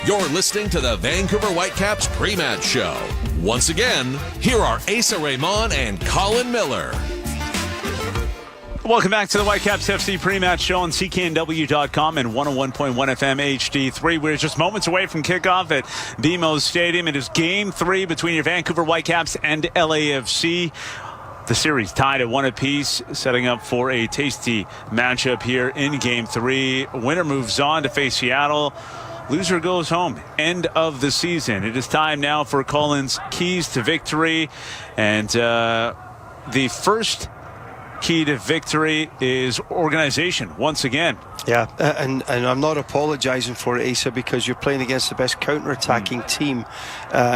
You're listening to the Vancouver Whitecaps pre-match show. Once again, here are Asa Raymond and Colin Miller. Welcome back to the Whitecaps FC pre-match show on CKNW.com and 101.1 FM HD3. We're just moments away from kickoff at BMO Stadium. It is Game 3 between your Vancouver Whitecaps and LAFC. The series tied at 1 apiece, setting up for a tasty matchup here in Game 3. Winner moves on to face Seattle. Loser goes home. End of the season. It is time now for Colin's keys to victory. And the first key to victory is organization once again. Yeah, and I'm not apologizing for it, Asa, because you're playing against the best counter-attacking team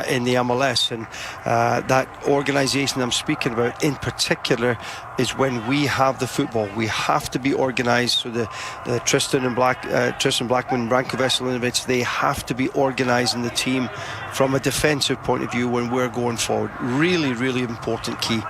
in the MLS, and that organization I'm speaking about in particular is when we have the football. We have to be organized. So the Tristan Blackman, Branko Veselinovic, they have to be organizing the team from a defensive point of view when we're going forward. Really, really important key.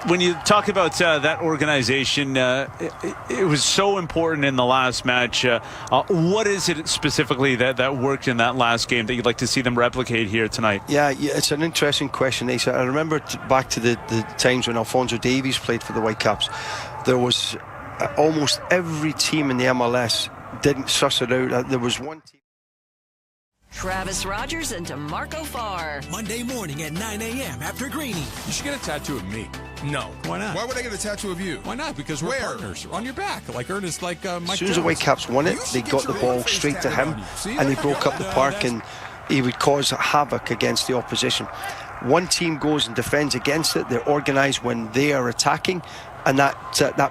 When you talk about that organization, it was so important in the last match. What is it specifically that worked in that last game that you'd like to see them replicate here tonight? Yeah, it's an interesting question, Asa. I remember back to the times when Alphonso Davies played for the Whitecaps. There was almost every team in the MLS didn't suss it out. There was one team. Travis Rogers and DeMarco Farr. Monday morning at 9 a.m. after Greeny. You should get a tattoo of me. No. Why not? Why would I get a tattoo of you? Why not? Because we're partners. On your back, like Ernest, like Mike As soon as the Whitecaps won it, they got the ball straight to him, and they broke up the park, and he would cause havoc against the opposition. One team goes and defends against it. They're organised when they are attacking. And that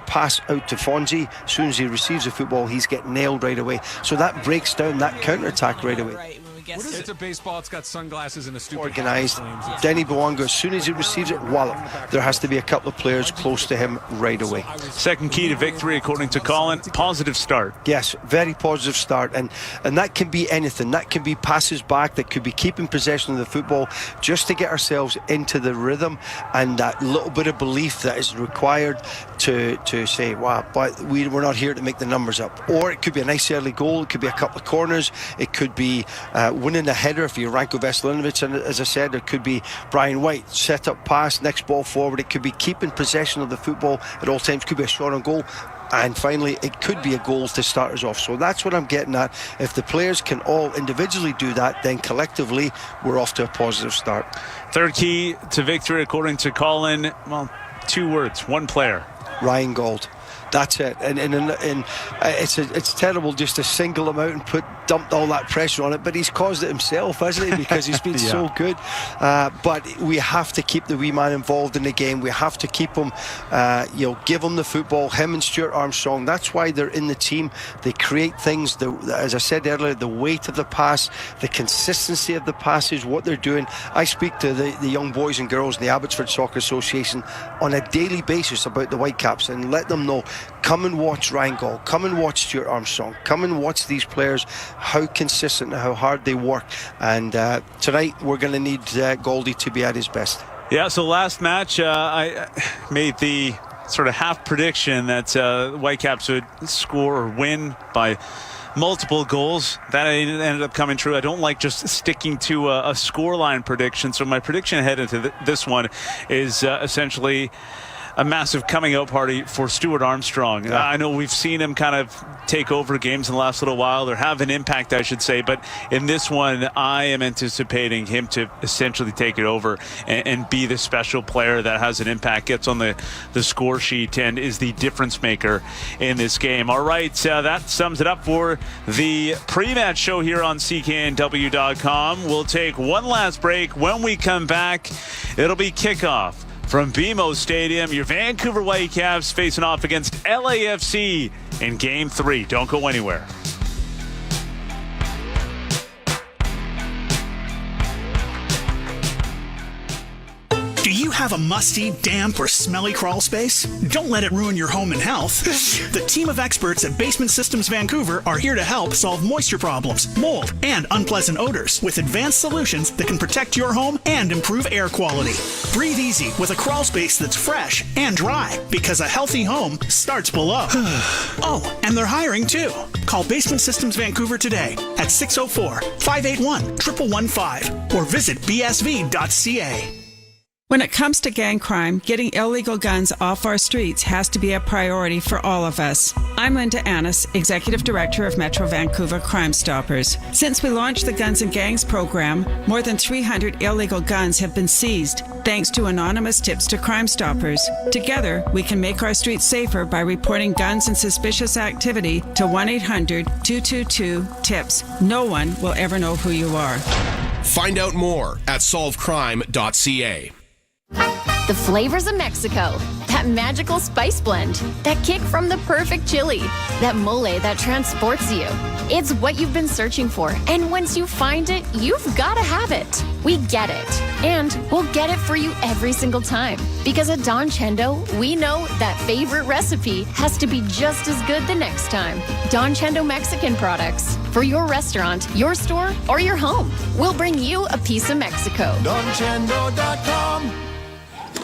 pass out to Fonzie, as soon as he receives the football, he's getting nailed right away. So that breaks down that counter-attack right away. What is it? It's a baseball. It's got sunglasses and a stupid organised. Denny Bouanga, as soon as he receives it, wallop. There has to be a couple of players close to him right away. Second key to victory, according to Colin, positive start. Yes, very positive start. And that can be anything. That can be passes back. That could be keeping possession of the football just to get ourselves into the rhythm and that little bit of belief that is required to say, wow, but we're not here to make the numbers up. Or it could be a nice early goal. It could be a couple of corners. It could be winning the header for your Branko Veselinovic, and as I said, it could be Brian White, set up pass, next ball forward. It could be keeping possession of the football at all times. It could be a shot on goal, and finally it could be a goal to start us off. So that's what I'm getting at. If the players can all individually do that, then collectively we're off to a positive start. Third key to victory, according to Colin, well, 2 words, 1 player. Ryan Gauld. That's it, and it's terrible just to single him out and dumped all that pressure on it, but he's caused it himself, hasn't he? Because he's been so good. But we have to keep the wee man involved in the game. We have to keep him, give him the football. Him and Stuart Armstrong. That's why they're in the team. They create things. As I said earlier, the weight of the pass, the consistency of the passes, what they're doing. I speak to the young boys and girls in the Abbotsford Soccer Association on a daily basis about the Whitecaps and let them know. Come and watch Ryan Gauld. Come and watch Stuart Armstrong. Come and watch these players, how consistent and how hard they work. And tonight we're going to need Gauldy to be at his best. Yeah, so last match I made the sort of half prediction that Whitecaps would score or win by multiple goals. That ended up coming true. I don't like just sticking to a scoreline prediction. So my prediction ahead into this one is essentially a massive coming out party for Stuart Armstrong. Yeah. I know we've seen him kind of take over games in the last little while, or have an impact, I should say, but in this one, I am anticipating him to essentially take it over and be the special player that has an impact, gets on the score sheet, and is the difference maker in this game. All right, that sums it up for the pre-match show here on CKNW.com. We'll take one last break. When we come back, it'll be kickoff from BMO Stadium. Your Vancouver Whitecaps facing off against LAFC in Game 3. Don't go anywhere. Do you have a musty, damp, or smelly crawl space? Don't let it ruin your home and health. The team of experts at Basement Systems Vancouver are here to help solve moisture problems, mold, and unpleasant odors with advanced solutions that can protect your home and improve air quality. Breathe easy with a crawl space that's fresh and dry, because a healthy home starts below. Oh, and they're hiring too. Call Basement Systems Vancouver today at 604-581-1115 or visit bsv.ca. When it comes to gang crime, getting illegal guns off our streets has to be a priority for all of us. I'm Linda Annis, Executive Director of Metro Vancouver Crime Stoppers. Since we launched the Guns and Gangs program, more than 300 illegal guns have been seized, thanks to anonymous tips to Crime Stoppers. Together, we can make our streets safer by reporting guns and suspicious activity to 1-800-222-TIPS. No one will ever know who you are. Find out more at solvecrime.ca. The flavors of Mexico, that magical spice blend, that kick from the perfect chili, that mole that transports you. It's what you've been searching for, and once you find it, you've got to have it. We get it, and we'll get it for you every single time. Because at Don Chendo, we know that favorite recipe has to be just as good the next time. Don Chendo Mexican products. For your restaurant, your store, or your home, we'll bring you a piece of Mexico. DonChendo.com.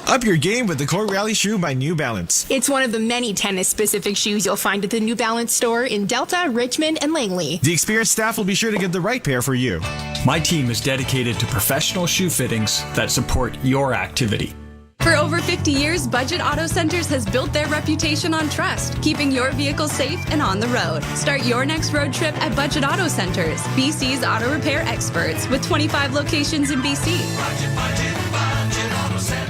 Up your game with the Court Rally shoe by New Balance. It's one of the many tennis-specific shoes you'll find at the New Balance store in Delta, Richmond, and Langley. The experienced staff will be sure to get the right pair for you. My team is dedicated to professional shoe fittings that support your activity. For over 50 years, Budget Auto Centers has built their reputation on trust, keeping your vehicle safe and on the road. Start your next road trip at Budget Auto Centers, BC's auto repair experts, with 25 locations in BC. Budget Auto Centers.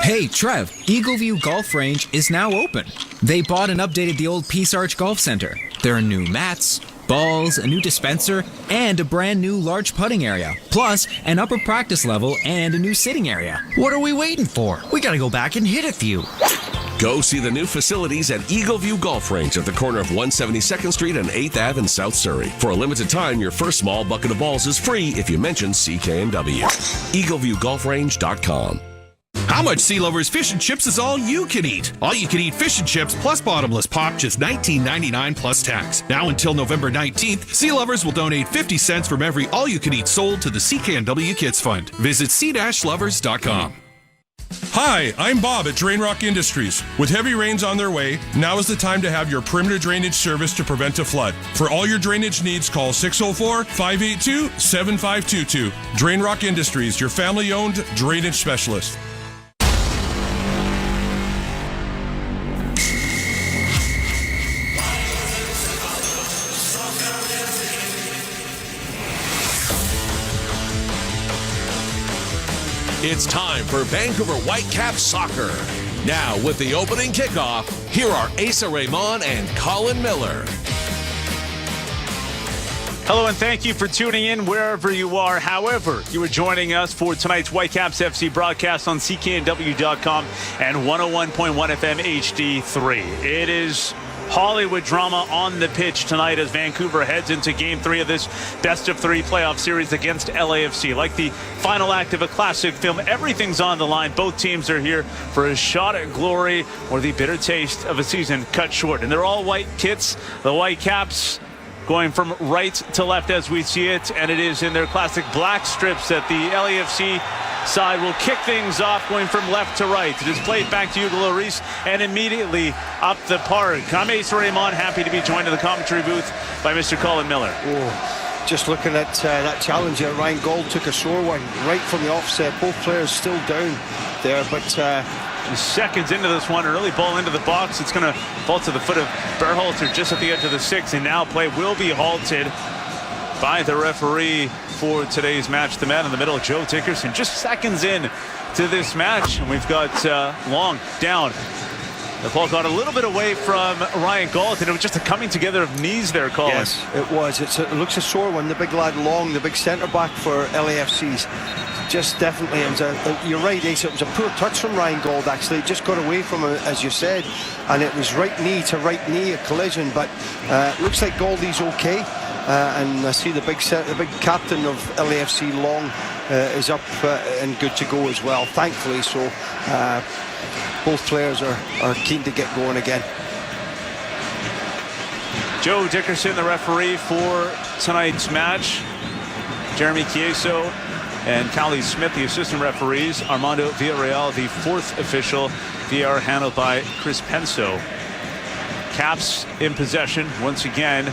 Hey, Trev, Eagleview Golf Range is now open. They bought and updated the old Peace Arch Golf Center. There are new mats, balls, a new dispenser, and a brand new large putting area. Plus, an upper practice level and a new sitting area. What are we waiting for? We gotta go back and hit a few. Go see the new facilities at Eagleview Golf Range at the corner of 172nd Street and 8th Ave in South Surrey. For a limited time, your first small bucket of balls is free if you mention CKNW. EagleviewGolfRange.com. How much Sea Lovers fish and chips is all you can eat? All you can eat fish and chips plus bottomless pop, just $19.99 plus tax. Now until November 19th, Sea Lovers will donate 50 cents from every all you can eat sold to the CKNW Kids Fund. Visit c-lovers.com. Hi, I'm Bob at Drain Rock Industries. With heavy rains on their way, now is the time to have your perimeter drainage service to prevent a flood. For all your drainage needs, call 604-582-7522. Drain Rock Industries, your family-owned drainage specialist. It's time for Vancouver Whitecaps soccer. Now, with the opening kickoff, here are Asa Raymond and Colin Miller. Hello and thank you for tuning in wherever you are. However, you are joining us for tonight's Whitecaps FC broadcast on CKNW.com and 101.1 FM HD3. It is Hollywood drama on the pitch tonight as Vancouver heads into Game 3 of this best-of-3 playoff series against LAFC. Like the final act of a classic film, everything's on the line. Both teams are here for a shot at glory or the bitter taste of a season cut short. And they're all white kits. The Whitecaps going from right to left as we see it, and it is in their classic black strips that the LAFC side will kick things off, going from left to right. It is played back to Hugo Lloris and immediately up the park. I'm Asa Raymond, happy to be joined in the commentary booth by Mr. Colin Miller. Oh, just looking at that challenge there, Ryan Gauld took a sore one right from the offset. Both players still down there, but seconds into this one, early ball into the box. It's going to fall to the foot of Berhalter just at the edge of the 6, and now play will be halted by the referee for today's match. The man in the middle, Joe Dickerson, just seconds in to this match, and we've got Long down. The ball got a little bit away from Ryan Gauld, and it was just a coming together of knees there, Colin. Yes, it was. It looks a sore one. The big lad Long, the big centre-back for LAFC's. Just definitely, it was you're right, Ace. It was a poor touch from Ryan Gauld, actually. It just got away from him, as you said, and it was right knee to right knee, a collision. But looks like Gauldy's okay. And I see the big captain of LAFC, Long, is up and good to go as well, thankfully. So both players are keen to get going again. Joe Dickerson, the referee for tonight's match. Jeremy Chieso and Callie Smith, the assistant referees. Armando Villarreal, the fourth official. VAR handled by Chris Penso. Caps in possession once again.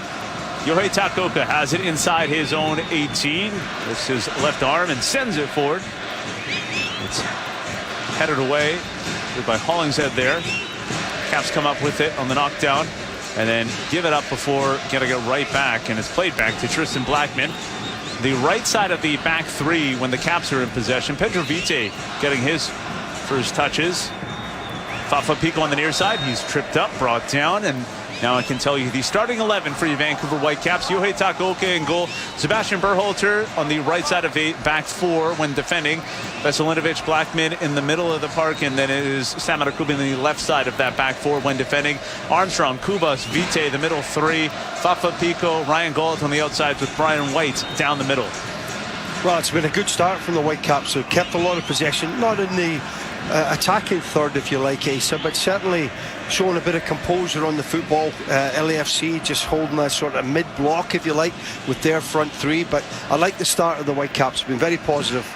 Yohei Takaoka has it inside his own 18. Lifts his left arm and sends it forward. It's headed away by Hollingshead there. Caps come up with it on the knockdown and then give it up before getting it right back, and it's played back to Tristan Blackman. The right side of the back three when the Caps are in possession. Pedro Vite getting his first touches. Fafa Pico on the near side. He's tripped up, brought down, and now I can tell you the starting 11 for your Vancouver Whitecaps. Yohei Takaoka in goal. Sebastian Berhalter on the right side of the back four when defending. Veselinovic, Blackman in the middle of the park, and then it is Sam Adekubi on the left side of that back four when defending. Armstrong, Kubas, Vite, the middle three. Fafa Pico, Ryan Gault on the outside with Brian White down the middle. Well, it's been a good start from the Whitecaps. They've kept a lot of possession, not in the attacking third, if you like, Asa, but certainly showing a bit of composure on the football. LAFC just holding a sort of mid-block, if you like, with their front three. But I like the start of the Whitecaps. Been very positive.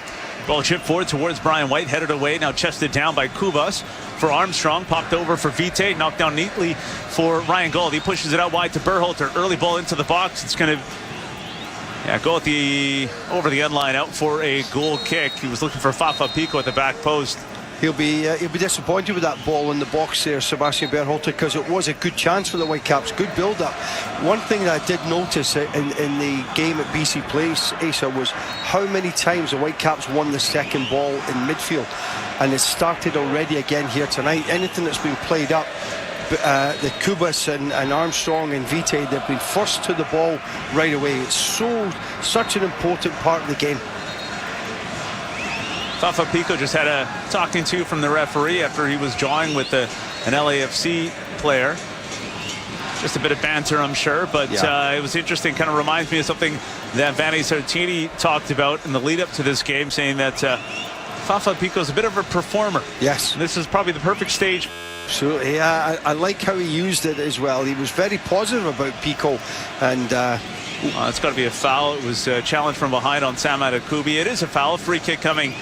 Ball chipped forward towards Brian White, headed away, now chested down by Kubas for Armstrong, popped over for Vite, knocked down neatly for Ryan Gault. He pushes it out wide to Berhalter. Early ball into the box. It's going to go at over the end line, out for a goal kick. He was looking for Fafa Pico at the back post. He'll be disappointed with that ball in the box there, Sebastian Berhalter, because it was a good chance for the Whitecaps. Good build-up. One thing that I did notice in the game at BC Place, Asa, was how many times the Whitecaps won the second ball in midfield. And it started already again here tonight. Anything that's been played up, the Kubas and Armstrong and Vite, they've been first to the ball right away. It's such an important part of the game. Fafa Pico just had a talking to from the referee after he was jawing with an LAFC player. Just a bit of banter, I'm sure, but it was interesting. Kind of reminds me of something that Vanni Sartini talked about in the lead up to this game, saying that Fafa Pico is a bit of a performer. Yes. And this is probably the perfect stage. Absolutely, yeah. I like how he used it as well. He was very positive about Pico, and it's got to be a foul. It was a challenge from behind on Sam Adekubi. It is a foul. Free kick coming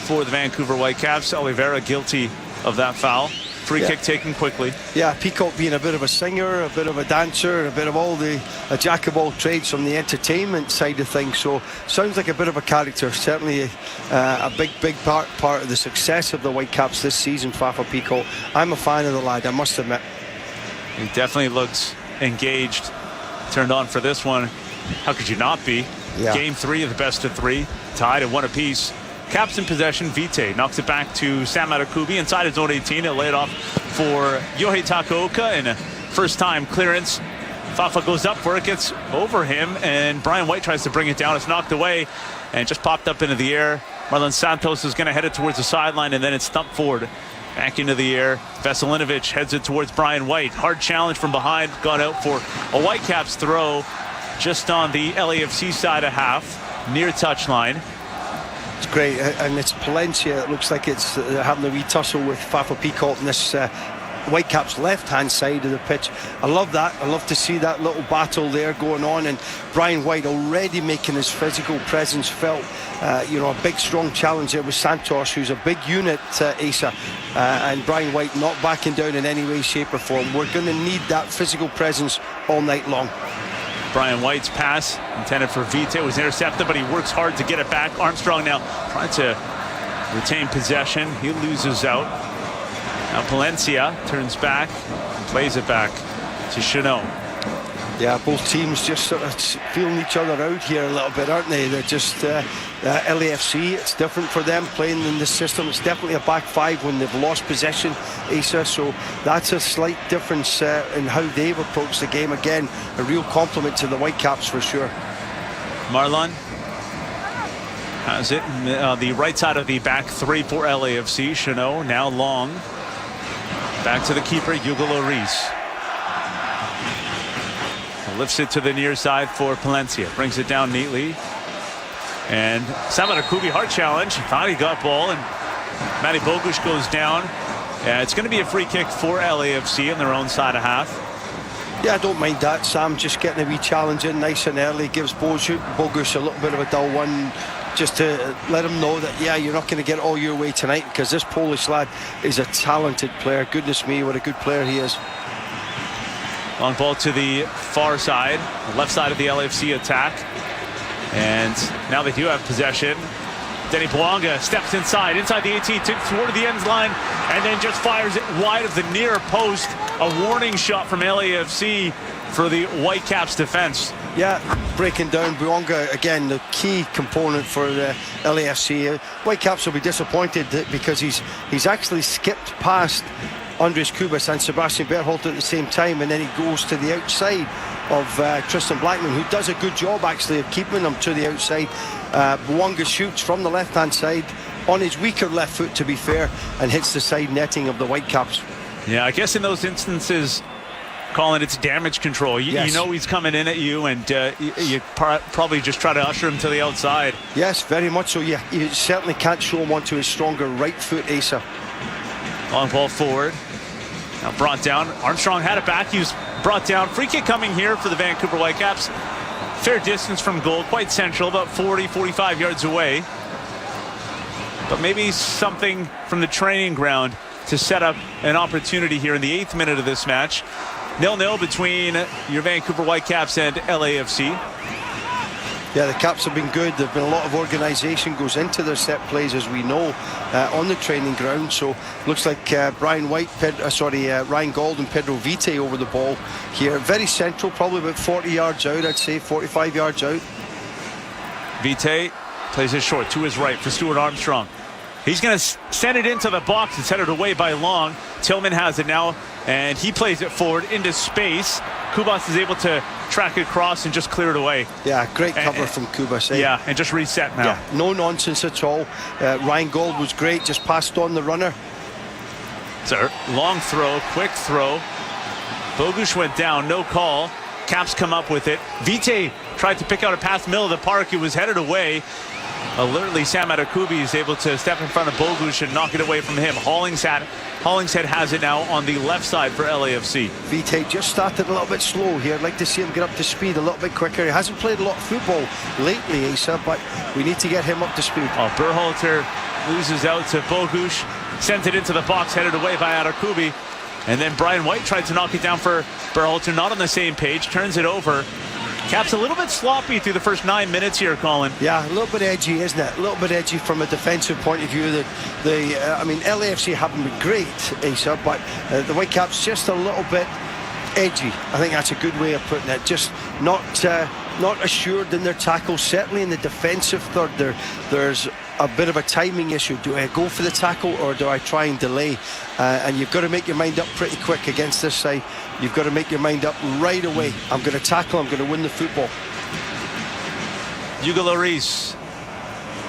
for the Vancouver Whitecaps. Oliveira guilty of that foul. Free kick taken quickly. Yeah, Peacock being a bit of a singer, a bit of a dancer, a bit of a jack of all trades from the entertainment side of things. So sounds like a bit of a character. Certainly a big part of the success of the Whitecaps this season, Fafa Peacock. I'm a fan of the lad, I must admit. He definitely looks engaged, turned on for this one. How could you not be? Yeah. Game 3 of the best of 3, tied at 1 apiece. Caps in possession. Vite knocks it back to Sam Adekubi inside his own 18. He'll lay it off for Yohei Takaoka, and a first-time clearance. Fafa goes up for it, gets over him, and Brian White tries to bring it down. It's knocked away and just popped up into the air. Marlon Santos is going to head it towards the sideline, and then it's thumped forward. Back into the air. Veselinovic heads it towards Brian White. Hard challenge from behind. Got out for a Whitecaps throw just on the LAFC side of half, near touchline. It's great, and it's Palencia. It looks like it's having a wee tussle with Fafa Peacock on this Whitecaps left-hand side of the pitch. I love that. I love to see that little battle there going on, and Brian White already making his physical presence felt. A big, strong challenge there with Santos, who's a big unit, Asa, and Brian White not backing down in any way, shape or form. We're going to need that physical presence all night long. Brian White's pass intended for Vite was intercepted, but he works hard to get it back. Armstrong now trying to retain possession. He loses out. Now Palencia turns back and plays it back to Chanot. Yeah, both teams just sort of feeling each other out here a little bit, aren't they? They're just LAFC. It's different for them playing in this system. It's definitely a back five when they've lost possession, Asa. So that's a slight difference in how they've approached the game. Again, a real compliment to the Whitecaps for sure. Marlon has it the right side of the back three for LAFC. Chanot now long. Back to the keeper, Hugo Lloris. Lifts it to the near side for Palencia. Brings it down neatly. And Sam Adekubi, hard challenge. Thought he got ball, and Matty Bogusz goes down. It's going to be a free kick for LAFC on their own side of half. Yeah, I don't mind that. Sam just getting a wee challenge in nice and early. Gives Bogusz a little bit of a dull one, just to let him know that, yeah, you're not going to get all your way tonight, because this Polish lad is a talented player. Goodness me, what a good player he is. Long ball to the far side, left side of the LAFC attack. And now they do have possession. Denny Bouanga steps inside the 18, toward the end line, and then just fires it wide of the near post. A warning shot from LAFC for the Whitecaps defense. Yeah, breaking down Bouanga again, the key component for the LAFC. Whitecaps will be disappointed because he's actually skipped past Andres Kubas and Sebastian Berhalter at the same time, and then he goes to the outside of Tristan Blackman, who does a good job actually of keeping him to the outside. Bouanga shoots from the left-hand side on his weaker left foot, to be fair, and hits the side netting of the Whitecaps. Yeah, I guess in those instances, Colin, it's damage control. You know he's coming in at you, and you probably just try to usher him to the outside. Yes, very much so. Yeah, you certainly can't show him onto his stronger right foot, Asa. Long ball forward. Now brought down. Armstrong had it back. He was brought down. Free kick coming here for the Vancouver Whitecaps. Fair distance from goal, quite central, about 40, 45 yards away. But maybe something from the training ground to set up an opportunity here in the 8th minute of this match. 0-0 between your Vancouver Whitecaps and LAFC. Yeah, the Caps have been good. There's been a lot of organisation goes into their set plays, as we know, on the training ground. So looks like Ryan Gauld and Pedro Vite over the ball here. Very central, probably about 40 yards out, I'd say, 45 yards out. Vite plays it short to his right for Stuart Armstrong. He's going to send it into the box. It's headed away by Long. Tillman has it now, and he plays it forward into space. Kubas is able to track it across and just clear it away. Yeah, great cover from Kubas. Eh? Yeah, and just reset now. Yeah, no nonsense at all. Ryan Gauld was great, just passed on the runner. So long throw, quick throw. Bogusz went down, no call. Caps come up with it. Vite tried to pick out a pass in the middle of the park. It was headed away. Alertly, Sam Adekubi is able to step in front of Bogusz and knock it away from him. Hollingshead has it now on the left side for LAFC. Vite just started a little bit slow here. I'd like to see him get up to speed a little bit quicker. He hasn't played a lot of football lately, Asa, but we need to get him up to speed. Oh, Berhalter loses out to Bogusz, sent it into the box, headed away by Adekubi. And then Brian White tried to knock it down for Berhalter, not on the same page, turns it over. Caps a little bit sloppy through the first 9 minutes here, Colin. Yeah, a little bit edgy, isn't it? A little bit edgy from a defensive point of view. I mean, LAFC haven't been great, Asa, but the Whitecaps just a little bit edgy. I think that's a good way of putting it. Just not assured in their tackles. Certainly in the defensive third, there's a bit of a timing issue. Do I go for the tackle or do I try and delay? And you've got to make your mind up pretty quick against this side. You've got to make your mind up right away. I'm going to tackle, I'm going to win the football. Hugo Lloris,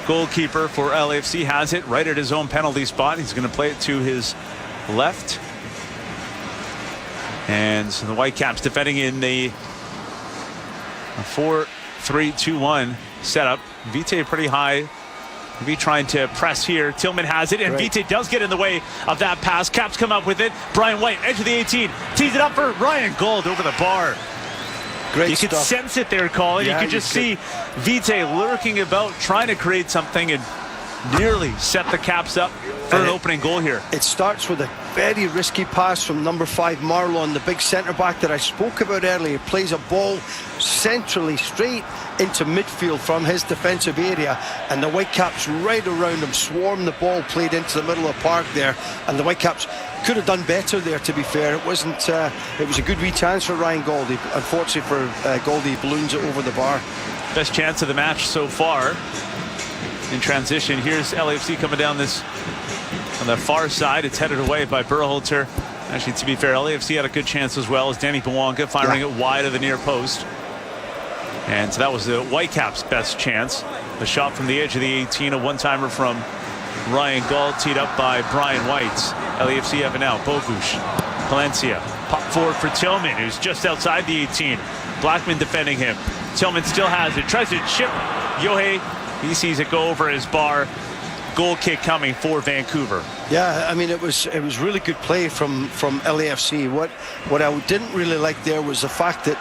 goalkeeper for LAFC, has it right at his own penalty spot. He's going to play it to his left. And so the Whitecaps defending in the 4-3-2-1 setup. Vite pretty high. Maybe trying to press here. Tillman has it, and right. Vite does get in the way of that pass. Caps come up with it. Brian White, edge of the 18, tees it up for Ryan Gauld over the bar. Great you stuff. could sense it there, Colin. Yeah, you could just see Vite lurking about, trying to create something, and nearly set the Caps up for an opening goal here. It starts with a very risky pass from number 5 Marlon, the big centre back that I spoke about earlier. Plays a ball centrally straight into midfield from his defensive area, and the Whitecaps right around him swarm the ball, played into the middle of the park there, and the Whitecaps could have done better there, to be fair. It wasn't it was a good wee chance for Ryan Gauld. Unfortunately for Gauld, he balloons it over the bar. Best chance of the match so far. In transition, here's LAFC coming down this on the far side. It's headed away by Berhalter. Actually, to be fair, LAFC had a good chance as well as Danny Bouanga firing it wide of the near post. And so that was the Whitecaps' best chance. The shot from the edge of the 18, a one-timer from Ryan Gauld, teed up by Brian White. LAFC have it now. Bogusz, Palencia, pop forward for Tillman, who's just outside the 18. Blackman defending him. Tillman still has it, tries to chip Yohei. He sees it go over his bar. Goal kick coming for Vancouver. Yeah, I mean, it was really good play from LAFC. What I didn't really like there was the fact that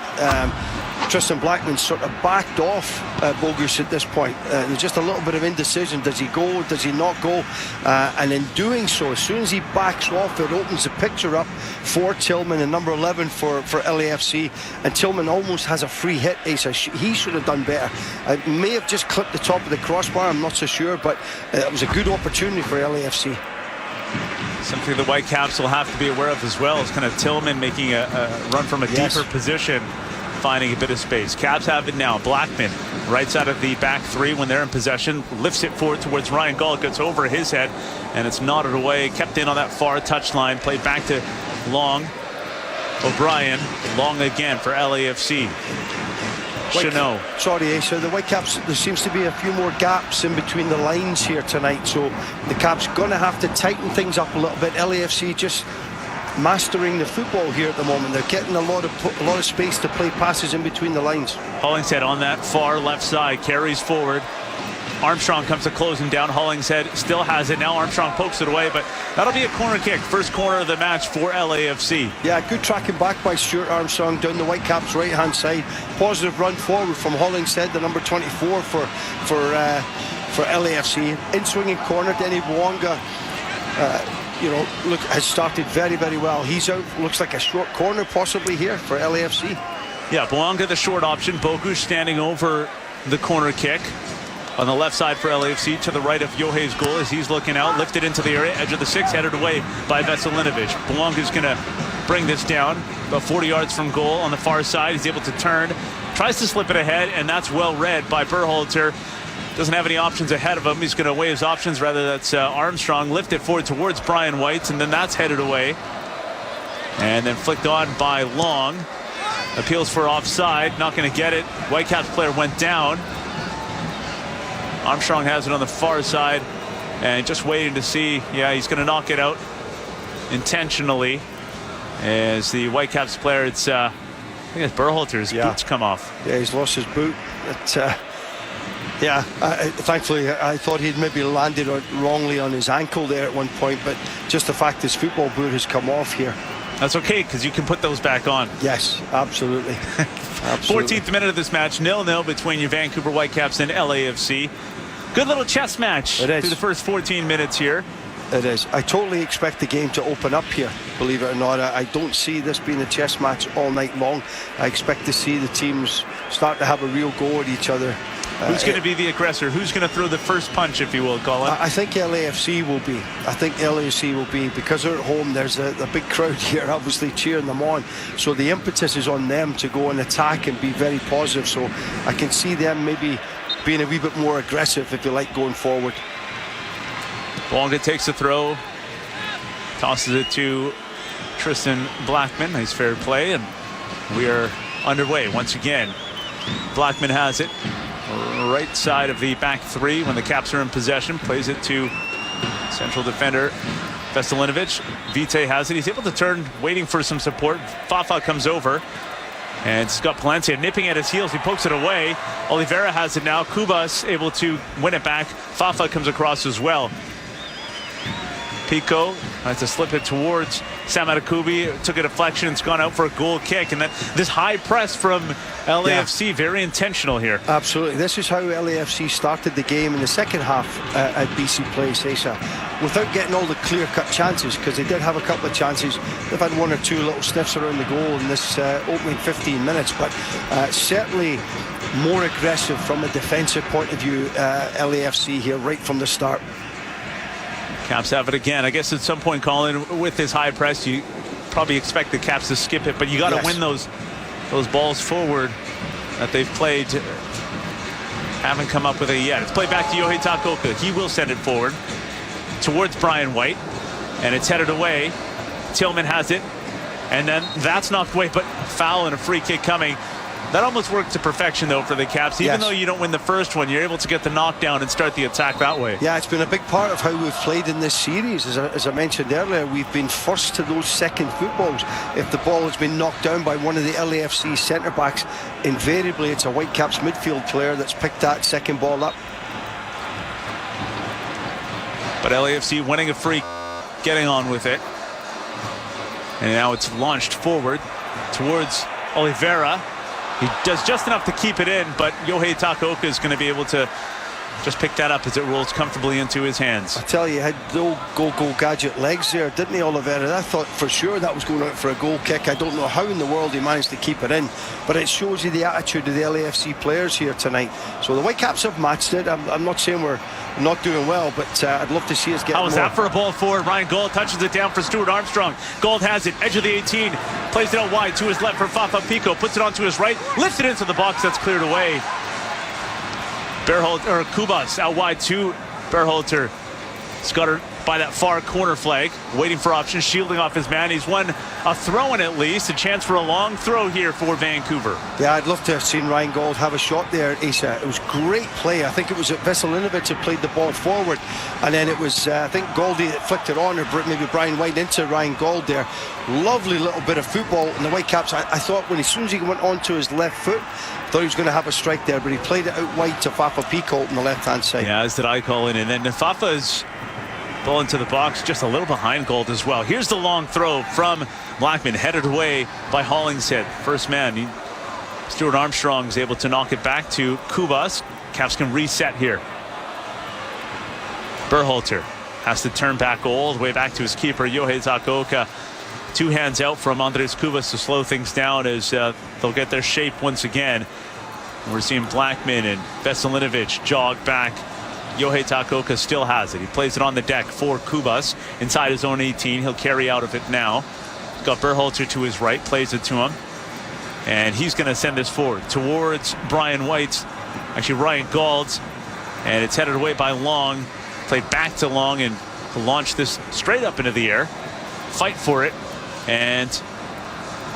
Tristan Blackman sort of backed off Bogusz at this point. There's just a little bit of indecision. Does he go? Does he not go? And in doing so, as soon as he backs off, it opens the picture up for Tillman and number 11 for LAFC. And Tillman almost has a free hit. He should have done better. May have just clipped the top of the crossbar, I'm not so sure, but it was a good opportunity for LAFC. Something the Whitecaps will have to be aware of as well is kind of Tillman making a run from a deeper position, finding a bit of space. Caps have it now. Blackman, right side of the back three when they're in possession, lifts it forward towards Ryan Gall. It gets over his head, and it's nodded away. Kept in on that far touchline. Played back to Long. O'Brien. Long again for LAFC. Chanot. Sorry, so the Whitecaps, there seems to be a few more gaps in between the lines here tonight, so the Caps going to have to tighten things up a little bit. LAFC just mastering the football here at the moment. They're getting a lot of space to play passes in between the lines. Hollingshead on that far left side carries forward. Armstrong comes to close him down. Hollingshead still has it. Now Armstrong pokes it away, but that'll be a corner kick. First corner of the match for LAFC. Yeah, good tracking back by Stuart Armstrong down the Whitecaps' right-hand side. Positive run forward from Hollingshead, the number 24 for LAFC. In swinging corner, Denny Bwanga, has started very, very well. He's out. Looks like a short corner possibly here for LAFC. Yeah, Bwanga the short option. Bogusz standing over the corner kick. On the left side for LAFC, to the right of Yohei's goal as he's looking out, lifted into the area, edge of the 6, headed away by Veselinovic. Bwanga's going to bring this down about 40 yards from goal on the far side. He's able to turn, tries to slip it ahead, and that's well read by Berhalter. Doesn't have any options ahead of him. He's going to weigh his options. Rather, that's Armstrong. Lift it forward towards Brian White, and then that's headed away. And then flicked on by Long. Appeals for offside. Not going to get it. Whitecaps player went down. Armstrong has it on the far side and just waiting to see. Yeah, he's going to knock it out intentionally as the Whitecaps player. It's I think it's Berhalter's boots come off. Yeah, he's lost his boot. Thankfully I thought he'd maybe landed wrongly on his ankle there at one point, but just the fact his football boot has come off here. That's okay, because you can put those back on. Yes, absolutely. 14th minute of this match, 0-0 between your Vancouver Whitecaps and LAFC. Good little chess match through the first 14 minutes here. It is. I totally expect the game to open up here, believe it or not. I don't see this being a chess match all night long. I expect to see the teams start to have a real go at each other. Who's going to be the aggressor? Who's going to throw the first punch, if you will, Colin? I think LAFC will be. Because they're at home. There's a big crowd here, obviously cheering them on. So the impetus is on them to go and attack and be very positive. So I can see them maybe being a wee bit more aggressive, if you like, going forward. Bwanga takes the throw, tosses it to Tristan Blackman. Nice fair play, and we are underway once again. Blackman has it. Right side of the back three when the Caps are in possession. Plays it to central defender Veselinovic. Vite has it. He's able to turn, waiting for some support. Fafa comes over. And Scott Palencia nipping at his heels. He pokes it away. Oliveira has it now. Kubas able to win it back. Fafa comes across as well. Pico has to slip it towards Sam Adekubi. Took a deflection. It's gone out for a goal kick. And then this high press from LAFC, very intentional here. Absolutely. This is how LAFC started the game in the second half at BC Place, Asa, without getting all the clear-cut chances, because they did have a couple of chances. They've had one or two little sniffs around the goal in this opening 15 minutes, but certainly more aggressive from a defensive point of view, LAFC here right from the start. Caps have it again. I guess at some point, Colin, with this high press, you probably expect the Caps to skip it, but you got to win those balls forward that they've played. Haven't come up with it yet. It's played back to Yohei Takoka. He will send it forward towards Brian White, and it's headed away. Tillman has it, and then that's knocked away, but foul and a free kick coming. That almost worked to perfection, though, for the Caps. Even though you don't win the first one, you're able to get the knockdown and start the attack that way. Yeah, it's been a big part of how we've played in this series. As I mentioned earlier, we've been first to those second footballs. If the ball has been knocked down by one of the LAFC centre-backs, invariably it's a Whitecaps midfield player that's picked that second ball up. But LAFC winning a free, getting on with it. And now it's launched forward towards Oliveira. He does just enough to keep it in, but Yohei Takaoka is going to be able to just pick that up as it rolls comfortably into his hands. I tell you, he had the old go gadget legs there, didn't he, Oliveira? I thought for sure that was going out for a goal kick. I don't know how in the world he managed to keep it in, but it shows you the attitude of the LAFC players here tonight. So the Whitecaps have matched it. I'm not saying we're not doing well, but I'd love to see us get more. How was that for a ball forward? Ryan Gold touches it down for Stuart Armstrong. Gold has it, edge of the 18, plays it out wide to his left for Fafa Pico, puts it onto his right, lifts it into the box, that's cleared away. Berhalter, or Kubas out wide to Berhalter. Scudder by that far corner flag, waiting for options, shielding off his man. He's won a throw-in at least, a chance for a long throw here for Vancouver. Yeah, I'd love to have seen Ryan Gold have a shot there, Asa. It was great play. I think it was Veselinovic that played the ball forward, and then it was, I think, Goldie that flicked it on, or maybe Brian White into Ryan Gold there. Lovely little bit of football. And the Whitecaps, I thought as soon as he went onto his left foot, I thought he was going to have a strike there, but he played it out wide to Fafa Pico on the left-hand side. Yeah, as did I call in. And then Fafa's ball into the box, just a little behind Gold as well. Here's the long throw from Blackman, headed away by Hollingshead. First man, Stuart Armstrong is able to knock it back to Kubas. Caps can reset here. Berhalter has to turn back all the way back to his keeper, Yohei Takaoka. Two hands out from Andres Kubas to slow things down as they'll get their shape once again. We're seeing Blackman and Veselinovic jog back. Yohei Takaoka still has it. He plays it on the deck for Kubas inside his own 18. He'll carry out of it now. He's got Berhalter to his right, plays it to him. And he's going to send this forward towards Brian White. Actually, Ryan Gauld. And it's headed away by Long. Played back to Long and launch this straight up into the air. Fight for it. And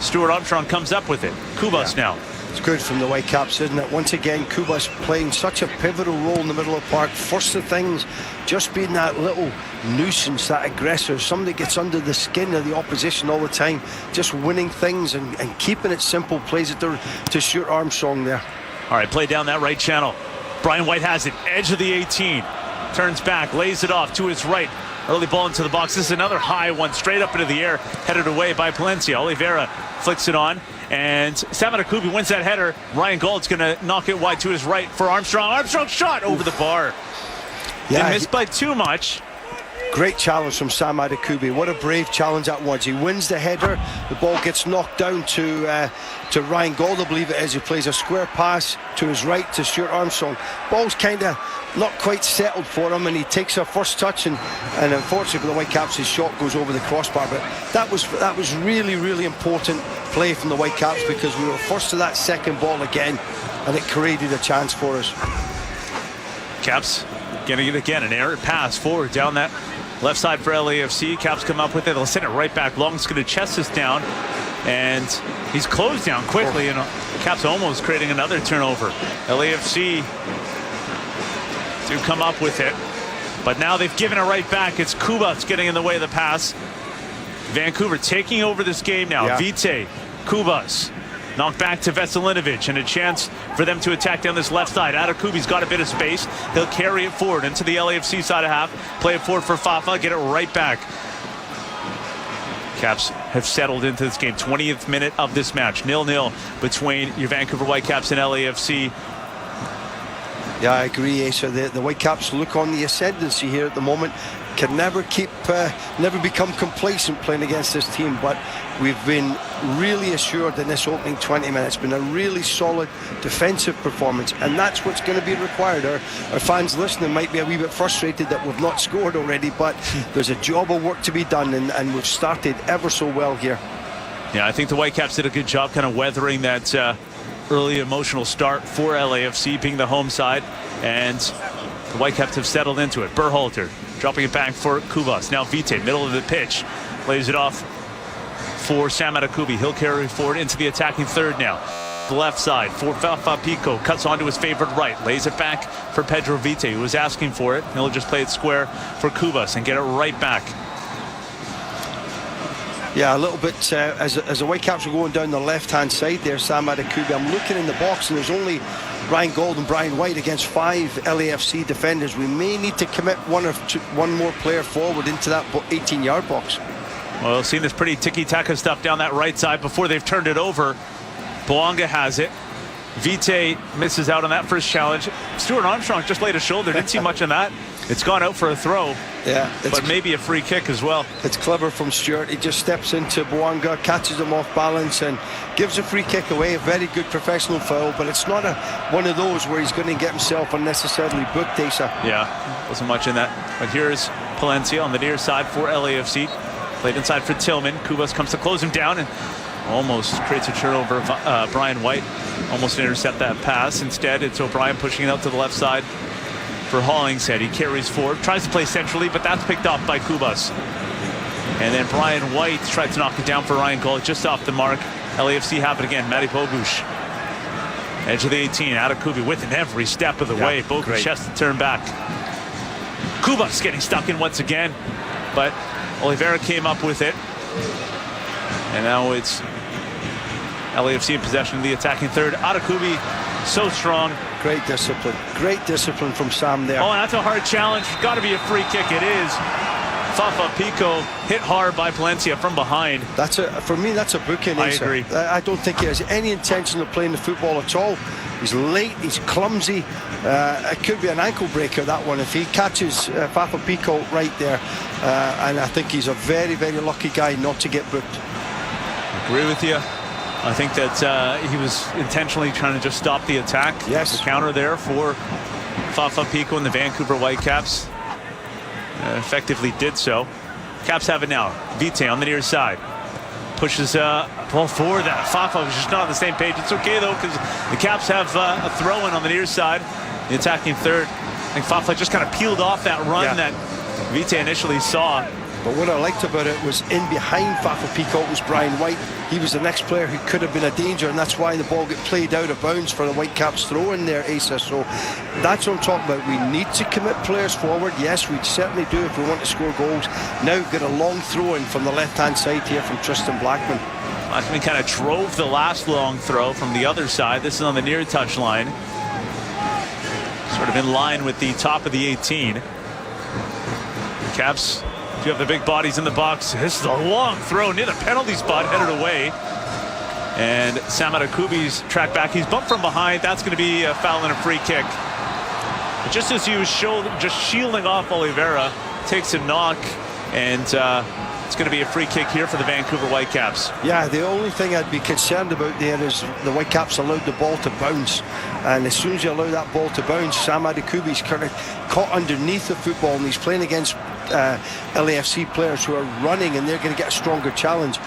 Stuart Armstrong comes up with it. Kubas now. It's good from the Whitecaps, isn't it? Once again, Kubas playing such a pivotal role in the middle of the park. First of things, just being that little nuisance, that aggressor, somebody gets under the skin of the opposition all the time, just winning things and keeping it simple. Plays it to Stuart Armstrong there. All right, play down that right channel. Brian White has it, edge of the 18. Turns back, lays it off to his right. Early ball into the box. This is another high one, straight up into the air, headed away by Palencia. Oliveira flicks it on, and Samad Akubi wins that header. Ryan Gould's going to knock it wide to his right for Armstrong. Armstrong shot over the bar. Yeah, Didn't miss by too much. Great challenge from Samad Akubi. What a brave challenge that was. He wins the header. The ball gets knocked down to Ryan Gould, I believe it is. He plays a square pass to his right to Stuart Armstrong. Ball's kind of not quite settled for him, and he takes a first touch, and unfortunately for the Whitecaps, his shot goes over the crossbar. But that was really, really important play from the Whitecaps, because we were first to that second ball again, and it created a chance for us. Caps getting it again, an error pass forward down that left side for LAFC. Caps come up with it. They'll send it right back. Long's going to chest this down, and he's closed down quickly, and Caps almost creating another turnover. LAFC do come up with it, but now they've given it right back. It's Kubas getting in the way of the pass. Vancouver taking over this game now. Yeah. Vite, Kubas, knocked back to Veselinovic, and a chance for them to attack down this left side. Atakubi's got a bit of space. He'll carry it forward into the LAFC side of half. Play it forward for Fafa. Get it right back. Caps have settled into this game. 20th minute of this match. 0-0 between your Vancouver Whitecaps and LAFC. Yeah, I agree, Asa. The Whitecaps look on the ascendancy here at the moment. Can never become complacent playing against this team, but we've been really assured in this opening 20 minutes. It's been a really solid defensive performance, and that's what's going to be required. Our fans listening might be a wee bit frustrated that we've not scored already, but there's a job of work to be done, and we've started ever so well here. Yeah, I think the Whitecaps did a good job kind of weathering that early emotional start for LAFC, being the home side, and the Whitecaps have settled into it. Berhalter dropping it back for Kubas. Now Vite, middle of the pitch, lays it off for Samad Akubi. He'll carry forward into the attacking third now. The left side for Fafa Pico, cuts onto his favorite right, lays it back for Pedro Vite, who was asking for it. He'll just play it square for Kubas and get it right back. Yeah, a little bit as the Whitecaps are going down the left-hand side there, Samad Akubi. I'm looking in the box, and there's only Ryan Gould and Brian White against 5 LAFC defenders. We may need to commit one more player forward into that 18-yard box. Well, we've seen this pretty tiki-taka stuff down that right side before they've turned it over. Boanga has it. Vite misses out on that first challenge. Stuart Armstrong just laid a shoulder. Didn't see much in that. It's gone out for a throw. Yeah, but maybe a free kick as well. It's clever from Stuart. He just steps into Bouanga, catches him off balance, and gives a free kick away. A very good professional foul, but it's not one of those where he's going to get himself unnecessarily booked, Asa. Yeah, wasn't much in that. But here's Palencia on the near side for LAFC. Played inside for Tillman. Kubas comes to close him down and almost creates a turnover. Brian White almost intercept that pass. Instead, it's O'Brien pushing it out to the left side for Hollingshead. He carries forward, tries to play centrally, but that's picked off by Kubas. And then Brian White tried to knock it down for Ryan Gold, just off the mark. LAFC have it again. Matty Bogusz. Edge of the 18. Atakubi with him every step of the way. Bogusz has to turn back. Kubas getting stuck in once again, but Oliveira came up with it. And now it's LAFC in possession of the attacking third. Atakubi, so strong. Great discipline from Sam there. Oh, and that's a hard challenge. Got to be a free kick. It is. Fafa Pico hit hard by Palencia from behind. For me, that's a booking. I agree. I don't think he has any intention of playing the football at all. He's late, he's clumsy. It could be an ankle breaker, that one, if he catches Fafa Pico right there. And I think he's a very, very lucky guy not to get booked. Agree with you. I think that he was intentionally trying to just stop the attack. Yes. The counter there for Fafa Pico and the Vancouver Whitecaps. Effectively did so. Caps have it now. Vite on the near side. Pushes ball forward. That Fafa was just not on the same page. It's okay, though, because the Caps have a throw-in on the near side. The attacking third. I think Fafa just kind of peeled off that run that Vite initially saw. But what I liked about it was in behind Fafa Pico was Brian White. He was the next player who could have been a danger, and that's why the ball got played out of bounds for the Whitecaps throw in there, Asa. So that's what I'm talking about. We need to commit players forward. Yes, we certainly do if we want to score goals. Now we've got a long throw in from the left-hand side here from Tristan Blackman. Blackman kind of drove the last long throw from the other side. This is on the near touch line. Sort of in line with the top of the 18. Caps do have the big bodies in the box. This is a long throw near the penalty spot, headed away. And Sam Atakubi's track back. He's bumped from behind. That's going to be a foul and a free kick. But just as he was just shielding off Oliveira, takes a knock, and it's going to be a free kick here for the Vancouver Whitecaps. Yeah, the only thing I'd be concerned about there is the Whitecaps allowed the ball to bounce. And as soon as you allow that ball to bounce, Sam Atakubi's kind of caught underneath the football, and he's playing against LAFC players who are running, and they're going to get a stronger challenge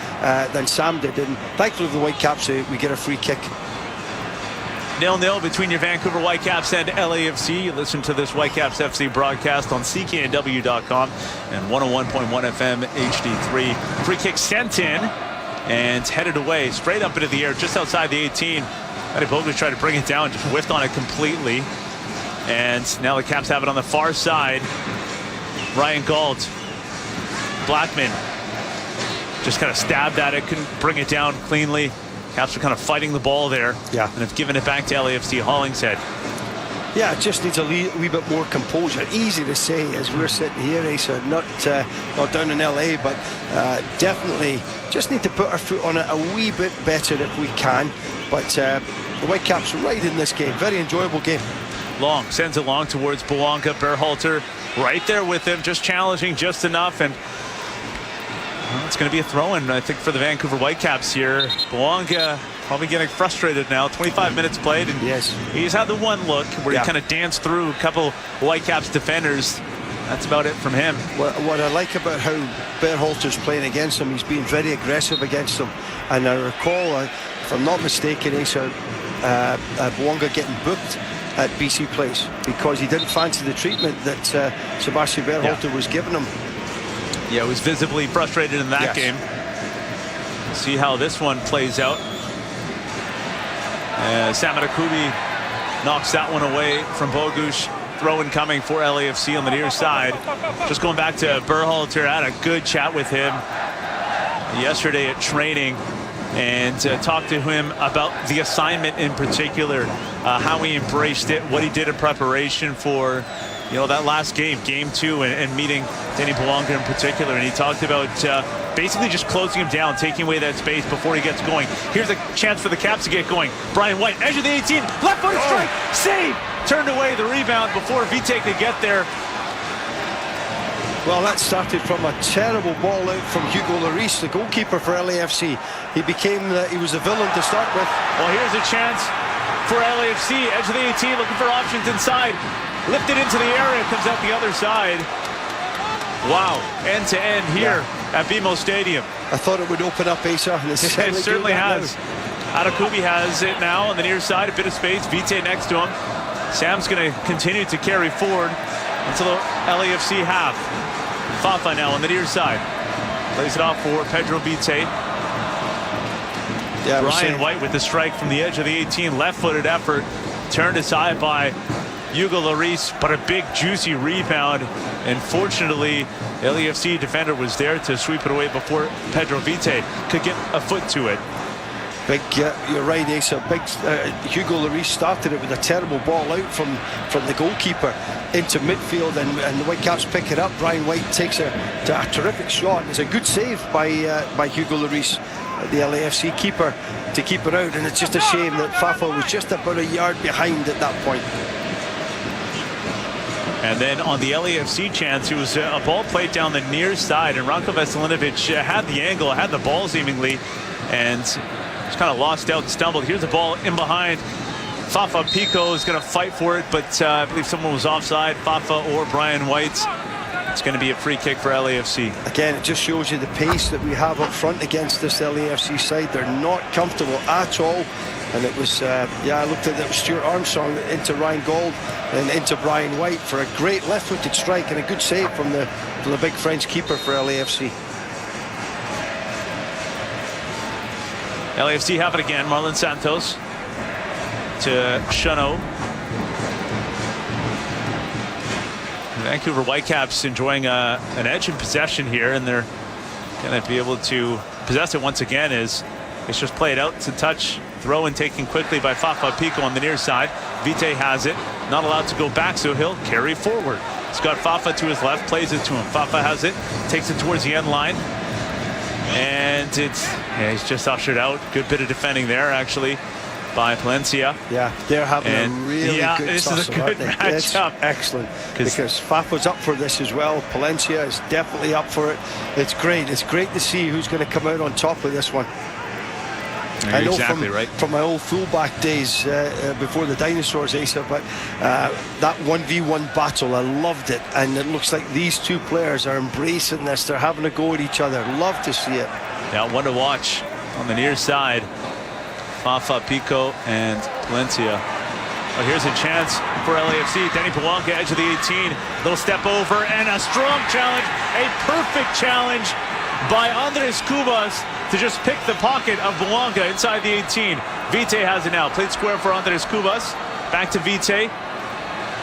than Sam did. And thankfully for the Whitecaps, we get a free kick. 0-0 between your Vancouver Whitecaps and LAFC. You listen to this Whitecaps FC broadcast on cknw.com and 101.1 FM HD3. Free kick sent in and headed away straight up into the air just outside the 18. Matty Bogusz tried to bring it down, just whiffed on it completely. And now the Caps have it on the far side. Ryan Gault, Blackman just kind of stabbed at it, couldn't bring it down cleanly. Caps are kind of fighting the ball there. Yeah. And have given it back to LAFC. Hollingshead. Yeah, it just needs a wee bit more composure. Easy to say as we're sitting here, Asa, not down in LA, but definitely just need to put our foot on it a wee bit better if we can. But the Whitecaps right in this game. Very enjoyable game. Long, sends it long towards Bouanga. Berhalter right there with him, just challenging just enough. And it's going to be a throw-in, I think, for the Vancouver Whitecaps here. Bouanga probably getting frustrated now. 25 minutes played, and he's had the one look where he kind of danced through a couple Whitecaps defenders. That's about it from him. What I like about how Berhalter's playing against him, he's being very aggressive against him. And I recall, if I'm not mistaken, Asa, Bouanga getting booked at BC Place because he didn't fancy the treatment that Sebastian Berhalter was giving him. Yeah, he was visibly frustrated in that game. We'll see how this one plays out. Sam Atakubi knocks that one away from Bogusz. Throw-in coming for LAFC on the near side. Just going back to Berhalter, I had a good chat with him yesterday at training. and talk to him about the assignment in particular, how he embraced it, what he did in preparation for that last game, game 2, and meeting Danny Bouanga in particular. And he talked about basically just closing him down, taking away that space before he gets going. Here's a chance for the Caps to get going. Brian White, edge of the 18, left-footed strike, save! Turned away the rebound before Vite could get there. Well, that started from a terrible ball out from Hugo Lloris, the goalkeeper for LAFC. He was a villain to start with. Well, here's a chance for LAFC. Edge of the 18, looking for options inside. Lifted into the area, comes out the other side. Wow, end-to-end here at BMO Stadium. I thought it would open up, Asa. It certainly has. Adakubi has it now on the near side, a bit of space. Vite next to him. Sam's going to continue to carry forward until the LAFC half. Fafa now on the near side. Plays it off for Pedro Vite. Yeah, Brian White with the strike from the edge of the 18. Left-footed effort. Turned aside by Hugo Lloris, but a big juicy rebound, and fortunately LAFC defender was there to sweep it away before Pedro Vite could get a foot to it. Big, you're right, Asa. Big Hugo Lloris started it with a terrible ball out from the goalkeeper into midfield, and the Whitecaps pick it up. Brian White takes a terrific shot. It's a good save by Hugo Lloris, the LAFC keeper, to keep it out, and it's just a shame that Fafa was just about a yard behind at that point. And then on the LAFC chance, it was a ball played down the near side, and Ranko Veselinovic had the angle, had the ball seemingly, and just kind of lost out and stumbled. Here's the ball in behind. Fafa Pico is going to fight for it, but I believe someone was offside, Fafa or Brian White. It's going to be a free kick for LAFC. Again, it just shows you the pace that we have up front against this LAFC side. They're not comfortable at all. And it was, I looked at it, was Stuart Armstrong into Ryan Gold and into Brian White for a great left-footed strike and a good save from the big French keeper for LAFC. LAFC have it again. Marlon Santos to Chano. Vancouver Whitecaps enjoying an edge in possession here, and they're going to be able to possess it once again as it's just played out to touch. Throw and taken quickly by Fafa Pico on the near side. Vite has it, not allowed to go back, so he'll carry forward. He's got Fafa to his left, plays it to him. Fafa has it, takes it towards the end line, and he's just ushered out. Good bit of defending there, actually, by Palencia. Yeah, they're having a really good this tussle, is a good matchup. Excellent, because Fafa's up for this as well. Palencia is definitely up for it. It's great. It's great to see who's going to come out on top with this one. You're I know exactly from my old fullback days before the dinosaurs, Asa, but that 1v1 battle, I loved it, and it looks like these two players are embracing this. They're having a go at each other. Love to see it. Yeah, one to watch on the near side. Fafa Pico and Palencia. Oh, here's a chance for LAFC. Danny Bouanga, edge of the 18. Little step over and a strong challenge. A perfect challenge by Andres Cubas to just pick the pocket of Bouanga inside the 18. Vite has it now. Played square for Andres Cubas. Back to Vite.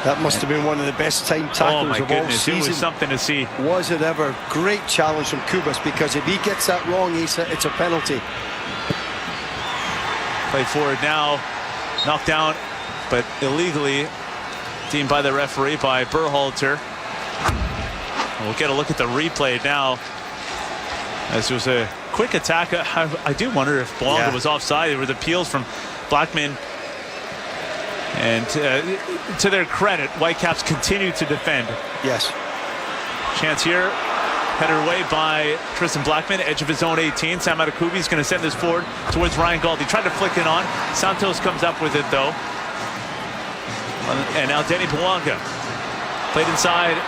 That must have been one of the best time tacklers of all season. It was something to see. Was it ever? Great challenge from Cubas, because if he gets that wrong, it's a penalty. Played forward now. Knocked down, but illegally deemed by the referee by Berhalter. We'll get a look at the replay now, as it was a quick attack. I do wonder if Bouanga was offside. There was appeals from Blackman. And to their credit, Whitecaps continue to defend. Yes. Chance here. Headed away by Tristan Blackman, edge of his own 18. Sam Adakubi is going to send this forward towards Ryan Gold. He tried to flick it on. Santos comes up with it, though. And now Danny Bouanga. Played inside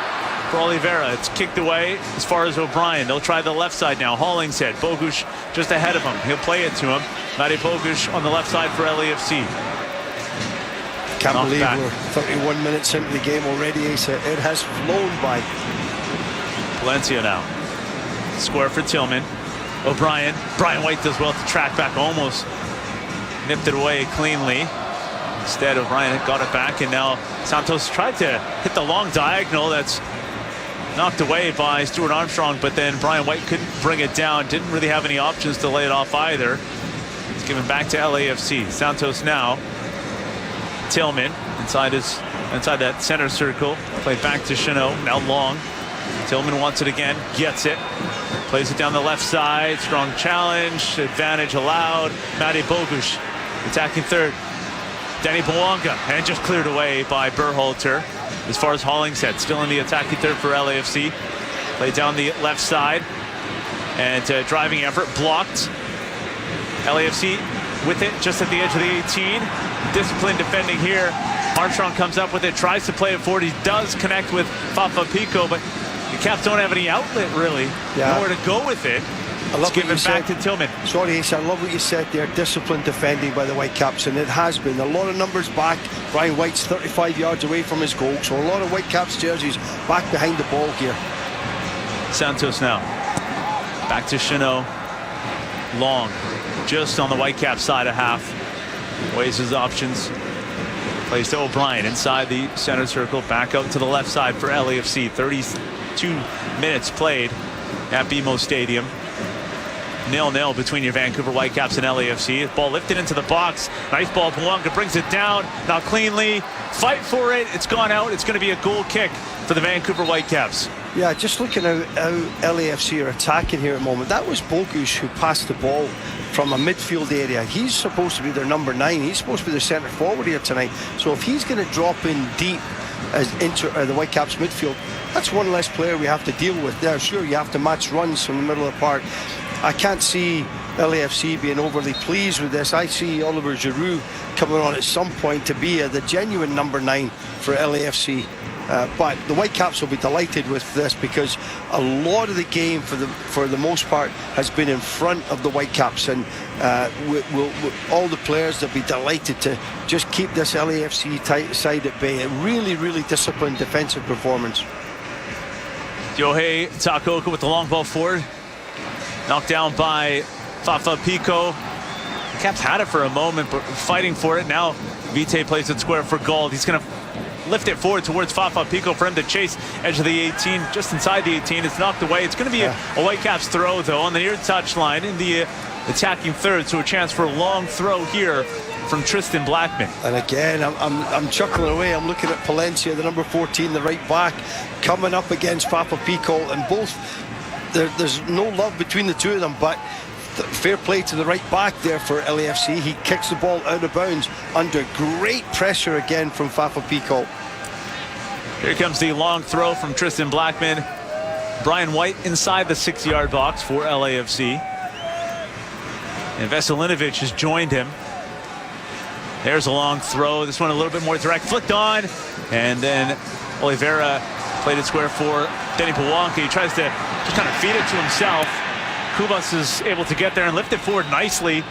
for Oliveira. It's kicked away as far as O'Brien. They'll try the left side now. Hollingshead. Bogusz just ahead of him. He'll play it to him. Matej Bogusz on the left side for LAFC. Can't believe we're 31 minutes into the game already, Asa. It has flown by. Palencia now. Square for Tillman. O'Brien. Brian White does well to track back. Almost nipped it away cleanly. Instead, O'Brien got it back, and now Santos tried to hit the long diagonal. That's knocked away by Stuart Armstrong, but then Brian White couldn't bring it down. Didn't really have any options to lay it off either. It's given back to LAFC. Santos now. Tillman inside that center circle. Played back to Chanot. Now Long. Tillman wants it again. Gets it. Plays it down the left side. Strong challenge. Advantage allowed. Matty Bogusz attacking third. Danny Bwanga. And just cleared away by Berhalter. As far as Hollingshead. Still in the attacking third for LAFC. Played down the left side. And driving effort. Blocked. LAFC with it just at the edge of the 18. Disciplined defending here. Armstrong comes up with it, tries to play it forward. He does connect with Fafa Pico, but the Caps don't have any outlet really. Nowhere to go with it. Let's give it back to Tillman. Sorry, Ace, I love what you said there. Disciplined defending by the Whitecaps, and it has been. A lot of numbers back. Brian White's 35 yards away from his goal, so a lot of Whitecaps jerseys back behind the ball here. Santos now. Back to Chanot. Long. Just on the Whitecaps side of half. Weighs his options. Plays to O'Brien inside the center circle. Back out to the left side for LAFC. 32 minutes played at BMO Stadium. 0-0 between your Vancouver Whitecaps and LAFC. Ball lifted into the box. Nice ball. Bwanga brings it down. Now cleanly. Fight for it. It's gone out. It's going to be a goal kick for the Vancouver Whitecaps. Yeah, just looking at how LAFC are attacking here at the moment. That was Bogusz who passed the ball from a midfield area. He's supposed to be their number 9. He's supposed to be their centre forward here tonight. So if he's going to drop in deep as into the Whitecaps midfield, that's one less player we have to deal with there. Sure, you have to match runs from the middle of the park. I can't see LAFC being overly pleased with this. I see Oliver Giroud coming on at some point to be the genuine number 9 for LAFC. But the Whitecaps will be delighted with this because a lot of the game, for the most part, has been in front of the Whitecaps, and all the players will be delighted to just keep this LAFC side at bay. A really, really disciplined defensive performance. Yohei Takaoka with the long ball forward. Knocked down by Fafa Pico. The Caps had it for a moment, but fighting for it. Now Vite plays it square for Gauld. He's going to lift it forward towards Fafa Pico for him to chase edge of the 18, just inside the 18. It's knocked away. It's going to be a Whitecaps throw, though, on the near touchline in the attacking third. So a chance for a long throw here from Tristan Blackman. And again, I'm chuckling away. I'm looking at Palencia, the number 14, the right back, coming up against Fafa Pico, and both. There's no love between the two of them, but fair play to the right back there for LAFC. He kicks the ball out of bounds under great pressure again from Fafa Pico. Here comes the long throw from Tristan Blackman. Brian White inside the 6-yard box for LAFC. And Veselinovic has joined him. There's a long throw. This one a little bit more direct. Flicked on. And then Oliveira played it square for Denny Bwanga. He tries to just kind of feed it to himself. Kubas is able to get there and lift it forward nicely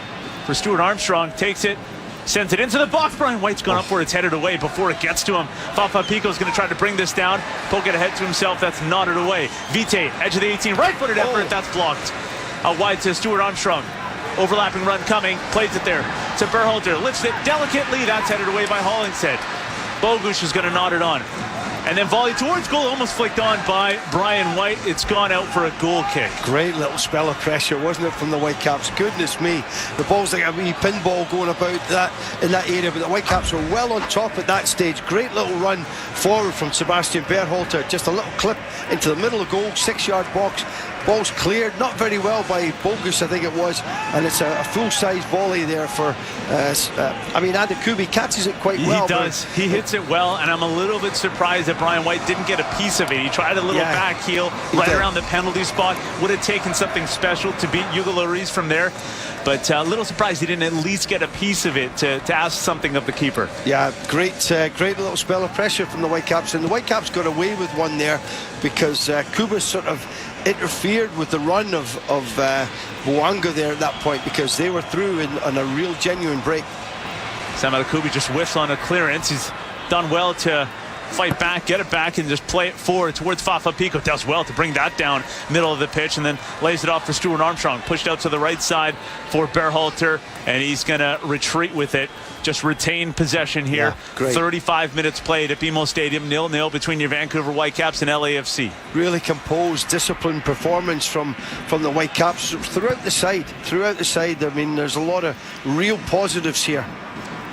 for Stuart Armstrong. Takes it, sends it into the box. Brian White's gone up where it's headed away before it gets to him. Fafa Pico's going to try to bring this down. Poke it ahead to himself. That's nodded away. Vite, edge of the 18, right-footed effort. That's blocked. Out wide to Stuart Armstrong. Overlapping run coming. Plays it there to Berhalter. Lifts it delicately. That's headed away by Hollingshead. Bogusz is going to nod it on. And then volley towards goal, almost flicked on by Brian White. It's gone out for a goal kick. Great little spell of pressure, wasn't it, from the Whitecaps? Goodness me. The ball's like a wee pinball going about that in that area, but the Whitecaps were well on top at that stage. Great little run forward from Sebastian Berhalter. Just a little clip into the middle of goal, 6-yard box. Ball's cleared, not very well by Bogusz, I think it was, and it's a full-size volley there for, Adekubi catches it quite well. He does. He hits it well, and I'm a little bit surprised that Brian White didn't get a piece of it. He tried a little back heel right around the penalty spot. Would have taken something special to beat Hugo Lloris from there, but a little surprised he didn't at least get a piece of it to ask something of the keeper. Yeah, great little spell of pressure from the Whitecaps, and the Whitecaps got away with one there because Kubas sort of interfered with the run of Bwanga there at that point because they were through on a real genuine break. Sam Adekubi just whiffs on a clearance. He's done well to fight back, get it back, and just play it forward towards Fafa Pico. Does well to bring that down middle of the pitch, and then lays it off for Stuart Armstrong. Pushed out to the right side for Berhalter, and he's going to retreat with it. Just retain possession here. Yeah, 35 minutes played at BMO Stadium, 0-0 between your Vancouver Whitecaps and LAFC. Really composed, disciplined performance from the Whitecaps throughout the side. I mean, there's a lot of real positives here.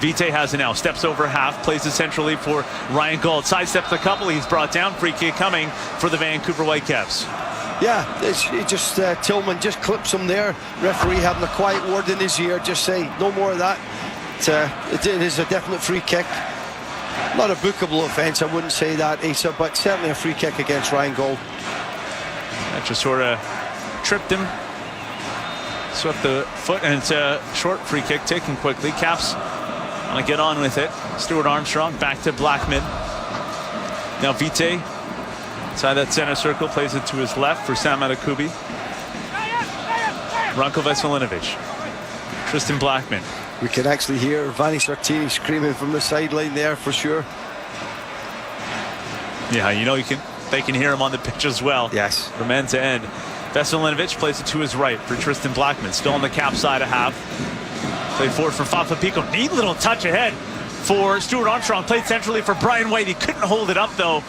Vite has it now, steps over half, plays it centrally for Ryan Gauld. Sidesteps a couple, he's brought down. Free kick coming for the Vancouver Whitecaps. Yeah, Tillman just clips him there. Referee having a quiet word in his ear, just say no more of that. It is a definite free kick. Not a bookable offence, I wouldn't say that, Asa, but certainly a free kick against Ryan Gauld. That just sort of tripped him, swept the foot, and it's a short free kick taken quickly. Caps want to get on with it. Stuart Armstrong back to Blackman. Now Vite inside that center circle, plays it to his left for Sam Adekubi. Ranko Veselinovic, Tristan Blackman. We can actually hear Vanni Sartini screaming from the sideline there for sure. Yeah, you know they can hear him on the pitch as well. Yes. From end to end. Veselinovic plays it to his right for Tristan Blackman. Still on the Cap side of half. Play forward for Fafa Pico. Neat little touch ahead for Stuart Armstrong. Played centrally for Brian White. He couldn't hold it up though.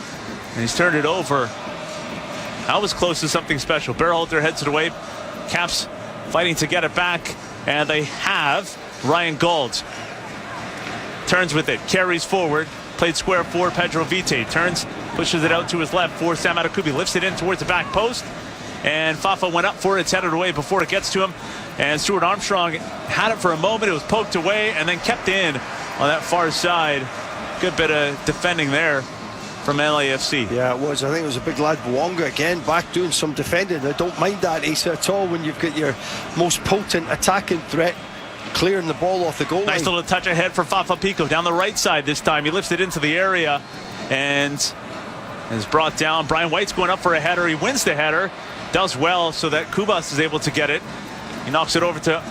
And he's turned it over. That was close to something special. Berhalter heads it away. Caps fighting to get it back. And they have Ryan Gauld. Turns with it. Carries forward. Played square for Pedro Vite. Turns, pushes it out to his left for Sam Adekubi. Lifts it in towards the back post. And Fafa went up for it. It's headed away before it gets to him. And Stuart Armstrong had it for a moment. It was poked away and then kept in on that far side. Good bit of defending there from LAFC. Yeah, it was. I think it was a big lad, Bwonga, again, back doing some defending. I don't mind that, Asa, at all, when you've got your most potent attacking threat clearing the ball off the goal line. Nice little touch ahead for Fafa Pico down the right side this time. He lifts it into the area and is brought down. Brian White's going up for a header. He wins the header. Does well so that Kubas is able to get it. He knocks it over to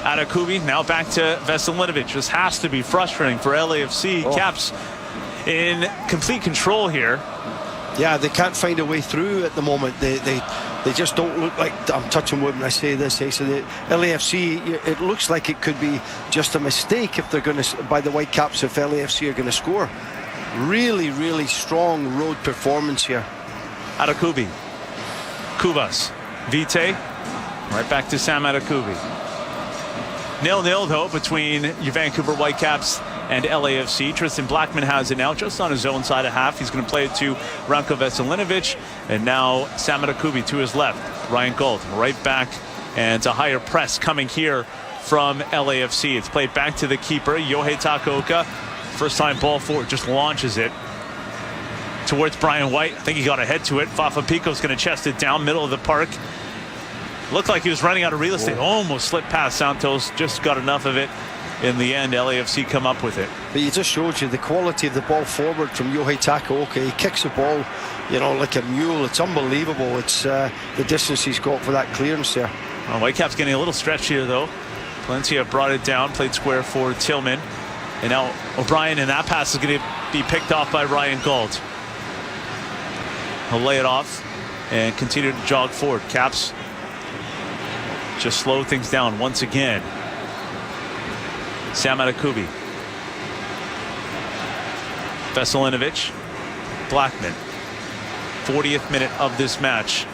Adekubi. Now back to Veselinovic. This has to be frustrating for LAFC. Caps in complete control here. Yeah, they can't find a way through at the moment. They just don't look like, I'm touching wood when I say this, so the LAFC, it looks like it could be just a mistake if they're going to, by the Whitecaps, if LAFC are going to score. Really, really strong road performance here. Adekubi. Kubas. Vite. Right back to Sam Adekubi. 0-0 though between your Vancouver Whitecaps and LAFC. Tristan Blackman has it now just on his own side of half. He's going to play it to Ranko Veselinovic. And now Sam Adekubi to his left. Ryan Gauld right back. And it's a higher press coming here from LAFC. It's played back to the keeper, Yohei Takaoka. First time ball forward, just launches it towards Brian White. I think he got ahead to it. Fafa Pico's going to chest it down middle of the park. Looked like he was running out of real estate. Almost slipped past Santos. Just got enough of it. In the end, LAFC come up with it. But he just showed you the quality of the ball forward from Yohei Takaoka. He kicks the ball, like a mule. It's unbelievable. It's the distance he's got for that clearance there. Well, Whitecaps getting a little stretch here, though. Palencia brought it down, played square for Tillman. And now O'Brien, and that pass is going to be picked off by Ryan Gauld. He'll lay it off and continue to jog forward. Caps just slow things down once again. Sam Adekubi. Veselinovic. Blackman. 40th minute of this match.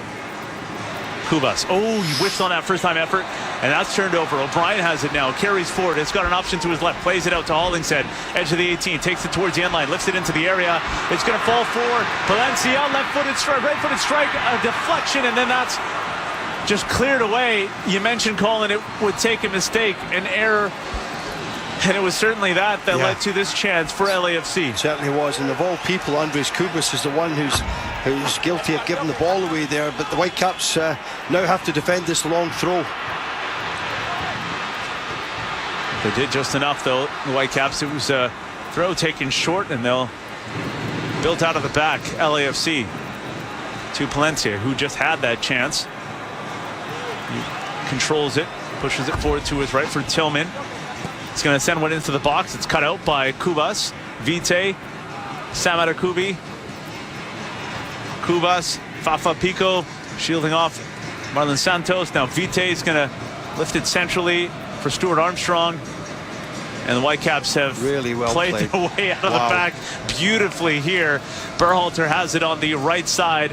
Kubas. Oh, he whiffs on that first time effort, and that's turned over. O'Brien has it now. Carries forward. It's got an option to his left. Plays it out to Hollingshead. Edge of the 18. Takes it towards the end line. Lifts it into the area. It's going to fall forward. Palencia. Left-footed strike. Right-footed strike. A deflection, and then that's just cleared away. You mentioned, Colin, it would take a mistake, an error. And it was certainly that led to this chance for LAFC. It certainly was. And of all people, Andres Kubas is the one who's guilty of giving the ball away there. But the Whitecaps now have to defend this long throw. They did just enough, though. The Whitecaps, it was a throw taken short, and they'll built out of the back. LAFC to Palencia, who just had that chance. He controls it, pushes it forward to his right for Tillman. It's going to send one into the box. It's cut out by Kubas. Vite Sam Adekubi. Cubas, Fafa Pico shielding off Marlon Santos. Now Vite is going to lift it centrally for Stuart Armstrong. And the Whitecaps have really well played their way out of the back beautifully here. Berhalter has it on the right side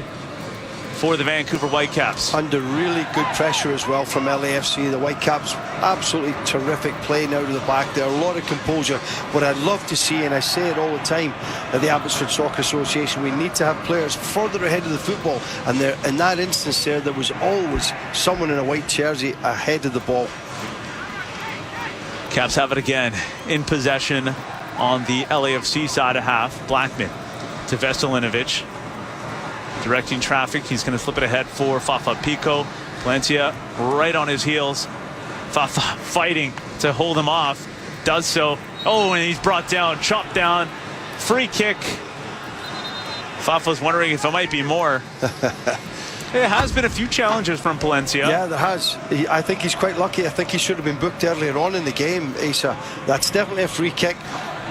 for the Vancouver Whitecaps. Under really good pressure as well from LAFC. The Whitecaps absolutely terrific playing out of the back there. A lot of composure. What I'd love to see, and I say it all the time at the Abbotsford Soccer Association, we need to have players further ahead of the football. And there, in that instance there was always someone in a white jersey ahead of the ball. Caps have it again in possession on the LAFC side of half. Blackman to Veselinovic. Directing traffic. He's going to flip it ahead for Fafa Pico. Palencia right on his heels. Fafa fighting to hold him off. Does so. Oh, and he's brought down, chopped down. Free kick. Fafa's wondering if it might be more. There has been a few challenges from Palencia. Yeah, there has. I think he's quite lucky. I think he should have been booked earlier on in the game, Asa. That's definitely a free kick.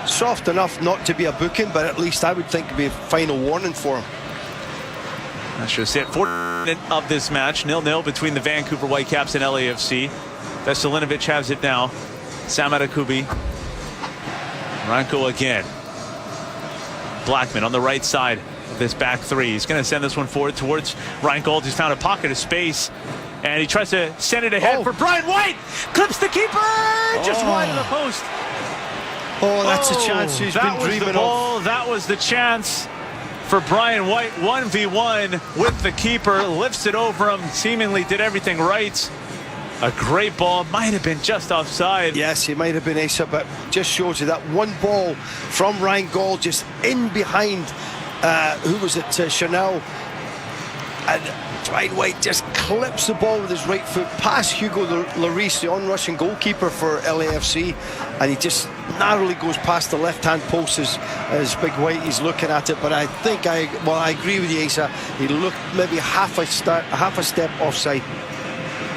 Soft enough not to be a booking, but at least I would think it would be a final warning for him. That's just it. 4th minute of this match. 0-0 between the Vancouver Whitecaps and LAFC. Veselinovic has it now. Sam Adekubi. Ranko again. Blackman on the right side of this back three. He's going to send this one forward towards Ryan Gold. He's found a pocket of space. And he tries to send it ahead for Brian White. Clips the keeper. Just wide of the post. Oh, that's a chance he's been dreaming of. That was the chance for Brian White. 1v1 with the keeper. Lifts it over him. Seemingly did everything right. A great ball. Might have been just offside. Yes, it might have been, Asa, but just shows you that one ball from Ryan Gold just in behind, who was it, Chanel. And Brian White just clips the ball with his right foot past Hugo Lloris, the on-rushing goalkeeper for LAFC, and he just narrowly goes past the left-hand post as Big White is looking at it. But I think I agree with you, Asa. He looked maybe half a step offside.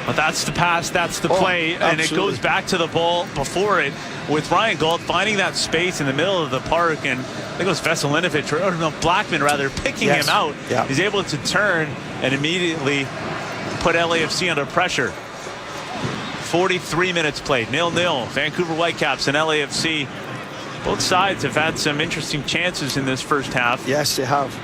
But that's the pass, that's the play, and it goes back to the ball before it, with Ryan Gold finding that space in the middle of the park, and I think it was Veselinovic, or no, Blackman rather, picking him out. Yeah. He's able to turn and immediately put LAFC under pressure. 43 minutes played, 0-0. Vancouver Whitecaps and LAFC. Both sides have had some interesting chances in this first half. Yes, they have.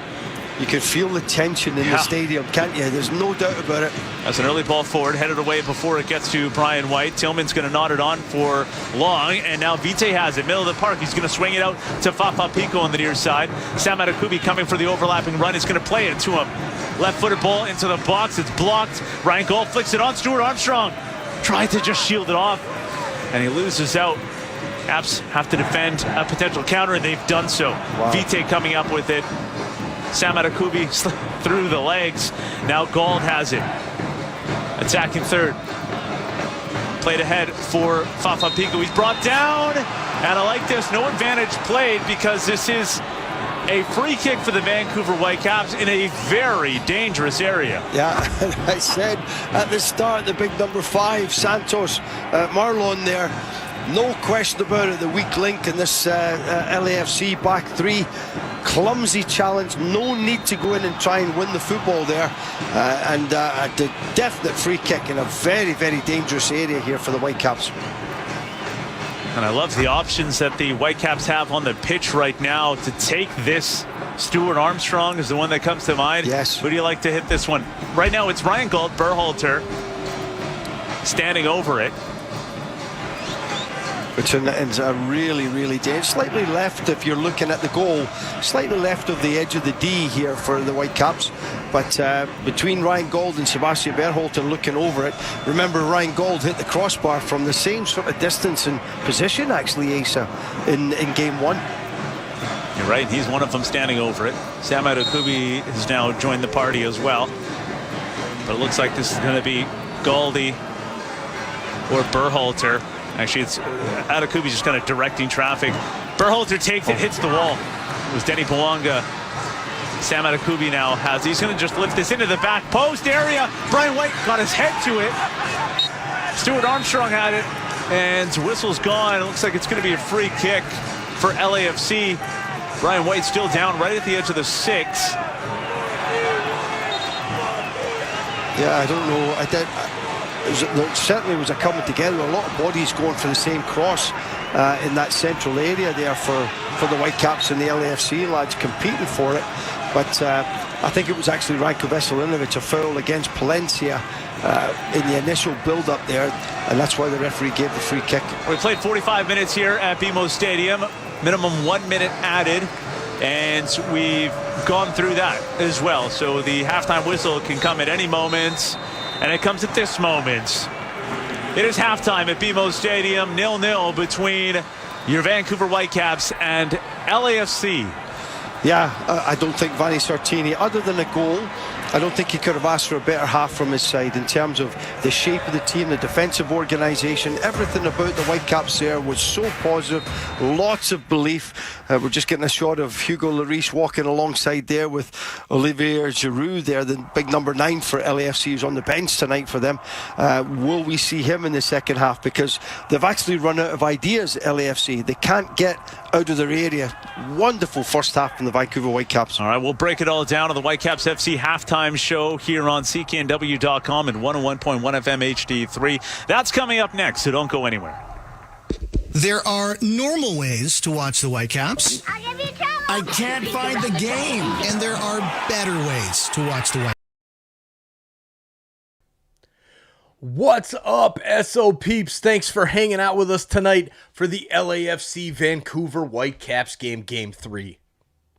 You can feel the tension in the stadium, can't you? There's no doubt about it. That's an early ball forward, headed away before it gets to Brian White. Tillman's going to nod it on for long, and now Vite has it, middle of the park. He's going to swing it out to Fafa Pico on the near side. Sam Adekubi coming for the overlapping run. He's going to play it to him. Left-footed ball into the box. It's blocked. Ryan Gold flicks it on. Stuart Armstrong tried to just shield it off, and he loses out. Caps have to defend a potential counter, and they've done so. Wow. Vite coming up with it. Sam Adekubi through the legs. Now Gold has it. Attacking third. Played ahead for Fafa Pico. He's brought down. And I like this. No advantage played, because this is a free kick for the Vancouver Whitecaps in a very dangerous area. Yeah, I said at the start, the big number 5, Santos, Marlon there. No question about it, the weak link in this LAFC back three. Clumsy challenge, no need to go in and try and win the football there. And a definite free kick in a very, very dangerous area here for the Whitecaps. And I love the options that the Whitecaps have on the pitch right now to take this. Stuart Armstrong is the one that comes to mind. Yes. Who do you like to hit this one? Right now it's Ryan Gold, Berhalter standing over it. Which is a really, really dangerous. Slightly left if you're looking at the goal. Slightly left of the edge of the D here for the Whitecaps. But between Ryan Gold and Sebastian Berhalter looking over it. Remember, Ryan Gold hit the crossbar from the same sort of distance and position, actually, Asa, in game one. You're right. He's one of them standing over it. Sam Adekubi has now joined the party as well. But it looks like this is going to be Goldie or Berhalter. Actually, it's Adekubi just kind of directing traffic. Berhalter takes it, hits the wall. It was Denny Bouanga. Sam Adekubi now has. He's going to just lift this into the back post area. Brian White got his head to it. Stuart Armstrong had it, and whistle's gone. It looks like it's going to be a free kick for LAFC. Ryan White still down right at the edge of the 6. Yeah, I don't know. There certainly was a coming together. A lot of bodies going for the same cross in that central area there for the Whitecaps and the LAFC lads competing for it. But I think it was actually Ranko Veselinovic, a foul against Palencia in the initial build-up there, and that's why the referee gave the free kick. We played 45 minutes here at BMO Stadium. Minimum 1 minute added, and we've gone through that as well. So the halftime whistle can come at any moment, and it comes at this moment. It is halftime at BMO Stadium, 0-0 between your Vancouver Whitecaps and LAFC. Yeah, I don't think Vanni Sartini, other than a goal, I don't think he could have asked for a better half from his side in terms of the shape of the team, the defensive organisation. Everything about the Whitecaps there was so positive, lots of belief. We're just getting a shot of Hugo Lloris walking alongside there with Olivier Giroud there, the big number 9 for LAFC, who's on the bench tonight for them. Will we see him in the second half? Because they've actually run out of ideas, LAFC. They can't get out of their area. Wonderful first half from the Vancouver Whitecaps. All right, we'll break it all down on the Whitecaps FC halftime show here on CKNW.com and 101.1 FM HD3. That's coming up next, so don't go anywhere. There are normal ways to watch the Whitecaps. I can't find the game. And there are better ways to watch the Whitecaps. What's up, SO peeps? Thanks for hanging out with us tonight for the LAFC Vancouver Whitecaps game 3.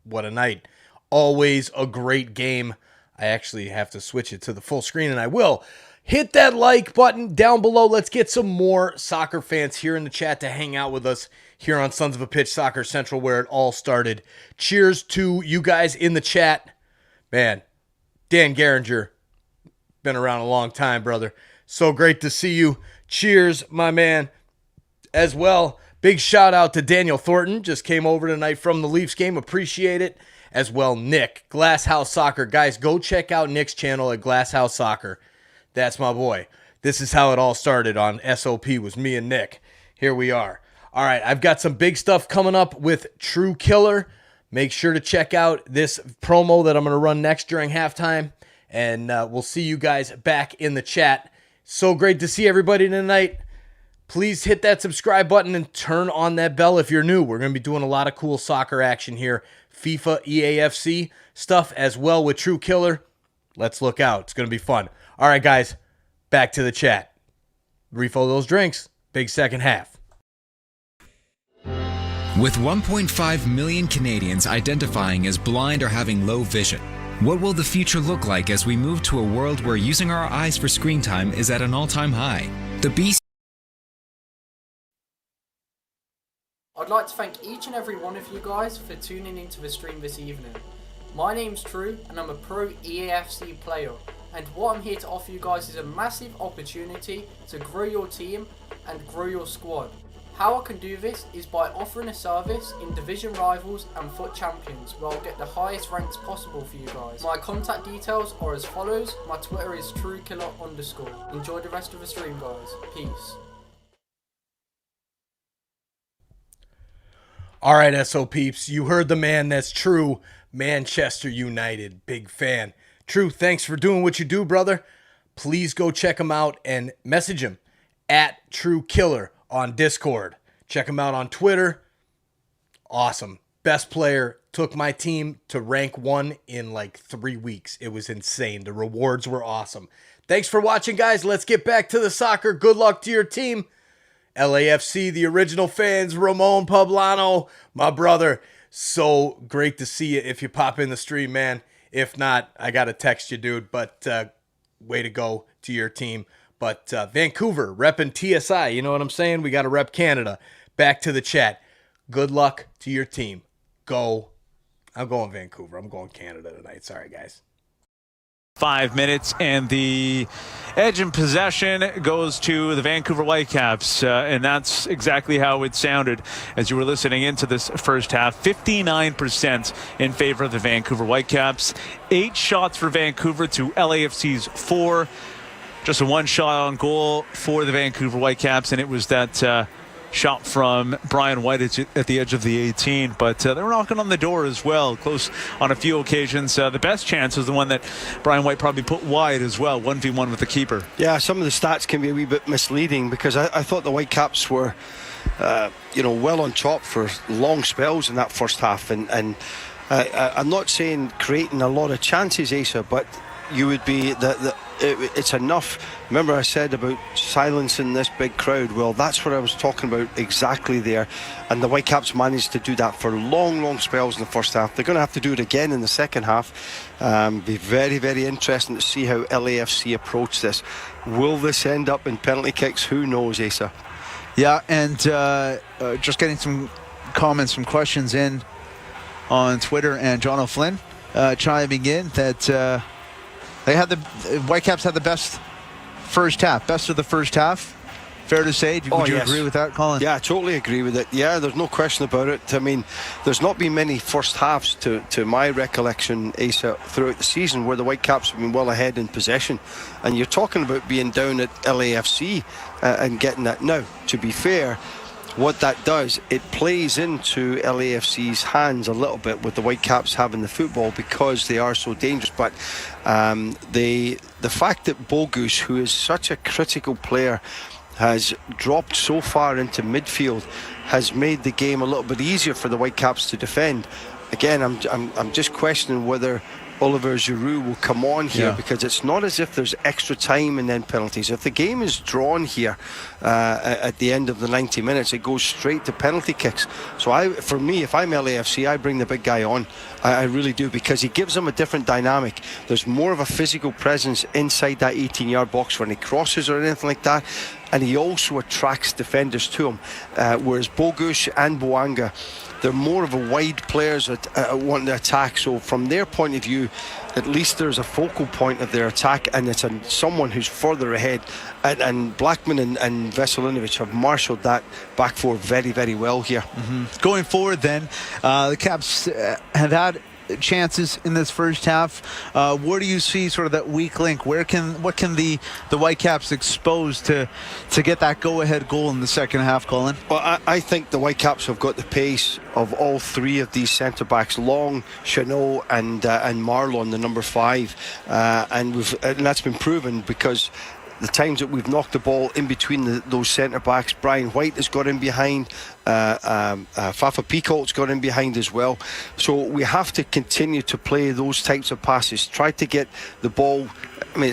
What a night. Always a great game. I actually have to switch it to the full screen, and I will. Hit that like button down below. Let's get some more soccer fans here in the chat to hang out with us here on Sons of a Pitch Soccer Central, where it all started. Cheers to you guys in the chat. Man, Dan Garinger, been around a long time, brother. So great to see you. Cheers, my man, as well. Big shout out to Daniel Thornton. Just came over tonight from the Leafs game. Appreciate it. As well, Nick, Glasshouse Soccer. Guys, go check out Nick's channel at Glasshouse Soccer. That's my boy. This is how it all started on SOP, was me and Nick. Here we are. All right, I've got some big stuff coming up with True Killer. Make sure to check out this promo that I'm going to run next during halftime. And we'll see you guys back in the chat. So great to see everybody tonight. Please hit that subscribe button and turn on that bell if you're new. We're going to be doing a lot of cool soccer action here. FIFA, EAFC stuff as well with True Killer. Let's look out. It's going to be fun. All right, guys, back to the chat. Refill those drinks. Big second half. With 1.5 million Canadians identifying as blind or having low vision, what will the future look like as we move to a world where using our eyes for screen time is at an all-time high? The BC... I'd like to thank each and every one of you guys for tuning into the stream this evening. My name's True and I'm a pro EAFC player, and what I'm here to offer you guys is a massive opportunity to grow your team and grow your squad. How I can do this is by offering a service in Division Rivals and Foot Champions, where I'll get the highest ranks possible for you guys. My contact details are as follows. My Twitter is TrueKiller_. Enjoy the rest of the stream, guys. Peace. All right, SO peeps, you heard the man. That's True. Manchester United, big fan. True, thanks for doing what you do, brother. Please go check him out and message him at True Killer on Discord. Check him out on Twitter. Awesome. Best player. Took my team to rank 1 in like 3 weeks. It was insane. The rewards were awesome. Thanks for watching, guys. Let's get back to the soccer. Good luck to your team. LAFC, the original fans, Ramon Poblano, my brother. So great to see you if you pop in the stream, man. If not, I got to text you, dude. But way to go to your team. But Vancouver, repping TSI, you know what I'm saying? We got to rep Canada. Back to the chat. Good luck to your team. Go. I'm going Vancouver. I'm going Canada tonight. Sorry, guys. 5 minutes, and the edge in possession goes to the Vancouver Whitecaps, and that's exactly how it sounded as you were listening into this first half. 59% in favor of the Vancouver Whitecaps. 8 shots for Vancouver to LAFC's 4. Just a 1 shot on goal for the Vancouver Whitecaps, and it was that shot from Brian White at the edge of the 18, but they were knocking on the door as well, close on a few occasions. The best chance was the one that Brian White probably put wide as well, 1v1 with the keeper. Yeah, some of the stats can be a wee bit misleading because I thought the Whitecaps were well on top for long spells in that first half, and I'm not saying creating a lot of chances, Asa, but you would be it's enough. Remember I said about silencing this big crowd? Well, that's what I was talking about exactly there, and the Whitecaps managed to do that for long spells in the first half. They're going to have to do it again in the second half. Be very, very interesting to see how LAFC approach this. Will this end up in penalty kicks? Who knows, Asa? Yeah, and just getting some comments, some questions in on Twitter, and John O'Flynn chiming in that Whitecaps had the best first half, best of the first half. Fair to say? Would you agree with that, Colin? Yeah, I totally agree with it. Yeah, there's no question about it. I mean, there's not been many first halves to my recollection, Asa, throughout the season where the Whitecaps have been well ahead in possession. And you're talking about being down at LAFC and getting that. Now, to be fair, what that does, it plays into LAFC's hands a little bit with the Whitecaps having the football because they are so dangerous. But the fact that Bogusz, who is such a critical player, has dropped so far into midfield has made the game a little bit easier for the Whitecaps to defend. Again, I'm just questioning whether Oliver Giroud will come on here because it's not as if there's extra time and then penalties. If the game is drawn here at the end of the 90 minutes, it goes straight to penalty kicks. So for me, if I'm LAFC, I bring the big guy on. I really do, because he gives them a different dynamic. There's more of a physical presence inside that 18-yard box when he crosses or anything like that, and he also attracts defenders to him, whereas Bogusz and Bouanga, they're more of a wide players that want to attack. So from their point of view, at least there's a focal point of their attack, and it's someone who's further ahead. And Blackman and Veselinovic have marshalled that back four very, very well here. Mm-hmm. Going forward then, the Caps have had chances in this first half. Where do you see sort of that weak link? What can the Whitecaps expose to get that go-ahead goal in the second half, Colin? Well, I think the Whitecaps have got the pace of all three of these centre-backs, Long, Chanot and Marlon, the number 5, and that's been proven because the times that we've knocked the ball in between those centre-backs, Brian White has got in behind, Fafa Picolt's got in behind as well. So we have to continue to play those types of passes, try to get the ball. I mean,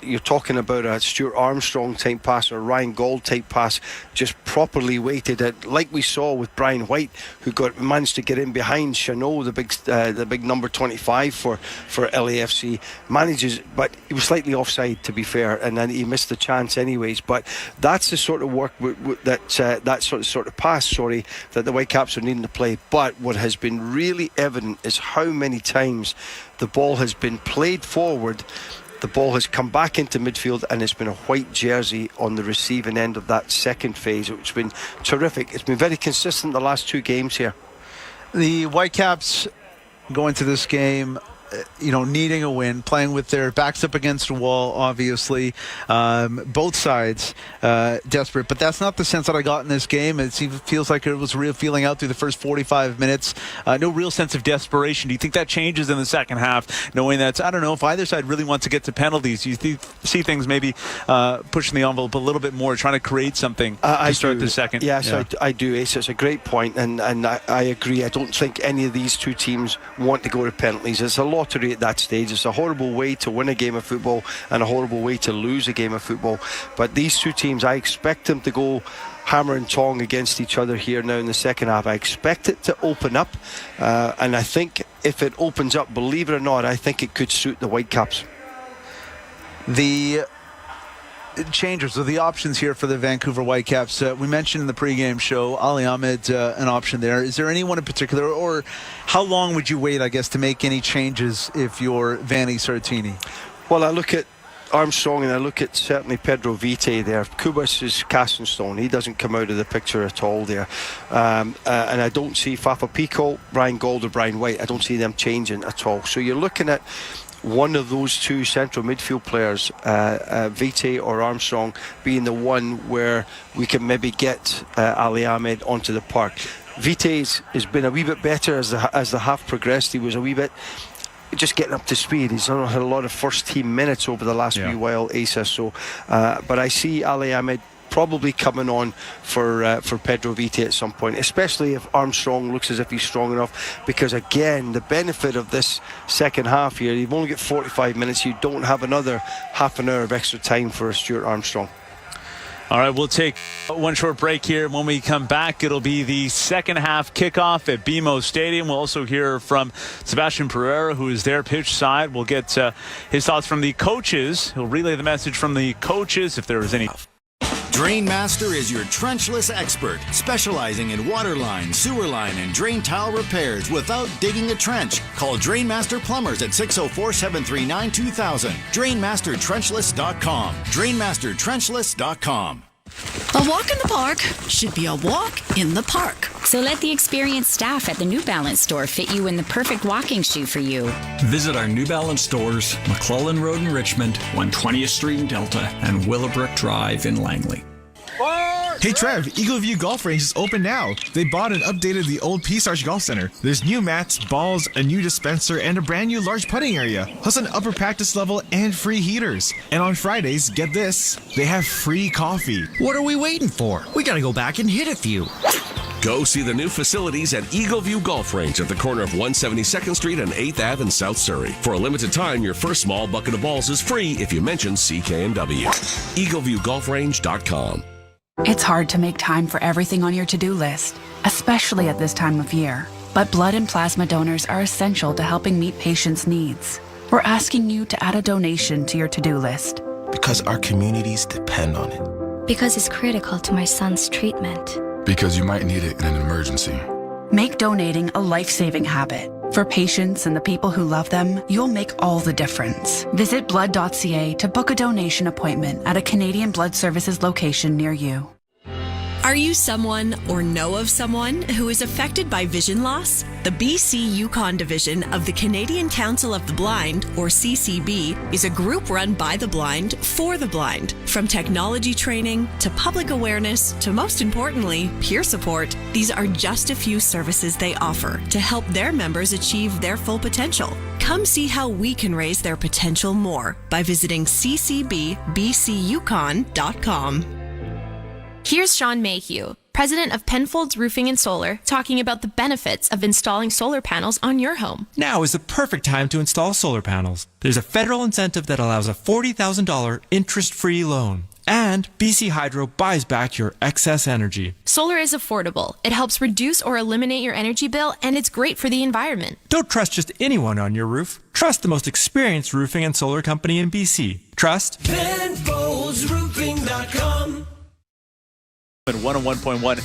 you're talking about a Stuart Armstrong type pass or a Ryan Gauld type pass, just properly weighted at, like we saw with Brian White, who managed to get in behind Chanot, the big number 25 for LAFC, manages, but he was slightly offside, to be fair, and then he missed the chance anyways. But that's the sort of work that sort of pass that the Whitecaps are needing to play. But what has been really evident is how many times the ball has been played forward, the ball has come back into midfield, and it's been a white jersey on the receiving end of that second phase, which has been terrific. It's been very consistent the last 2 games here. The Whitecaps go into this game needing a win, playing with their backs up against a wall, obviously. Both sides desperate, but that's not the sense that I got in this game. It feels like it was a real feeling out through the first 45 minutes. No real sense of desperation. Do you think that changes in the second half, knowing that, I don't know, if either side really wants to get to penalties, you see things maybe pushing the envelope a little bit more, trying to create something to start the second? Yes, yeah. I do, Ace. It's a great point, and I agree. I don't think any of these two teams want to go to penalties. It's a lottery at that stage. It's a horrible way to win a game of football and a horrible way to lose a game of football. But these two teams, I expect them to go hammer and tong against each other here now in the second half. I expect it to open up, and I think if it opens up, believe it or not, I think it could suit the Whitecaps. The changes or the options here for the Vancouver Whitecaps, we mentioned in the pregame show Ali Ahmed, an option there. Is there anyone in particular, or how long would you wait, I guess, to make any changes if you're Vanni Sartini? Well, I look at Armstrong and I look at certainly Pedro Vite there. Kubas is cast in stone. He doesn't come out of the picture at all there, and I don't see Fafa Pico, Brian Gauld or Brian White. I don't see them changing at all. So you're looking at one of those two central midfield players, Vite or Armstrong, being the one where we can maybe get Ali Ahmed onto the park. Vite has been a wee bit better as the half progressed. He was a wee bit just getting up to speed. He's not had a lot of first team minutes over the last wee while, Asa. So, but I see Ali Ahmed probably coming on for Pedro Vite at some point, especially if Armstrong looks as if he's strong enough, because again, the benefit of this second half here, you've only got 45 minutes, you don't have another half an hour of extra time for Stuart Armstrong. All right, we'll take one short break here. When we come back, it'll be the second half kickoff at BMO Stadium. We'll also hear from Sebastian Pereira, who is there pitch side. We'll get his thoughts from the coaches. He'll relay the message from the coaches if there is any. Drainmaster is your trenchless expert, specializing in water line, sewer line, and drain tile repairs without digging a trench. Call Drainmaster Plumbers at 604-739-2000. DrainmasterTrenchless.com. DrainmasterTrenchless.com. A walk in the park should be a walk in the park. So let the experienced staff at the New Balance store fit you in the perfect walking shoe for you. Visit our New Balance stores, McClellan Road in Richmond, 120th Street in Delta, and Willowbrook Drive in Langley. Hey Trev, Eagle View Golf Range is open now. They bought and updated the old Peace Arch Golf Center. There's new mats, balls, a new dispenser, and a brand new large putting area, plus an upper practice level and free heaters. And on Fridays, get this, they have free coffee. What are we waiting for? We gotta go back and hit a few. Go see the new facilities at Eagle View Golf Range at the corner of 172nd Street and 8th Ave in South Surrey. For a limited time, your first small bucket of balls is free if you mention CKNW. EagleViewGolfRange.com. It's hard to make time for everything on your to-do list, especially at this time of year. But blood and plasma donors are essential to helping meet patients' needs. We're asking you to add a donation to your to-do list. Because our communities depend on it. Because it's critical to my son's treatment. Because you might need it in an emergency. Make donating a life-saving habit. For patients and the people who love them, you'll make all the difference. Visit blood.ca to book a donation appointment at a Canadian Blood Services location near you. Are you someone or know of someone who is affected by vision loss? The BC Yukon Division of the Canadian Council of the Blind, or CCB, is a group run by the blind for the blind. From technology training to public awareness to, most importantly, peer support, these are just a few services they offer to help their members achieve their full potential. Come see how we can raise their potential more by visiting ccbbcyukon.com. Here's Sean Mayhew, president of Penfolds Roofing and Solar, talking about the benefits of installing solar panels on your home. Now is the perfect time to install solar panels. There's a federal incentive that allows a $40,000 interest-free loan. And BC Hydro buys back your excess energy. Solar is affordable. It helps reduce or eliminate your energy bill, and it's great for the environment. Don't trust just anyone on your roof. Trust the most experienced roofing and solar company in BC. Trust PenfoldsRoofing.com. 101.1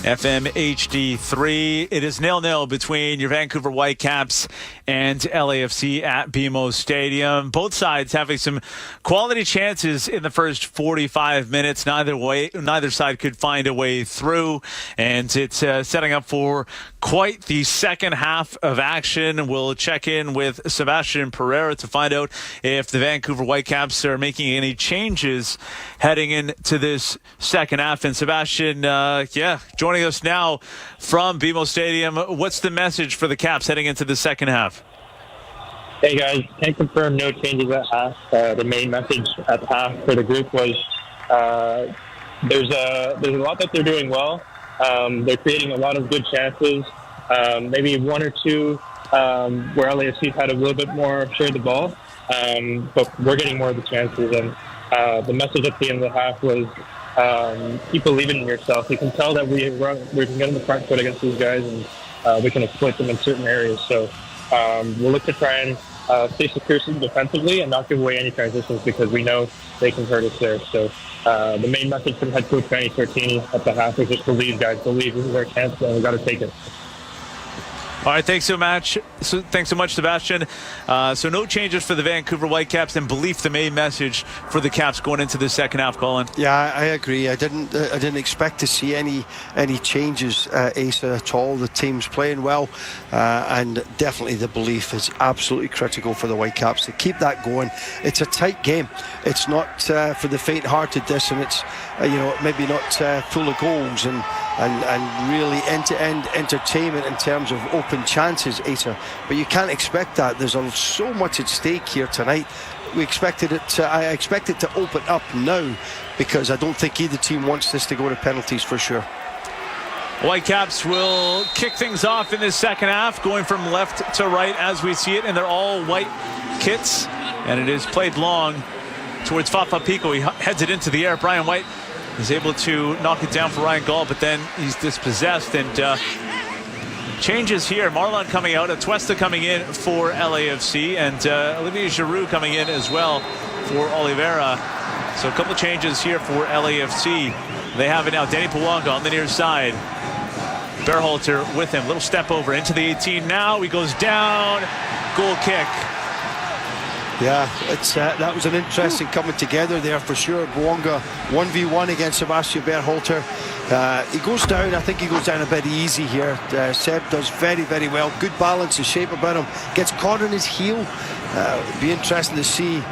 FM HD3. It is 0-0 between your Vancouver Whitecaps and LAFC at BMO Stadium. Both sides having some quality chances in the first 45 minutes. Neither side could find a way through, and it's setting up for quite the second half of action. We'll check in with Sebastian Pereira to find out if the Vancouver Whitecaps are making any changes heading into this second half. And Sebastian, joining us now from BMO Stadium. What's the message for the Caps heading into the second half? Hey guys, can confirm no changes at half. The main message at half for the group was there's a lot that they're doing well. They're creating a lot of good chances. Maybe one or two where LAFC's had a little bit more share of the ball, but we're getting more of the chances. And the message at the end of the half was keep believing in yourself. You can tell that we can get on the front foot against these guys, and we can exploit them in certain areas. So we'll look to try and stay secure defensively and not give away any transitions, because we know they can hurt us there. So the main message from head coach Manny Tortini at the half was just believe, guys. Believe. This is our chance, and we've got to take it. All right, thanks so much, Sebastian. So no changes for the Vancouver Whitecaps, and belief the main message for the Caps going into the second half, Colin. Yeah, I agree. I didn't expect to see any changes, Asa, at all. The team's playing well, and definitely the belief is absolutely critical for the Whitecaps to keep that going. It's a tight game. It's not for the faint-hearted, this, and it's maybe not full of goals and really end-to-end entertainment in terms of open chances, Asa. But you can't expect that. There's so much at stake here tonight. I expect it to open up now, because I don't think either team wants this to go to penalties for sure. Whitecaps will kick things off in this second half, going from left to right as we see it, and they're all white kits, and it is played long towards Fafa Pico. He heads it into the air. Brian White is able to knock it down for Ryan Gaul, but then he's dispossessed, and changes here. Marlon coming out, Atuesta coming in for LAFC, and Olivier Giroux coming in as well for Oliveira. So a couple changes here for LAFC. They have it now. Danny Pawanga on the near side. Berhalter with him. Little step over into the 18 now. He goes down. Goal kick. Yeah, that was an interesting coming together there for sure. Bouanga 1v1 against Sebastian Berhalter. He goes down. I think he goes down a bit easy here. Seb does very, very well. Good balance and shape about him. Gets caught on his heel. It'd be interesting to see.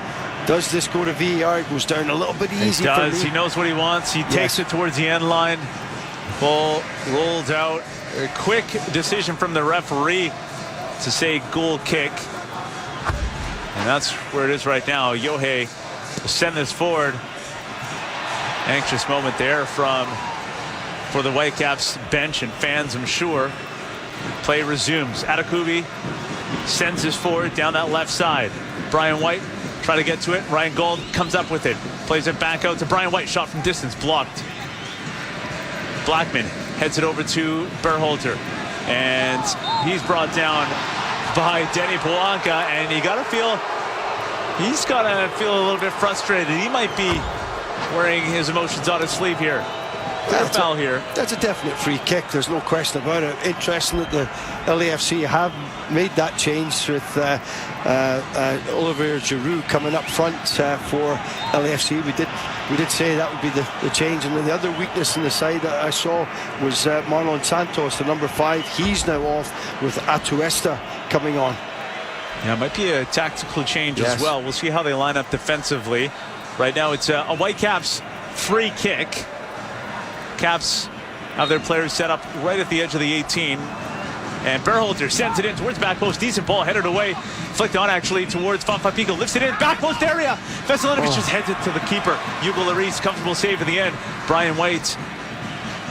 Does this go to VAR? It goes down a little bit easy. He does. He knows what he wants. He takes it towards the end line. Ball rolled out. A quick decision from the referee to say goal kick. And that's where it is right now. Yohei will send this forward. Anxious moment there for the Whitecaps bench and fans, I'm sure. Play resumes. Atakubi sends this forward down that left side. Brian White try to get to it. Ryan Gaul comes up with it. Plays it back out to Brian White. Shot from distance. Blocked. Blackman heads it over to Berhalter. And he's brought down by Denny Pawanga, and he's got to feel a little bit frustrated. He might be wearing his emotions on his sleeve here. That's foul here. That's a definite free kick. There's no question about it. Interesting that the LAFC have made that change with Olivier Giroux coming up front for LAFC. We did say that would be the change. And then the other weakness in the side that I saw was Marlon Santos, the number 5. He's now off with Atuesta coming on. Yeah, it might be a tactical change as well. We'll see how they line up defensively. Right now it's a Whitecaps free kick. Caps have their players set up right at the edge of the 18. And Berhalter sends it in towards back post. Decent ball headed away. Flicked on actually towards Fafa Pico. Lifts it in. Back post area. Veselinovic just heads it to the keeper. Hugo Lloris, comfortable save in the end. Brian White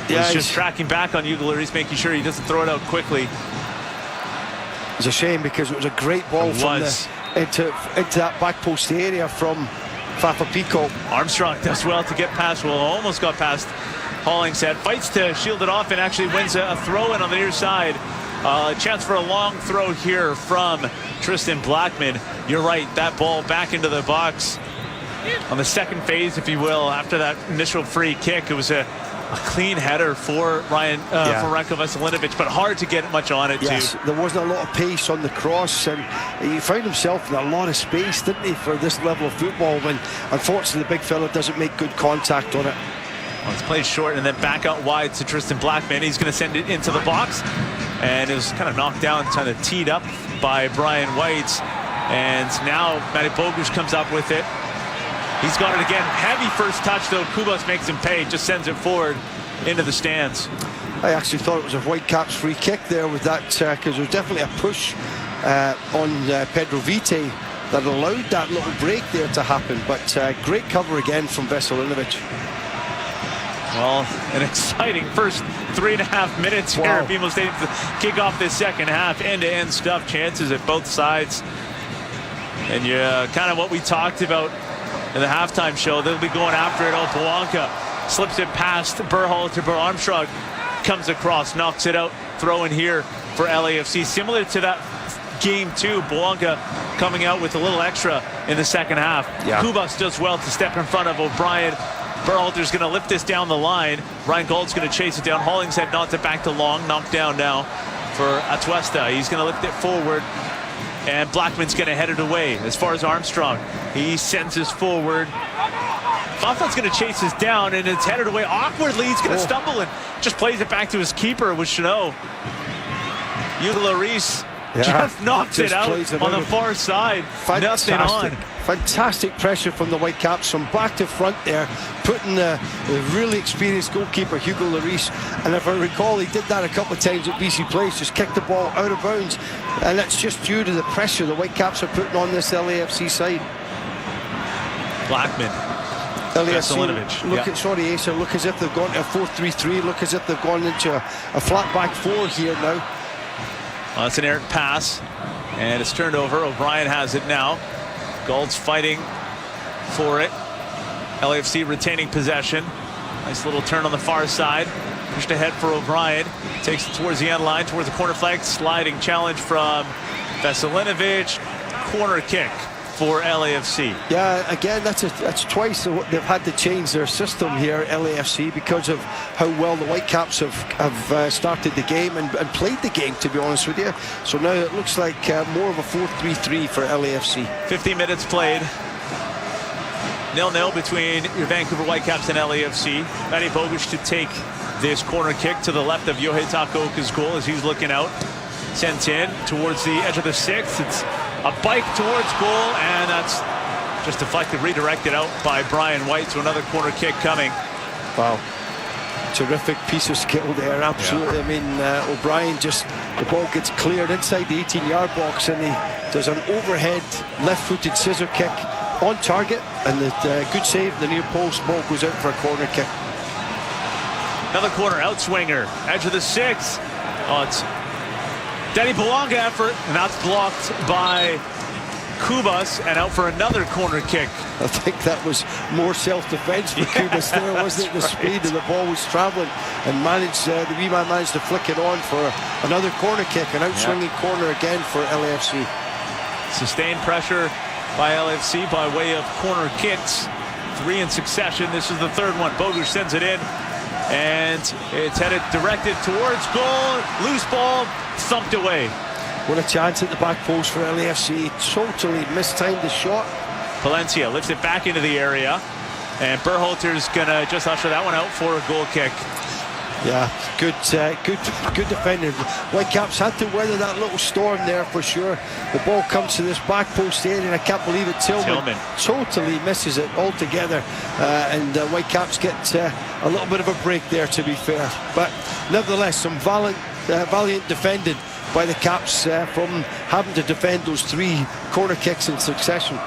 is just tracking back on Hugo Lloris, making sure he doesn't throw it out quickly. It's a shame because it was a great ball into that back post area from Fafa Pico. Armstrong does well to get past. Well, almost got past Hollingshead. Fights to shield it off and actually wins a throw-in on the near side. A chance for a long throw here from Tristan Blackman. You're right, that ball back into the box on the second phase, if you will, after that initial free kick. It was a clean header for Ranko Veselinovic, but hard to get much on it too. There wasn't a lot of pace on the cross, and he found himself in a lot of space, didn't he, for this level of football, when unfortunately the big fella doesn't make good contact on it. Well, it's played short and then back out wide to Tristan Blackman. He's going to send it into the box, and it was kind of knocked down, kind of teed up by Brian White. And now Matty Bogusz comes up with it. He's got it again. Heavy first touch, though. Kubas makes him pay. Just sends it forward into the stands. I actually thought it was a Whitecaps free kick there with that, because there was definitely a push on Pedro Vite that allowed that little break there to happen. But great cover again from Veselinovic. Well, an exciting first 3.5 minutes here at BMO Stadium to kick off this second half. End-to-end stuff, chances at both sides. And kind of what we talked about in the halftime show. They'll be going after it. Pawanga slips it past Berhalter. Armstrong comes across, knocks it out. Throw in here for LAFC. Similar to that game too. Pawanga coming out with a little extra in the second half. Kubas does well to step in front of O'Brien. Berhalter's going to lift this down the line. Ryan Gauld's going to chase it down. Hollingshead knocks it back to long. Knocked down now for Atuesta. He's going to lift it forward, and Blackman's going to head it away. As far as Armstrong, he sends this forward. Fafa's going to chase this down, and it's headed away awkwardly. He's going to stumble and just plays it back to his keeper with Chanot. Hugo Lloris just knocks it out on the far side. Nothing on. Fantastic pressure from the Whitecaps from back to front there, putting the really experienced goalkeeper Hugo Lloris, and if I recall, he did that a couple of times at BC Place, just kicked the ball out of bounds, and that's just due to the pressure the Whitecaps are putting on this LAFC side. Blackman. LAFC look, Asa, look as if they've gone to a 4-3-3, look as if they've gone into a flat back four here now. Well, that's an errant pass, and it's turned over. O'Brien has it now. Gauld's fighting for it. LAFC retaining possession. Nice little turn on the far side. Pushed ahead for O'Brien. Takes it towards the end line, towards the corner flag. Sliding challenge from Veselinovic. Corner kick for LAFC. Yeah, again, that's twice they've had to change their system here, LAFC, because of how well the Whitecaps have started the game and played the game, to be honest with you. So now it looks like more of a 4-3-3 for LAFC. 50 minutes played. 0-0 between your Vancouver Whitecaps and LAFC. Matty Bogusz to take this corner kick to the left of Yohei Takaoka's goal as he's looking out. Sent in towards the edge of the sixth. It's a bike towards goal, and that's just deflected, redirected out by Brian White. So another corner kick coming. Wow. Terrific piece of skill there, absolutely. Yeah. I mean, O'Brien the ball gets cleared inside the 18-yard box, and he does an overhead left-footed scissor kick on target, and the good save, the near post. Ball goes out for a corner kick. Another corner outswinger, edge of the sixth. Oh, it's Denny Bouanga effort, and that's blocked by Kubas, and out for another corner kick. I think that was more self-defense for Kubas there, wasn't it? The speed and the ball was traveling, and the wee man managed to flick it on for another corner kick, an outswinging corner again for LAFC. Sustained pressure by LAFC by way of corner kicks. 3 in succession. This is the third one. Bogusz sends it in, and it's headed directed towards goal. Loose ball, thumped away. What a chance at the back post for LAFC. Totally mistimed the shot. Palencia lifts it back into the area, and Berhalter's gonna just usher that one out for a goal kick. Yeah, good defending. Whitecaps had to weather that little storm there for sure. The ball comes to this back post area, and I can't believe it. Tillman totally misses it altogether, and Whitecaps get a little bit of a break there, to be fair. But nevertheless, some valiant defending by the Caps from having to defend those 3 corner kicks in succession.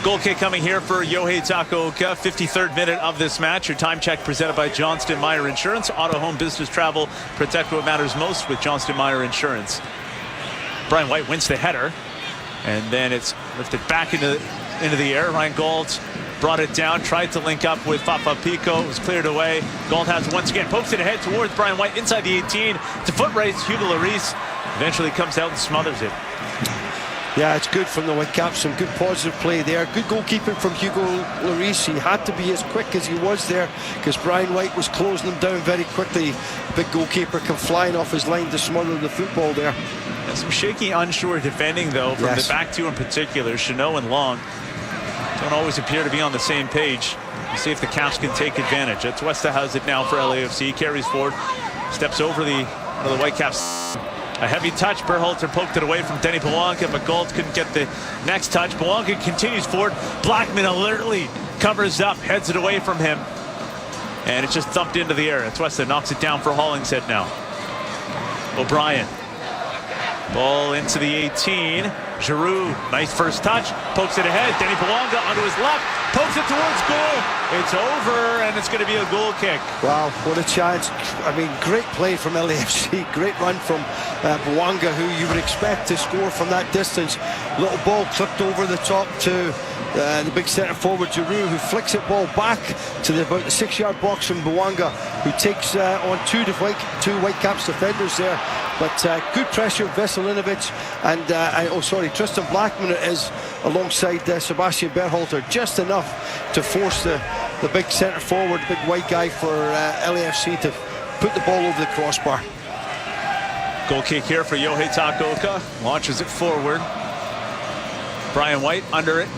Goal kick coming here for Yohei Takaoka. 53rd minute of this match. Your time check presented by Johnston Meyer Insurance. Auto, home, business, travel. Protect what matters most with Johnston Meyer Insurance. Brian White wins the header, and then it's lifted back into the air. Ryan Gauld brought it down, tried to link up with Fafa Pico. It was cleared away. Gauld has once again pokes it ahead towards Brian White inside the 18. It's a foot race. Hugo Lloris eventually comes out and smothers it. Yeah, it's good from the Whitecaps. Some good positive play there. Good goalkeeping from Hugo Lloris. He had to be as quick as he was there because Brian White was closing him down very quickly. Big goalkeeper come flying off his line to smother the football there. Yeah, some shaky, unsure defending, though, from the back two in particular. Chanot and Long don't always appear to be on the same page. We'll see if the Caps can take advantage. Atuesta has it now for LAFC. Carries forward. Steps over one of the Whitecaps. A heavy touch. Berhalter poked it away from Denny Bouanga, but Gauld couldn't get the next touch. Bouanga continues forward. Blackman alertly covers up, heads it away from him, and it's just thumped into the air. Atuesta knocks it down for Hollingshead now. O'Brien. Ball into the 18. Giroux, nice first touch, pokes it ahead. Denny Bouanga onto his left, pokes it towards goal. It's over, and it's going to be a goal kick. Wow, what a chance. I mean, great play from LAFC. Great run from Bouanga, who you would expect to score from that distance. Little ball clipped over the top to the big centre forward Giroux, who flicks it ball back to about the 6-yard box from Bouanga, who takes on two Whitecaps defenders there. But good pressure, Veselinovic and Tristan Blackman is alongside Sebastian Berhalter, just enough to force the big centre forward, big white guy for LAFC to put the ball over the crossbar. Goal kick here for Yohei Takaoka. Launches it forward. Brian White under it.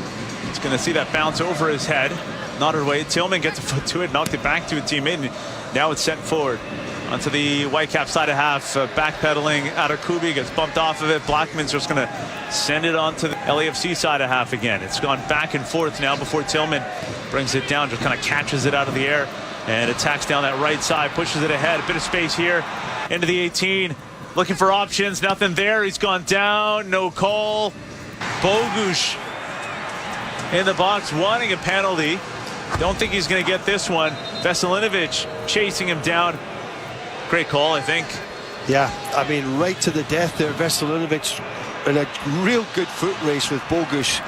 He's going to see that bounce over his head. Nodded away. Tillman gets a foot to it, knocked it back to a teammate, and now it's sent forward. Onto the Whitecaps side of half, backpedaling. Adekubi gets bumped off of it. Blackman's just going to send it onto the LAFC side of half again. It's gone back and forth now before Tillman brings it down, just kind of catches it out of the air and attacks down that right side, pushes it ahead. A bit of space here into the 18. Looking for options, nothing there. He's gone down, no call. Bogusz in the box wanting a penalty. Don't think he's going to get this one. Veselinovic chasing him down. Great call, I think. Yeah, I mean, right to the death there. Veselinovic in a real good foot race with Bogusz.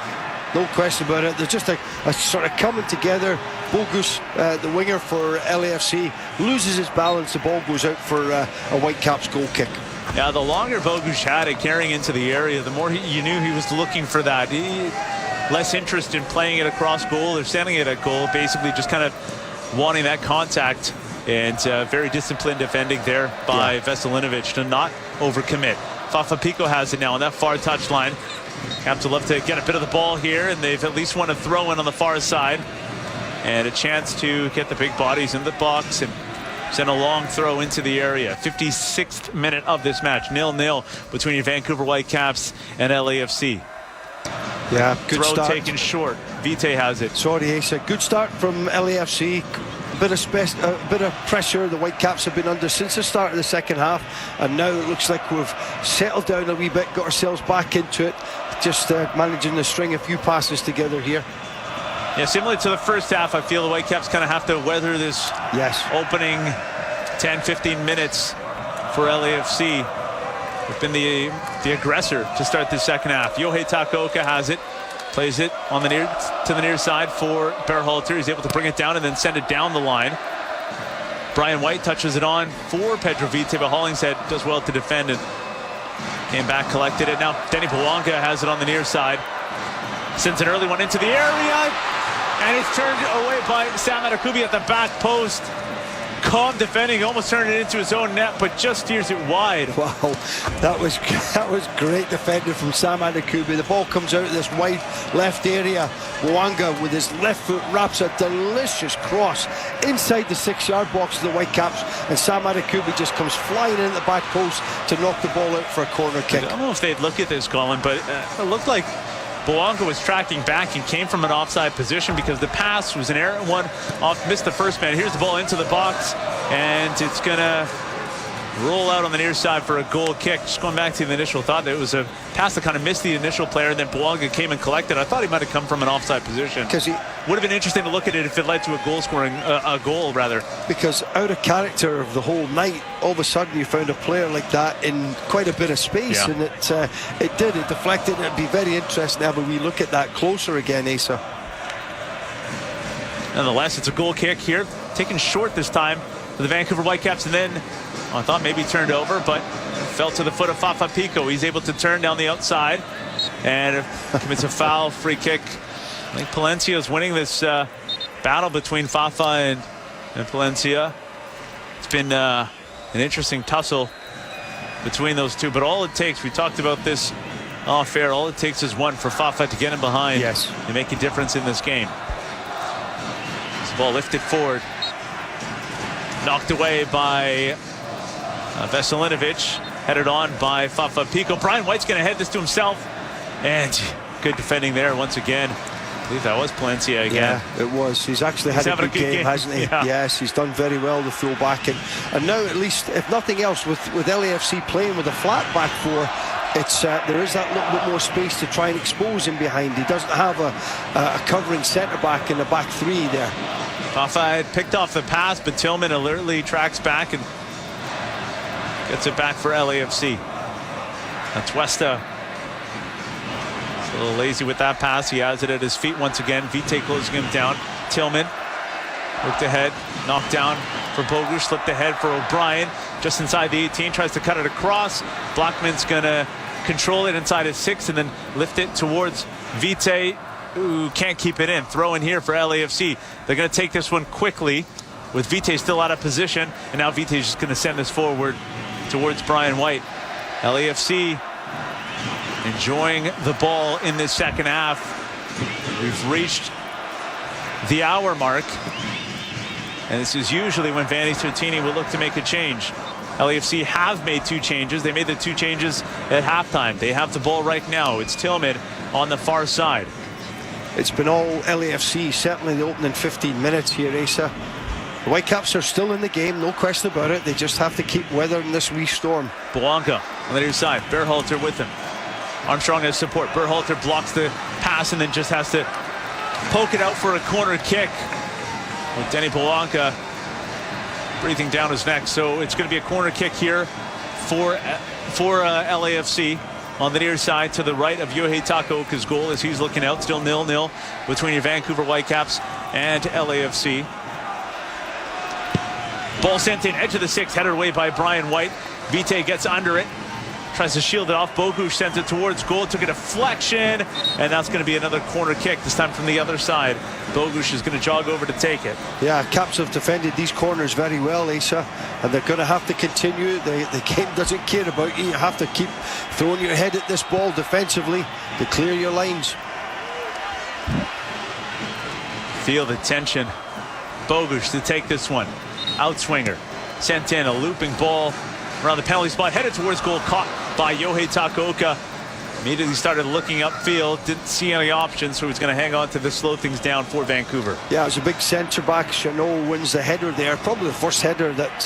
No question about it. There's just a sort of coming together. Bogusz, the winger for LAFC, loses his balance. The ball goes out for a Whitecaps goal kick. Yeah, the longer Bogusz had it carrying into the area, the more you knew he was looking for that. Less interest in playing it across goal or sending it at goal, basically just kind of wanting that contact. And very disciplined defending there by Veselinovic to not overcommit. Fafa Pico has it now on that far touchline. Caps would love to get a bit of the ball here, and they've at least won a throw-in on the far side. And a chance to get the big bodies in the box and send a long throw into the area. 56th minute of this match, 0-0 between your Vancouver Whitecaps and LAFC. Yeah, good throw start. Taken short. Vite has it. Sorry, Asa. Good start from LAFC. A bit of pressure the Whitecaps have been under since the start of the second half, and now it looks like we've settled down a wee bit, got ourselves back into it, just managing to string a few passes together here. Yeah, similar to the first half, I feel the Whitecaps kind of have to weather this opening 10-15 minutes for LAFC. They've been the aggressor to start the second half. Yohei Takaoka has it. Plays it on the near side for Berhalter. He's able to bring it down and then send it down the line. Brian White touches it on for Pedro Vite, but Hollingshead does well to defend and came back, collected it. Now Denny Bouanga has it on the near side. Sends an early one into the area, and it's turned away by Sam Adekubi at the back post. Calm defending, almost turned it into his own net, but just steers it wide. Wow, that was great defending from Sam Adekubi. The ball comes out of this wide left area. Bouanga with his left foot wraps a delicious cross inside the 6-yard box of the Whitecaps, and Sam Adekubi just comes flying in at the back post to knock the ball out for a corner kick. I don't know if they'd look at this, Colin, but it looked like Bouanga was tracking back and came from an offside position because the pass was an errant one. Missed the first man. Here's the ball into the box, and it's going to roll out on the near side for a goal kick. Just going back to the initial thought that it was a pass that kind of missed the initial player, and then Bouanga came and collected. I thought he might have come from an offside position. Because he would have been interesting to look at it if it led to a goal rather. Because out of character of the whole night, all of a sudden you found a player like that in quite a bit of space, and it deflected. It'd be very interesting to have a wee look at that closer again, Asa. Nonetheless, it's a goal kick here, taken short this time for the Vancouver Whitecaps, and then I thought maybe turned over, but fell to the foot of Fafa Pico. He's able to turn down the outside and commits a foul. Free kick. I think Palencia is winning this battle between Fafa and Palencia. It's been an interesting tussle between those two, but all it takes, we talked about this off air, all it takes is one for Fafa to get him behind and make a difference in this game. This ball lifted forward, knocked away by Veselinovic, headed on by Fafa Pico. Brian White's going to head this to himself, and good defending there once again. I believe that was Palencia again. Yeah, it was. He's actually had a good game, hasn't he? Yeah. Yes, he's done very well, the full back. And now, at least, if nothing else, with LAFC playing with a flat back four, it's there is that little bit more space to try and expose him behind. He doesn't have a covering centre-back in the back three there. Fafa had picked off the pass, but Tillman alertly tracks back and gets it back for LAFC. Atuesta a little lazy with that pass. He has it at his feet once again. Vite closing him down. Tillman looked ahead, knocked down for Bogusz, slipped ahead for O'Brien. Just inside the 18, tries to cut it across. Blackman's going to control it inside his 6 and then lift it towards Vite, who can't keep it in. Throw in here for LAFC. They're going to take this one quickly with Vite still out of position, and now Vite is just going to send this forward towards Brian White. LAFC enjoying the ball in the second half. We've reached the hour mark, and this is usually when Vanni Sartini will look to make a change. LAFC have made 2 changes. They made the 2 changes at halftime. They have the ball right now. It's Tillman on the far side. It's been all LAFC, certainly the opening 15 minutes here, Asa. The Whitecaps are still in the game, no question about it. They just have to keep weathering this wee storm. Blanca on the near side. Berhalter with him. Armstrong has support. Berhalter blocks the pass and then just has to poke it out for a corner kick. With Denny Blanca breathing down his neck. So it's going to be a corner kick here for LAFC on the near side to the right of Yohei Takaoka's goal as he's looking out. Still 0-0 between your Vancouver Whitecaps and LAFC. Ball sent in, edge of the 6, headed away by Brian White. Vite gets under it, tries to shield it off. Bogusz sent it towards goal, took a deflection, and that's going to be another corner kick, this time from the other side. Bogusz is going to jog over to take it. Yeah, Caps have defended these corners very well, Asa, and they're going to have to continue. The game doesn't care about you. You have to keep throwing your head at this ball defensively to clear your lines. Feel the tension. Bogusz to take this one. Outswinger. Sent in a looping ball around the penalty spot, headed towards goal, caught by Yohei Takaoka. Immediately started looking upfield, didn't see any options, so he's going to hang on to this, slow things down for Vancouver. Yeah, it was a big centre-back. Chanot wins the header there. Probably the first header that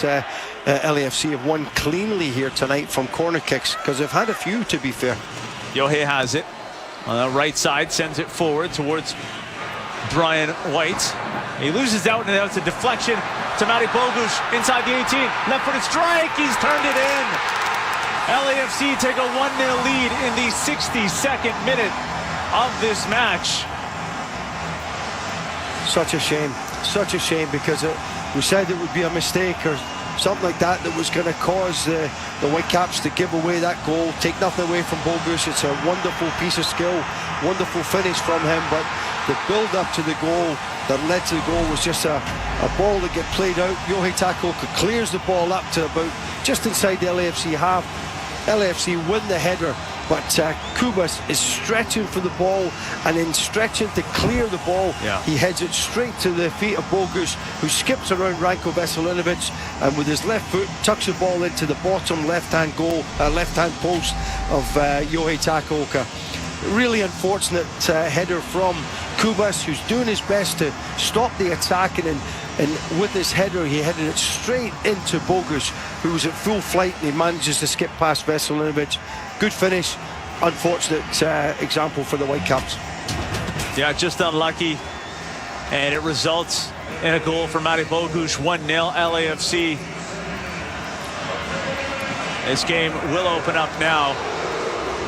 LAFC have won cleanly here tonight from corner kicks, because they've had a few, to be fair. Yohei has it on the right side, sends it forward towards Brian White. He loses out, and now it's a deflection to Matty Bogusz inside the 18. Left-footed strike, he's turned it in. LAFC take a 1-0 lead in the 62nd minute of this match. Such a shame, because we said it would be a mistake or something like that was going to cause the Whitecaps to give away that goal. Take nothing away from Bogusz. It's a wonderful piece of skill, wonderful finish from him, but the build-up to the goal that led to the goal was just a ball that get played out. Yohei Takaoka clears the ball up to about just inside the LAFC half. LAFC win the header, but Kubas is stretching for the ball, and in stretching to clear the ball, he heads it straight to the feet of Bogusz, who skips around Ranko Veselinovic, and with his left foot tucks the ball into the bottom left-hand post of Yohei Takaoka. Really unfortunate header from Kubas, who's doing his best to stop the attack, and with this header he headed it straight into Bogusz, who was at full flight, and he manages to skip past Veselinovic. Good finish, unfortunate example for the Whitecaps. Yeah, just unlucky, and it results in a goal for Matty Bogusz. 1-0 LAFC. This game will open up now.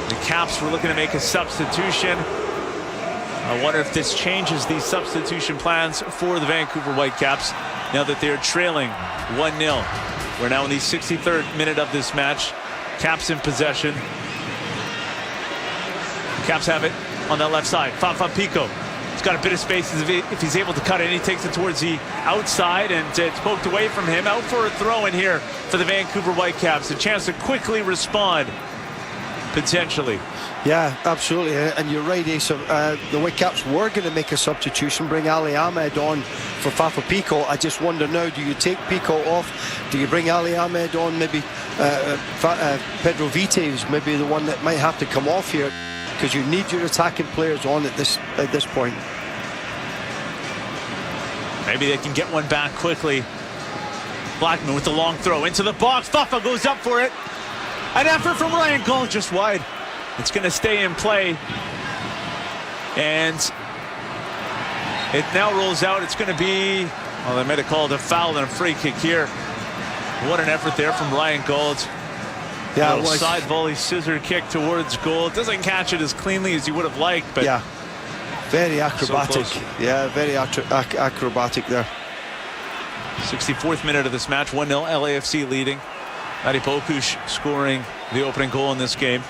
The Caps were looking to make a substitution. I wonder if this changes the substitution plans for the Vancouver Whitecaps now that they're trailing 1-0. We're now in the 63rd minute of this match. Caps in possession. Caps have it on that left side. Fafa Pico. He's got a bit of space. If he's able to cut it, he takes it towards the outside, and it's poked away from him. Out for a throw in here for the Vancouver Whitecaps. A chance to quickly respond, potentially. Yeah, absolutely, and you're right, Ace. The Whitecaps were going to make a substitution, bring Ali Ahmed on for Fafa Pico. I just wonder now, do you take Pico off? Do you bring Ali Ahmed on? Maybe Pedro Vite is maybe the one that might have to come off here, because you need your attacking players on at this point. Maybe they can get one back quickly. Blackman with the long throw into the box. Fafa goes up for it. An effort from Ryan Gold, just wide. It's going to stay in play, and it now rolls out. It's going to be, well, they might have called a foul and a free kick here. What an effort there from Ryan Gold. Yeah, a side volley scissor kick towards goal. Doesn't catch it as cleanly as you would have liked, but yeah, very acrobatic. So yeah, very acrobatic there. 64th minute of this match. 1-0 LAFC leading. Matty Bogusz scoring the opening goal in this game.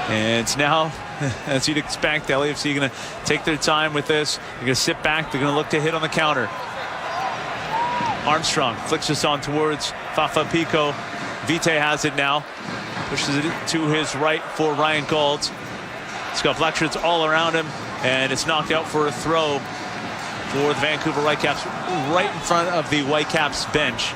And now, as you'd expect, LAFC going to take their time with this. They're going to sit back. They're going to look to hit on the counter. Armstrong flicks this on towards Fafa Pico. Vite has it now. Pushes it to his right for Ryan Gauld. He's got Blackshirts all around him, and it's knocked out for a throw for the Vancouver Whitecaps right in front of the Whitecaps bench.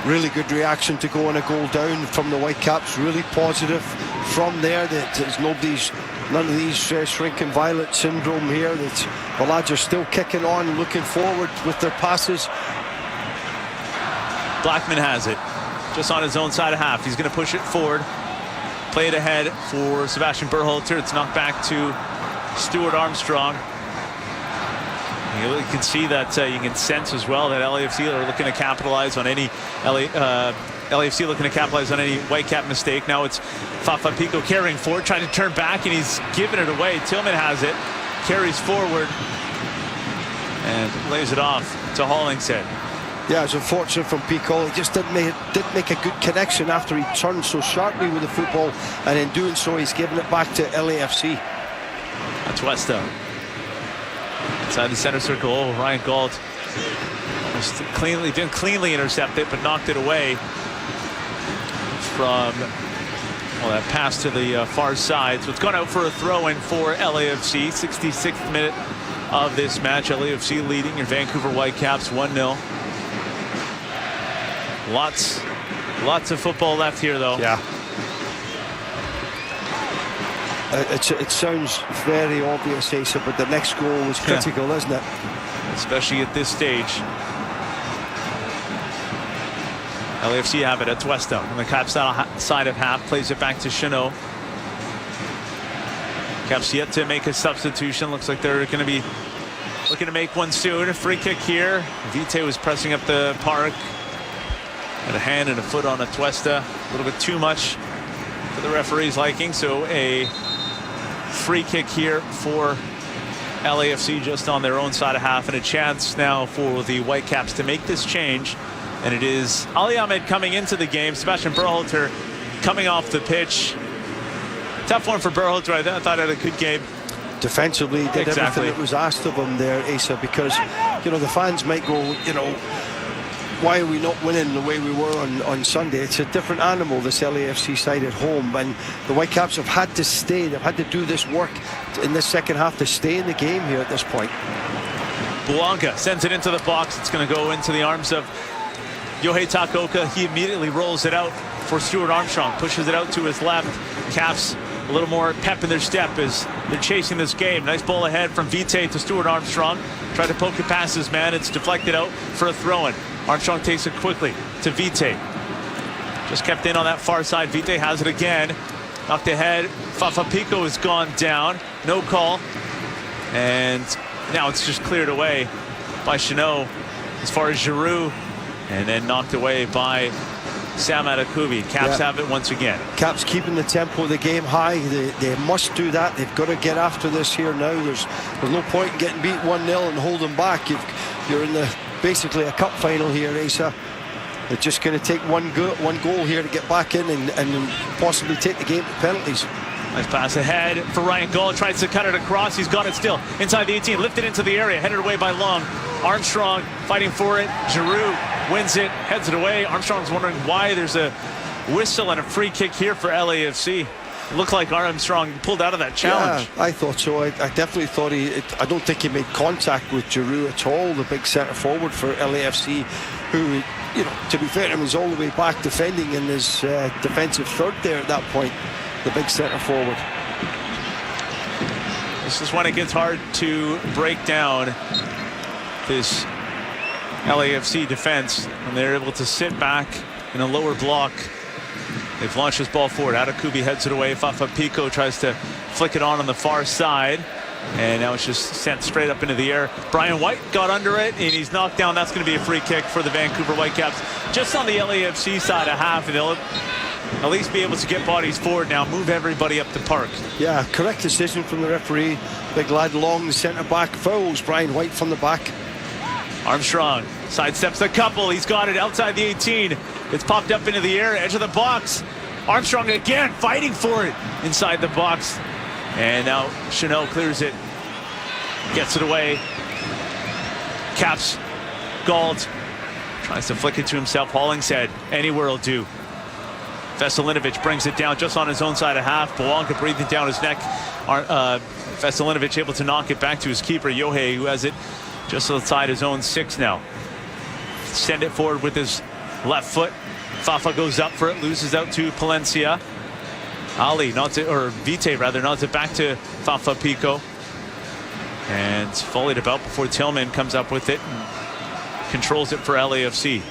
Really good reaction to go on a goal down from the Whitecaps. Really positive from there. That there's none of these shrinking violet syndrome here. That the lads are still kicking on, looking forward with their passes. Blackman has it, just on his own side of half. He's going to push it forward. Play it ahead for Sebastian Berhalter. It's knocked back to Stuart Armstrong. You really can see that, you can sense as well that LAFC are looking to capitalize on any LAFC looking to capitalize on any Whitecap mistake. Now it's Fafa Pico carrying forward, trying to turn back, and he's giving it away. Tillman has it, carries forward, and lays it off to Hollingshead. Yeah, it's unfortunate from Pico. He just didn't make a good connection after he turned so sharply with the football, and in doing so, he's given it back to LAFC. That's Westa. Inside the center circle. Oh, Ryan Gauld didn't cleanly intercept it, but knocked it away from that pass to the far side. So it's gone out for a throw-in for LAFC. 66th minute of this match. LAFC leading your Vancouver Whitecaps 1-0. Lots of football left here, though. Yeah. It sounds very obvious, Asa, but the next goal was critical, isn't it? Especially at this stage. LAFC have it at Westa on the Caps side of half. Plays it back to Chanot. Caps yet to make a substitution. Looks like they're going to be looking to make one soon. A free kick here. Vite was pressing up the park. Had a hand and a foot on Atuesta. A little bit too much for the referee's liking. So a free kick here for LAFC just on their own side of half, and a chance now for the Whitecaps to make this change. And it is Ali Ahmed coming into the game. Sebastian Berhalter coming off the pitch. Tough one for Berhalter. I thought he had a good game. Defensively, did everything that was asked of him there, Asa, because the fans might go, why are we not winning the way we were on Sunday? It's a different animal, this LAFC side at home, and the Whitecaps have had to stay. They've had to do this work in this second half to stay in the game here at this point. Bouanga sends it into the box. It's going to go into the arms of Yohei Takaoka. He immediately rolls it out for Stuart Armstrong, pushes it out to his left. Caps a little more pep in their step as they're chasing this game. Nice ball ahead from Vite to Stuart Armstrong. Tried to poke it past his man. It's deflected out for a throw-in. Armstrong takes it quickly to Vite. Just kept in on that far side. Vite has it again. Knocked ahead. Fafa Pico has gone down. No call. And now it's just cleared away by Chanot as far as Giroux. And then knocked away by Sam Adekubi. Caps have it once again. Caps keeping the tempo of the game high. They must do that. They've got to get after this here now. There's no point in getting beat 1-0 and holding back. You're in basically a cup final here, Asa. They're just going to take one goal here to get back in and possibly take the game to penalties. Nice pass ahead for Ryan Gauld. Tries to cut it across. He's got it still inside the 18. Lifted into the area. Headed away by Long. Armstrong fighting for it. Giroux wins it. Heads it away. Armstrong's wondering why there's a whistle and a free kick here for LAFC. It looked like Armstrong pulled out of that challenge. Yeah, I thought so. I definitely thought I don't think he made contact with Giroux at all, the big centre forward for LAFC, who, to be fair to him, is all the way back defending in his defensive third there at that point. The big centre forward. This is when it gets hard to break down this LAFC defense, and they're able to sit back in a lower block. They've launched this ball forward. Adekubi heads it away. Fafa Pico tries to flick it on the far side, and now it's just sent straight up into the air. Brian White got under it, and he's knocked down. That's going to be a free kick for the Vancouver Whitecaps just on the LAFC side of half, and they'll at least be able to get bodies forward now, move everybody up the park. Yeah, correct decision from the referee. Big lad Long, the centre back, fouls Brian White from the back. Armstrong sidesteps a couple. He's got it outside the 18. It's popped up into the air, edge of the box. Armstrong again fighting for it inside the box. And now Chanot clears it, gets it away. Caps, Gauld Tries to flick it to himself. Hollingshead, anywhere will do. Veselinovic brings it down just on his own side of half. Bouanga breathing down his neck. Veselinovic able to knock it back to his keeper, Yohei, who has it just outside his own 6 now. Send it forward with his left foot. Fafa goes up for it, loses out to Palencia. Ali nods it, or Vite rather, nods it back to Fafa Pico. And volleyed about before Tillman comes up with it and controls it for LAFC.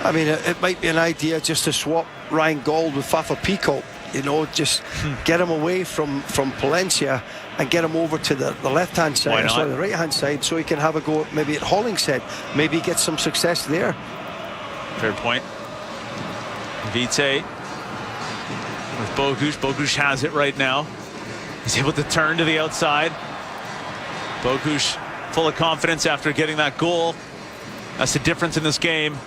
I mean, it might be an idea just to swap Ryan Gold with Fafa Pico. You know, just get him away from Palencia and get him over to the left-hand side, sorry, the right-hand side, so he can have a go maybe at Hollingshead. Maybe get some success there. Fair point. Vite with Bogusz. Bogusz has it right now. He's able to turn to the outside. Bogusz full of confidence after getting that goal. That's the difference in this game.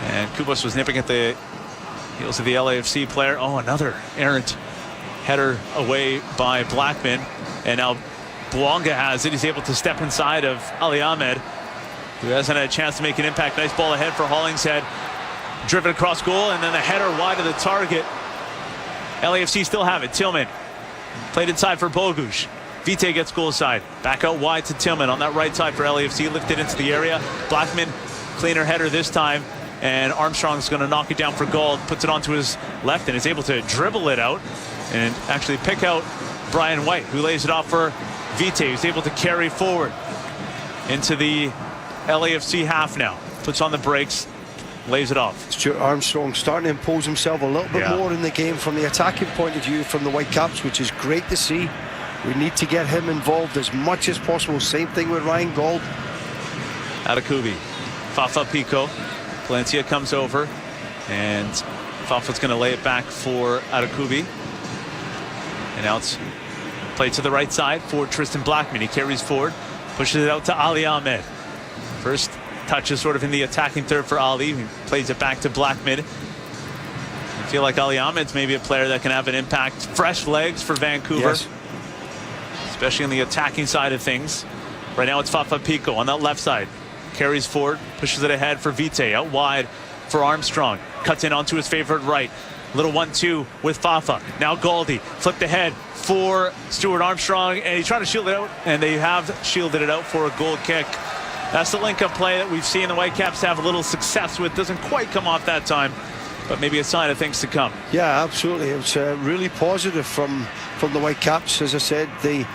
And Kubas was nipping at the heels of the LAFC player. Oh, another errant header away by Blackman. And now Bouanga has it. He's able to step inside of Ali Ahmed, who hasn't had a chance to make an impact. Nice ball ahead for Hollingshead. Driven across goal, and then the header wide of the target. LAFC still have it. Tillman played inside for Bogusz. Vite gets goal side. Back out wide to Tillman on that right side for LAFC. Lifted into the area. Blackman, cleaner header this time. And Armstrong's going to knock it down for Gold. Puts it onto his left and is able to dribble it out and actually pick out Brian White, who lays it off for Vite, who's able to carry forward into the LAFC half now. Puts on the brakes, lays it off. Stuart Armstrong starting to impose himself a little bit more in the game from the attacking point of view from the Whitecaps, which is great to see. We need to get him involved as much as possible. Same thing with Ryan Gold. Atakubi, Fafa Pico. Palencia comes over, and Fafa's going to lay it back for Atakubi. And now it's played to the right side for Tristan Blackman. He carries forward, pushes it out to Ali Ahmed. First touch is sort of in the attacking third for Ali. He plays it back to Blackman. I feel like Ali Ahmed's maybe a player that can have an impact. Fresh legs for Vancouver, yes, especially on the attacking side of things. Right now it's Fafa Pico on that left side. Carries forward, pushes it ahead for Vite, out wide for Armstrong. Cuts in onto his favorite right. Little 1-2 with Fafa. Now Goldie flipped ahead for Stuart Armstrong, and he's trying to shield it out, and they have shielded it out for a goal kick. That's the link-up play that we've seen the Whitecaps have a little success with. Doesn't quite come off that time, but maybe a sign of things to come. Yeah, absolutely. It's really positive from the Whitecaps. As I said, the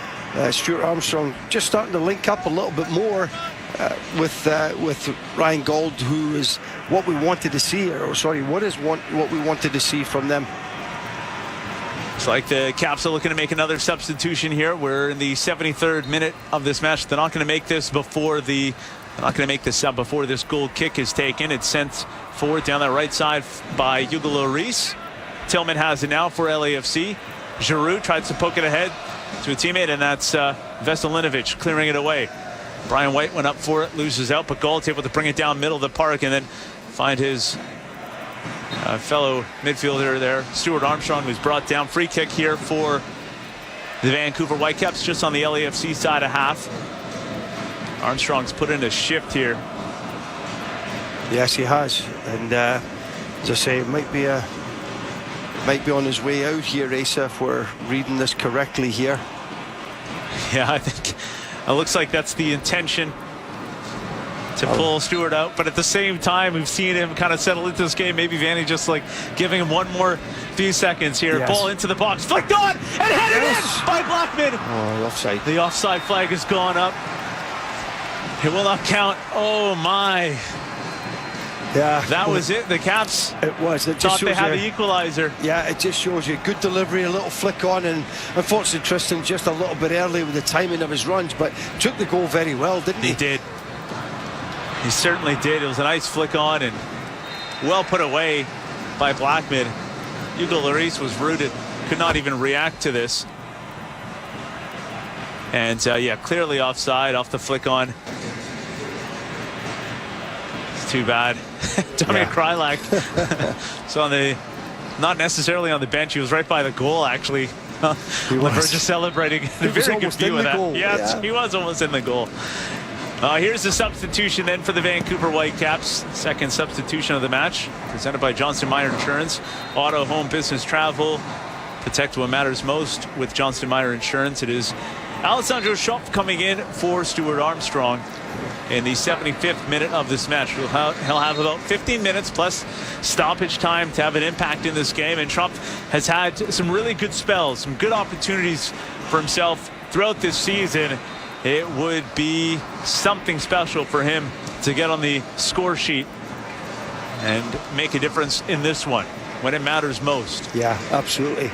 Stuart Armstrong just starting to link up a little bit more with Ryan Gold, who is what we wanted to see, or sorry, what we wanted to see from them. It's like the Caps are looking to make another substitution here. We're in the 73rd minute of this match. They're not going to make this before the. They're not going to make this sub before this goal kick is taken. It's sent forward down that right side by Hugo Lloris. Tillman has it now for LAFC. Giroux tries to poke it ahead to a teammate, and that's Veselinovic clearing it away. Brian White went up for it, loses out, but Gault's able to bring it down middle of the park and then find his fellow midfielder there, Stuart Armstrong, who's brought down. Free kick here for the Vancouver Whitecaps, just on the LAFC side of half. Armstrong's put in a shift here. Yes, he has, and as I say, it might be on his way out here, Asa, if we're reading this correctly here. Yeah, I think it looks like that's the intention, to pull Stewart out, but at the same time we've seen him kind of settle into this game. Maybe Vanny just like giving him one more few seconds here. Yes. Ball into the box, flicked on and headed in by Blackman. Oh, offside. The offside flag has gone up. It will not count. Oh my. Yeah, that was it. The Caps thought they had the equalizer. Yeah, it just shows you good delivery, a little flick on, and unfortunately Tristan just a little bit early with the timing of his runs, but took the goal very well, didn't he? He did. He certainly did. It was a nice flick on and well put away by Blackman. Hugo Lloris was rooted, could not even react to this. And yeah, clearly offside off the flick on. It's too bad. Damian Krylak. So on the, not necessarily on the bench, he was right by the goal actually. On the verge of celebrating. A very good view of that. Yes, he was almost in the goal. Here's the substitution then for the Vancouver Whitecaps. Second substitution of the match, presented by Johnston Meyer Insurance. Auto, home, business, travel. Protect what matters most with Johnston Meyer Insurance. It is Alessandro Schopf coming in for Stuart Armstrong in the 75th minute of this match. He'll have about 15 minutes plus stoppage time to have an impact in this game. And Schopf has had some really good spells, some good opportunities for himself throughout this season. It would be something special for him to get on the score sheet and make a difference in this one when it matters most. Yeah, absolutely.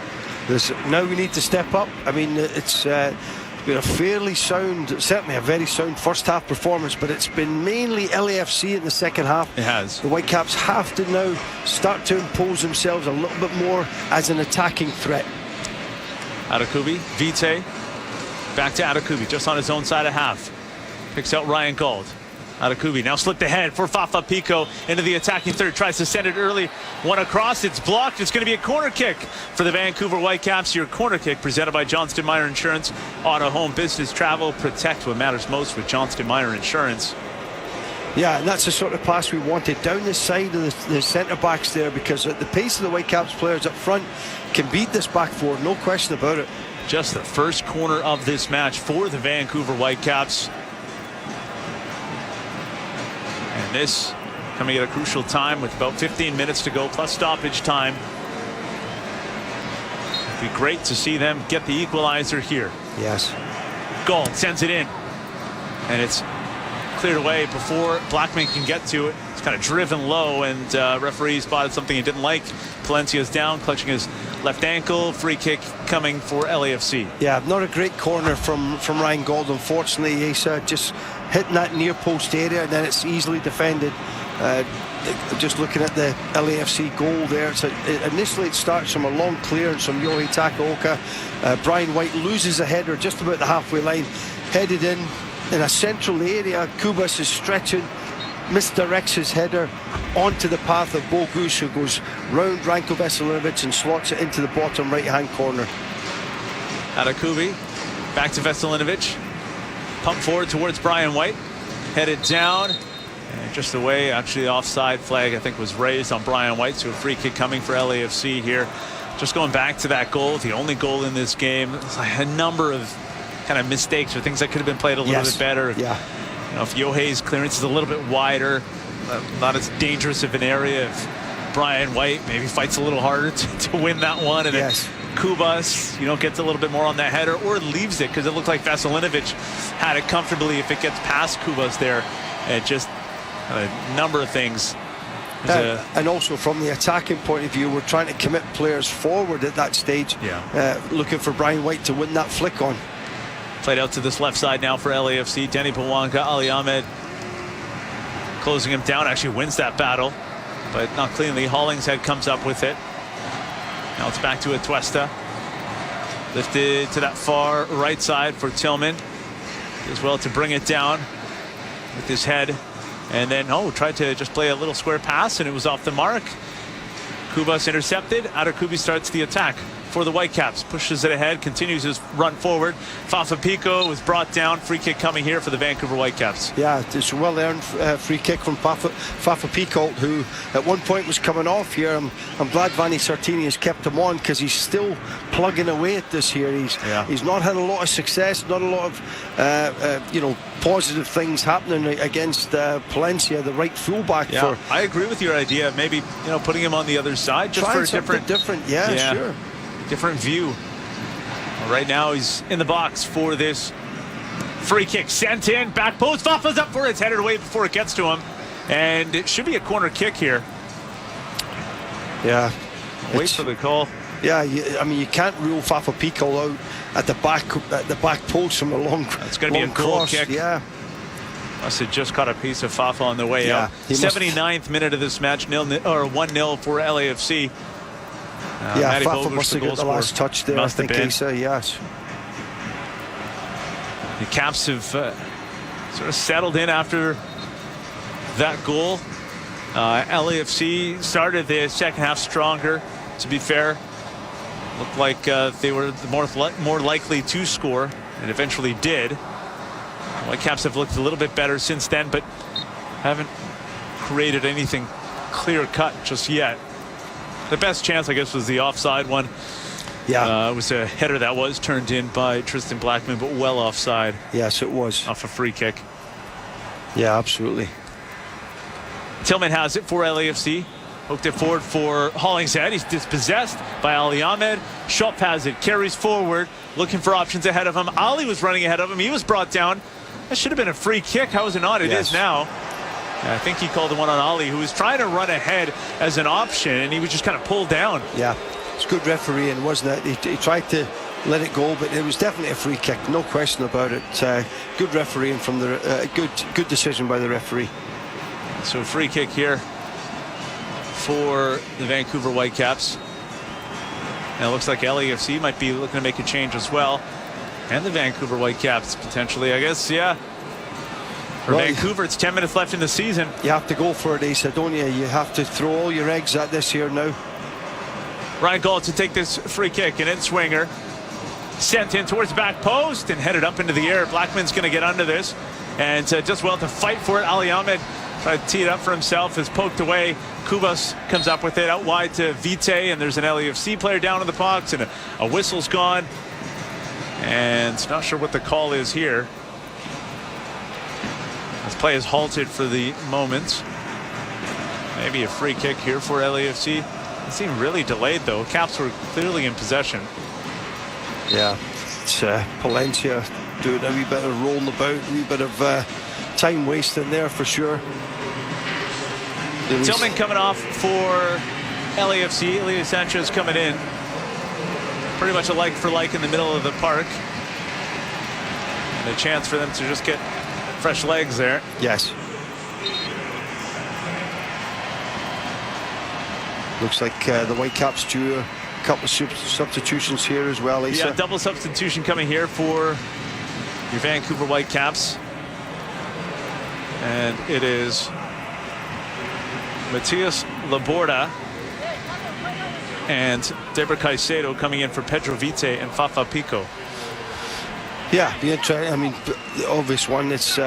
Now we need to step up. I mean, it's been a fairly sound, certainly a very sound first half performance, but it's been mainly LAFC in the second half. It has. The Whitecaps have to now start to impose themselves a little bit more as an attacking threat. Adekubi, Vite. Back to Adekubi, just on his own side of half. Picks out Ryan Gauld. Adekubi now slipped ahead for Fafa Pico into the attacking third. Tries to send it early. One across. It's blocked. It's going to be a corner kick for the Vancouver Whitecaps. Your corner kick presented by Johnston Meyer Insurance. Auto, home, business, travel. Protect what matters most with Johnston Meyer Insurance. Yeah, and that's the sort of pass we wanted down the side of the centre-backs there, because at the pace of the Whitecaps players up front can beat this back four, no question about it. Just the first corner of this match for the Vancouver Whitecaps. And this coming at a crucial time with about 15 minutes to go plus stoppage time. It'd be great to see them get the equalizer here. Yes. Gauld sends it in. And it's cleared away before Blackman can get to it. It's kind of driven low, and referee spotted something he didn't like. Palencia's down, clutching his left ankle. Free kick coming for LAFC. Yeah, not a great corner from Ryan Gauld. Unfortunately, he's just hitting that near post area, and then it's easily defended. Just looking at the LAFC goal there, initially it starts from a long clearance from Yohei Takaoka. Brian White loses a header just about the halfway line, headed in a central area. Kubas is stretching, misdirects his header onto the path of Bogusz, who goes round Ranko Veselinovic and slots it into the bottom right hand corner. Adekubi back to Veselinovic, pump forward towards Brian White, headed down, and just the way actually the offside flag I think was raised on Brian White, so a free kick coming for LAFC here. Just going back to that goal, the only goal in this game. It's like a number of kind of mistakes or things that could have been played a little bit better. Yeah. You know, if Yohei's clearance is a little bit wider, not as dangerous of an area. If Brian White maybe fights a little harder to win that one, and yes, Kubas, gets a little bit more on that header, or leaves it, because it looked like Veselinovic had it comfortably if it gets past Kubas there. And just a number of things. And also from the attacking point of view, we're trying to commit players forward at that stage. Looking for Brian White to win that flick on. Played out to this left side now for LAFC. Denny Bawanga, Ali Ahmed closing him down. Actually wins that battle, but not cleanly. Hollingshead comes up with it. Now it's back to Atuesta. Lifted to that far right side for Tillman. As well to bring it down with his head. And then, tried to just play a little square pass, and it was off the mark. Kubas intercepted. Adekubi starts the attack for the Whitecaps. Pushes it ahead, continues his run forward. Fafa Pico was brought down. Free kick coming here for the Vancouver Whitecaps. Yeah, it's a well-earned free kick from Fafa Pico, who at one point was coming off here. I'm glad Vanni Sartini has kept him on, because he's still plugging away at this here. He's not had a lot of success, not a lot of positive things happening against Palencia, the right fullback. Yeah, I agree with your idea of maybe putting him on the other side just for a different sure. Different view. Right now he's in the box for this free kick. Sent in, back post. Fafa's up for it. It's headed away before it gets to him. And it should be a corner kick here. Yeah. Wait for the call. Yeah, you can't rule Fafa Pico out at the back post from a long cross. It's going to be a goal kick. Yeah. Must have just caught a piece of Fafa on the way out. 79th minute of this match, 1-0 for LAFC. Fafa must have got the last touch there, I think, Lisa, yes. The Caps have sort of settled in after that goal. LAFC started the second half stronger, to be fair. Looked like they were more likely to score, and eventually did. Whitecaps have looked a little bit better since then, but haven't created anything clear-cut just yet. The best chance, I guess, was the offside one. Yeah. It was a header that was turned in by Tristan Blackman, but well offside. Yes, it was. Off a free kick. Yeah, absolutely. Tillman has it for LAFC. Hooked it forward for Hollingshead. He's dispossessed by Ali Ahmed. Schulp has it, carries forward, looking for options ahead of him. Ali was running ahead of him. He was brought down. That should have been a free kick. How is it not? It is now. I think he called the one on Ali, who was trying to run ahead as an option, and he was just kind of pulled down. Yeah, it's good refereeing, wasn't it? He tried to let it go, but it was definitely a free kick, no question about it. Good refereeing from the good decision by the referee. So free kick here for the Vancouver Whitecaps. Now it looks like LAFC might be looking to make a change as well, and the Vancouver Whitecaps potentially, I guess. Yeah. For Vancouver, it's 10 minutes left in the season. You have to go for it, Asa, don't you? You have to throw all your eggs at this here now. Ryan Gault to take this free kick, and in swinger. Sent in towards the back post and headed up into the air. Blackman's going to get under this, and just well to fight for it. Ali Ahmed tried to tee it up for himself, is poked away. Kubas comes up with it out wide to Vite, and there's an LAFC player down in the box, and a whistle's gone. And not sure what the call is here. This play is halted for the moment. Maybe a free kick here for LAFC. It seemed really delayed, though. Caps were clearly in possession. Yeah, it's Palencia doing a wee bit of rolling about, a wee bit of time wasting there for sure. Tillman coming off for LAFC. Elias Sanchez coming in. Pretty much a like for like in the middle of the park. And a chance for them to just get fresh legs there. Yes. Looks like the Whitecaps do a couple of substitutions here as well, Lisa. Yeah, double substitution coming here for your Vancouver Whitecaps. And it is Matias Laborda and Debra Caicedo coming in for Pedro Vite and Fafa Pico. Yeah, be interesting. I mean, the obvious one is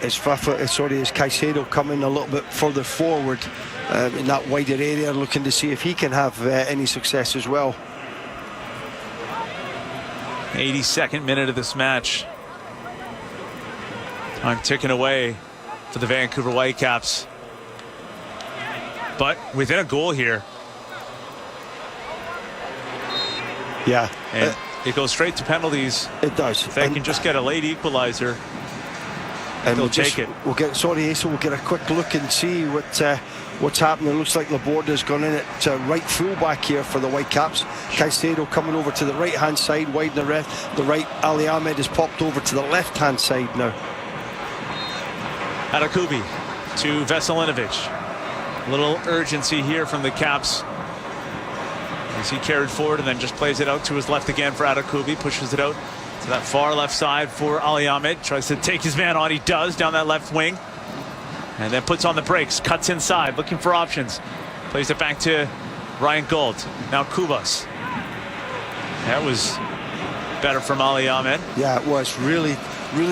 Caicedo coming a little bit further forward in that wider area, looking to see if he can have any success as well. 82nd minute of this match. Time ticking away for the Vancouver Whitecaps. But within a goal here. Yeah. And it goes straight to penalties. It does. If they can just get a late equalizer, and they'll take it. We'll get a quick look and see what's happening. It looks like Laborda's gone in at right fullback here for the Whitecaps. Caicedo coming over to the right hand side, wide in the right. Ali Ahmed has popped over to the left hand side now. Atakubi to Veselinovic. A little urgency here from the Caps as he carried forward and then just plays it out to his left again for Atakubi. Pushes it out to that far left side for Ali Ahmed. Tries to take his man on. He does down that left wing. And then puts on the brakes. Cuts inside. Looking for options. Plays it back to Ryan Gault. Now Kubas. That was better from Ali Ahmed. Yeah, it was. Really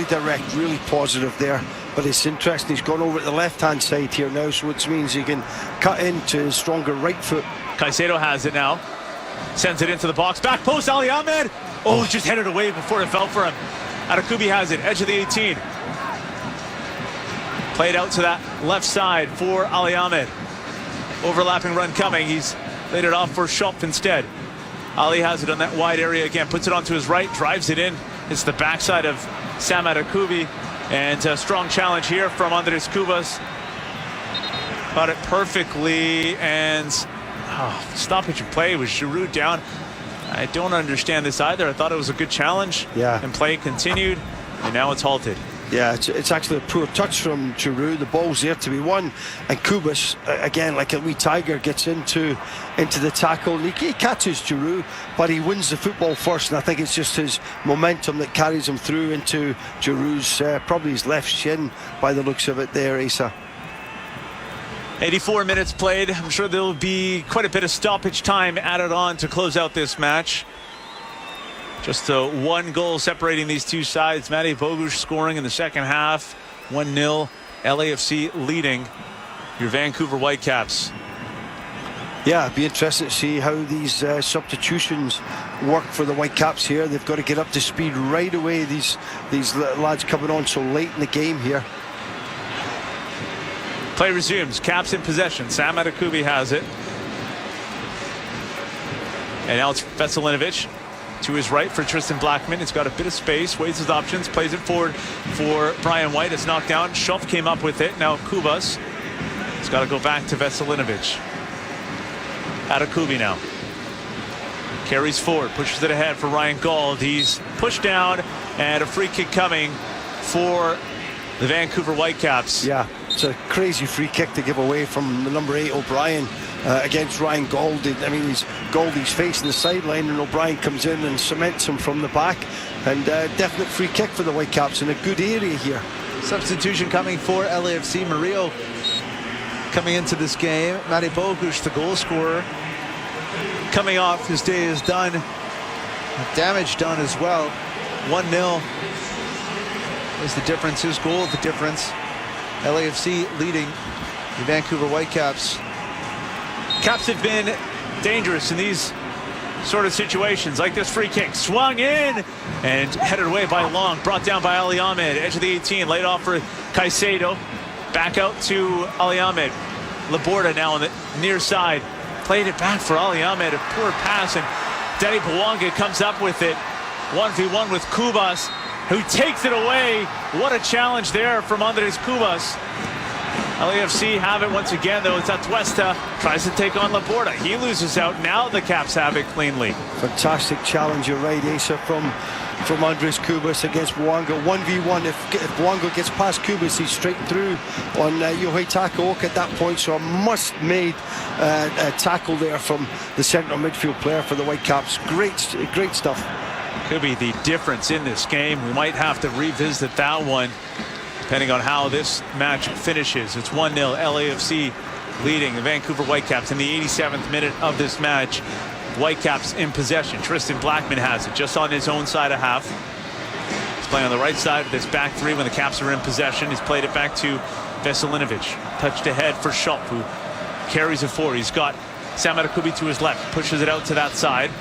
direct. Really positive there. But it's interesting. He's gone over to the left-hand side here now, so which means he can cut into his stronger right foot. Caicedo has it now. Sends it into the box. Back post, Ali Ahmed. Oh, just headed away before it fell for him. Atakubi has it. Edge of the 18. Played out to that left side for Ali Ahmed. Overlapping run coming. He's laid it off for Schulp instead. Ali has it on that wide area again. Puts it onto his right. Drives it in. It's the backside of Sam Atakubi. And a strong challenge here from Andres Kubas. Caught it perfectly, and stoppage of play with Giroud down. I don't understand this either. I thought it was a good challenge. Yeah. And play continued, and now it's halted. Yeah, it's actually a poor touch from Giroud. The ball's there to be won, and Kubas again, like a wee tiger, gets into the tackle. And he catches Giroud, but he wins the football first, and I think it's just his momentum that carries him through into Giroud's probably his left shin by the looks of it there, Asa. 84 minutes played. I'm sure there will be quite a bit of stoppage time added on to close out this match. Just one goal separating these two sides. Matej Bogusz scoring in the second half. 1-0. LAFC leading your Vancouver Whitecaps. Yeah, it'd be interesting to see how these substitutions work for the Whitecaps here. They've got to get up to speed right away. These lads coming on so late in the game here. Play resumes. Caps in possession. Sam Adekubi has it. And now it's Veselinovic to his right for Tristan Blackman. It's got a bit of space, weighs his options, plays it forward for Brian White. It's knocked down. Schoff came up with it. Now Kubas. It's got to go back to Veselinovic. Adekubi now. Carries forward, pushes it ahead for Ryan Gauld. He's pushed down, and a free kick coming for the Vancouver Whitecaps. Yeah, it's a crazy free kick to give away from the number 8 O'Brien against Ryan Gauld. I mean, Gauldy's facing the sideline, and O'Brien comes in and cements him from the back. And definite free kick for the Whitecaps in a good area here. Substitution coming for LAFC. Murillo coming into this game. Matej Bogusz, the goal scorer, coming off. His day is done. Damage done as well. 1-0 is the difference. His goal, the difference. LAFC leading the Vancouver Whitecaps. Caps have been dangerous in these sort of situations, like this free kick. Swung in and headed away by Long. Brought down by Ali Ahmed. Edge of the 18. Laid off for Caicedo. Back out to Ali Ahmed. Laborda now on the near side. Played it back for Ali Ahmed. A poor pass, and Denny Bawanga comes up with it. 1v1 with Kubas, who takes it away. What a challenge there from Andres Kubas. LAFC have it once again, though. It's Atuesta. Tries to take on Laborda. He loses out. Now the Caps have it cleanly. Fantastic challenge, you're right, Asa, from Andres Kubas against Bawanga. 1v1. If Bawanga gets past Kubas, he's straight through on Yohei Takaoka at that point. So a must-made tackle there from the central midfield player for the Whitecaps. Great stuff. Could be the difference in this game. We might have to revisit that one, depending on how this match finishes. It's 1-0. LAFC leading the Vancouver Whitecaps in the 87th minute of this match. Whitecaps in possession. Tristan Blackman has it just on his own side of half. He's playing on the right side of this back three when the Caps are in possession. He's played it back to Veselinovic. Touched ahead for Schopp, who carries it forward. He's got Sam Adekubi to his left. Pushes it out to that side.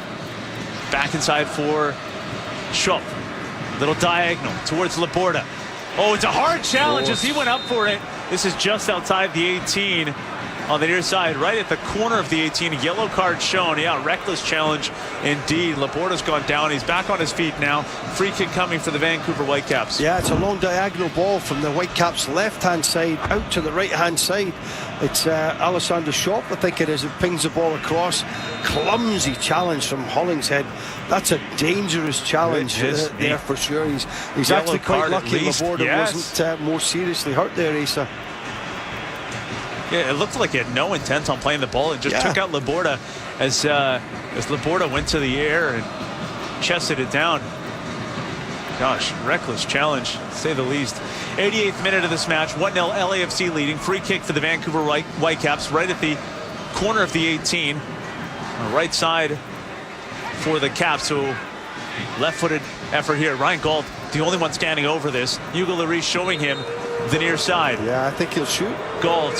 Back inside for Schopp. Little diagonal towards Laborda. Oh, it's a hard challenge as he went up for it. This is just outside the 18 on the near side, right at the corner of the 18. A yellow card shown. Yeah, reckless challenge indeed. Laborda's gone down. He's back on his feet now. Free kick coming for the Vancouver Whitecaps. Yeah, it's a long diagonal ball from the Whitecaps' left-hand side out to the right-hand side. It's Alessandro Schopp, I think it is. It pings the ball across. Clumsy challenge from Hollingshead. That's a dangerous challenge there for sure. He's actually quite lucky Laborda wasn't more seriously hurt there, Asa. Yeah, it looked like he had no intent on playing the ball and just took out Laborda as Laborda went to the air and chested it down. Gosh, reckless challenge, to say the least. 88th minute of this match, 1-0 LAFC leading. Free kick for the Vancouver Whitecaps right at the corner of the 18. On the right side for the Caps, so left-footed effort here. Ryan Gauld, the only one standing over this. Hugo Lloris showing him the near side. Yeah, I think he'll shoot. Gauld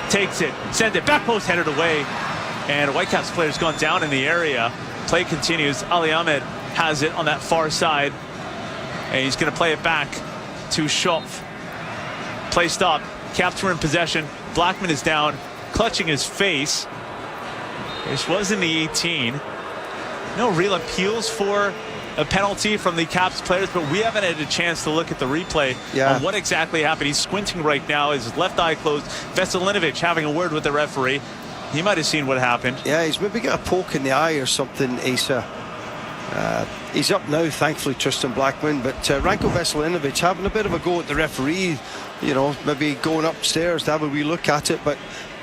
takes it, sends it, back post headed away, and a Whitecaps player's gone down in the area. Play continues. Ali Ahmed has it on that far side, and he's going to play it back to Schopp. Play stop. Caps were in possession. Blackman is down, clutching his face. This was in the 18. No real appeals for a penalty from the Caps players, but we haven't had a chance to look at the replay on what exactly happened. He's squinting right now, his left eye closed. Veselinovic having a word with the referee. He might have seen what happened. Yeah, he's maybe got a poke in the eye or something, Asa. He's up now, thankfully, Tristan Blackman, but Ranko Veselinovic having a bit of a go at the referee, you know, maybe going upstairs to have a wee look at it, but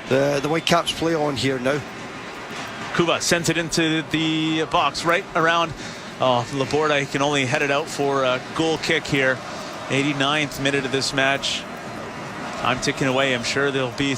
the Whitecaps play on here now. Kuba sends it into the box right around Laborda. He can only head it out for a goal kick here. 89th minute of this match. Time ticking away. I'm sure there'll be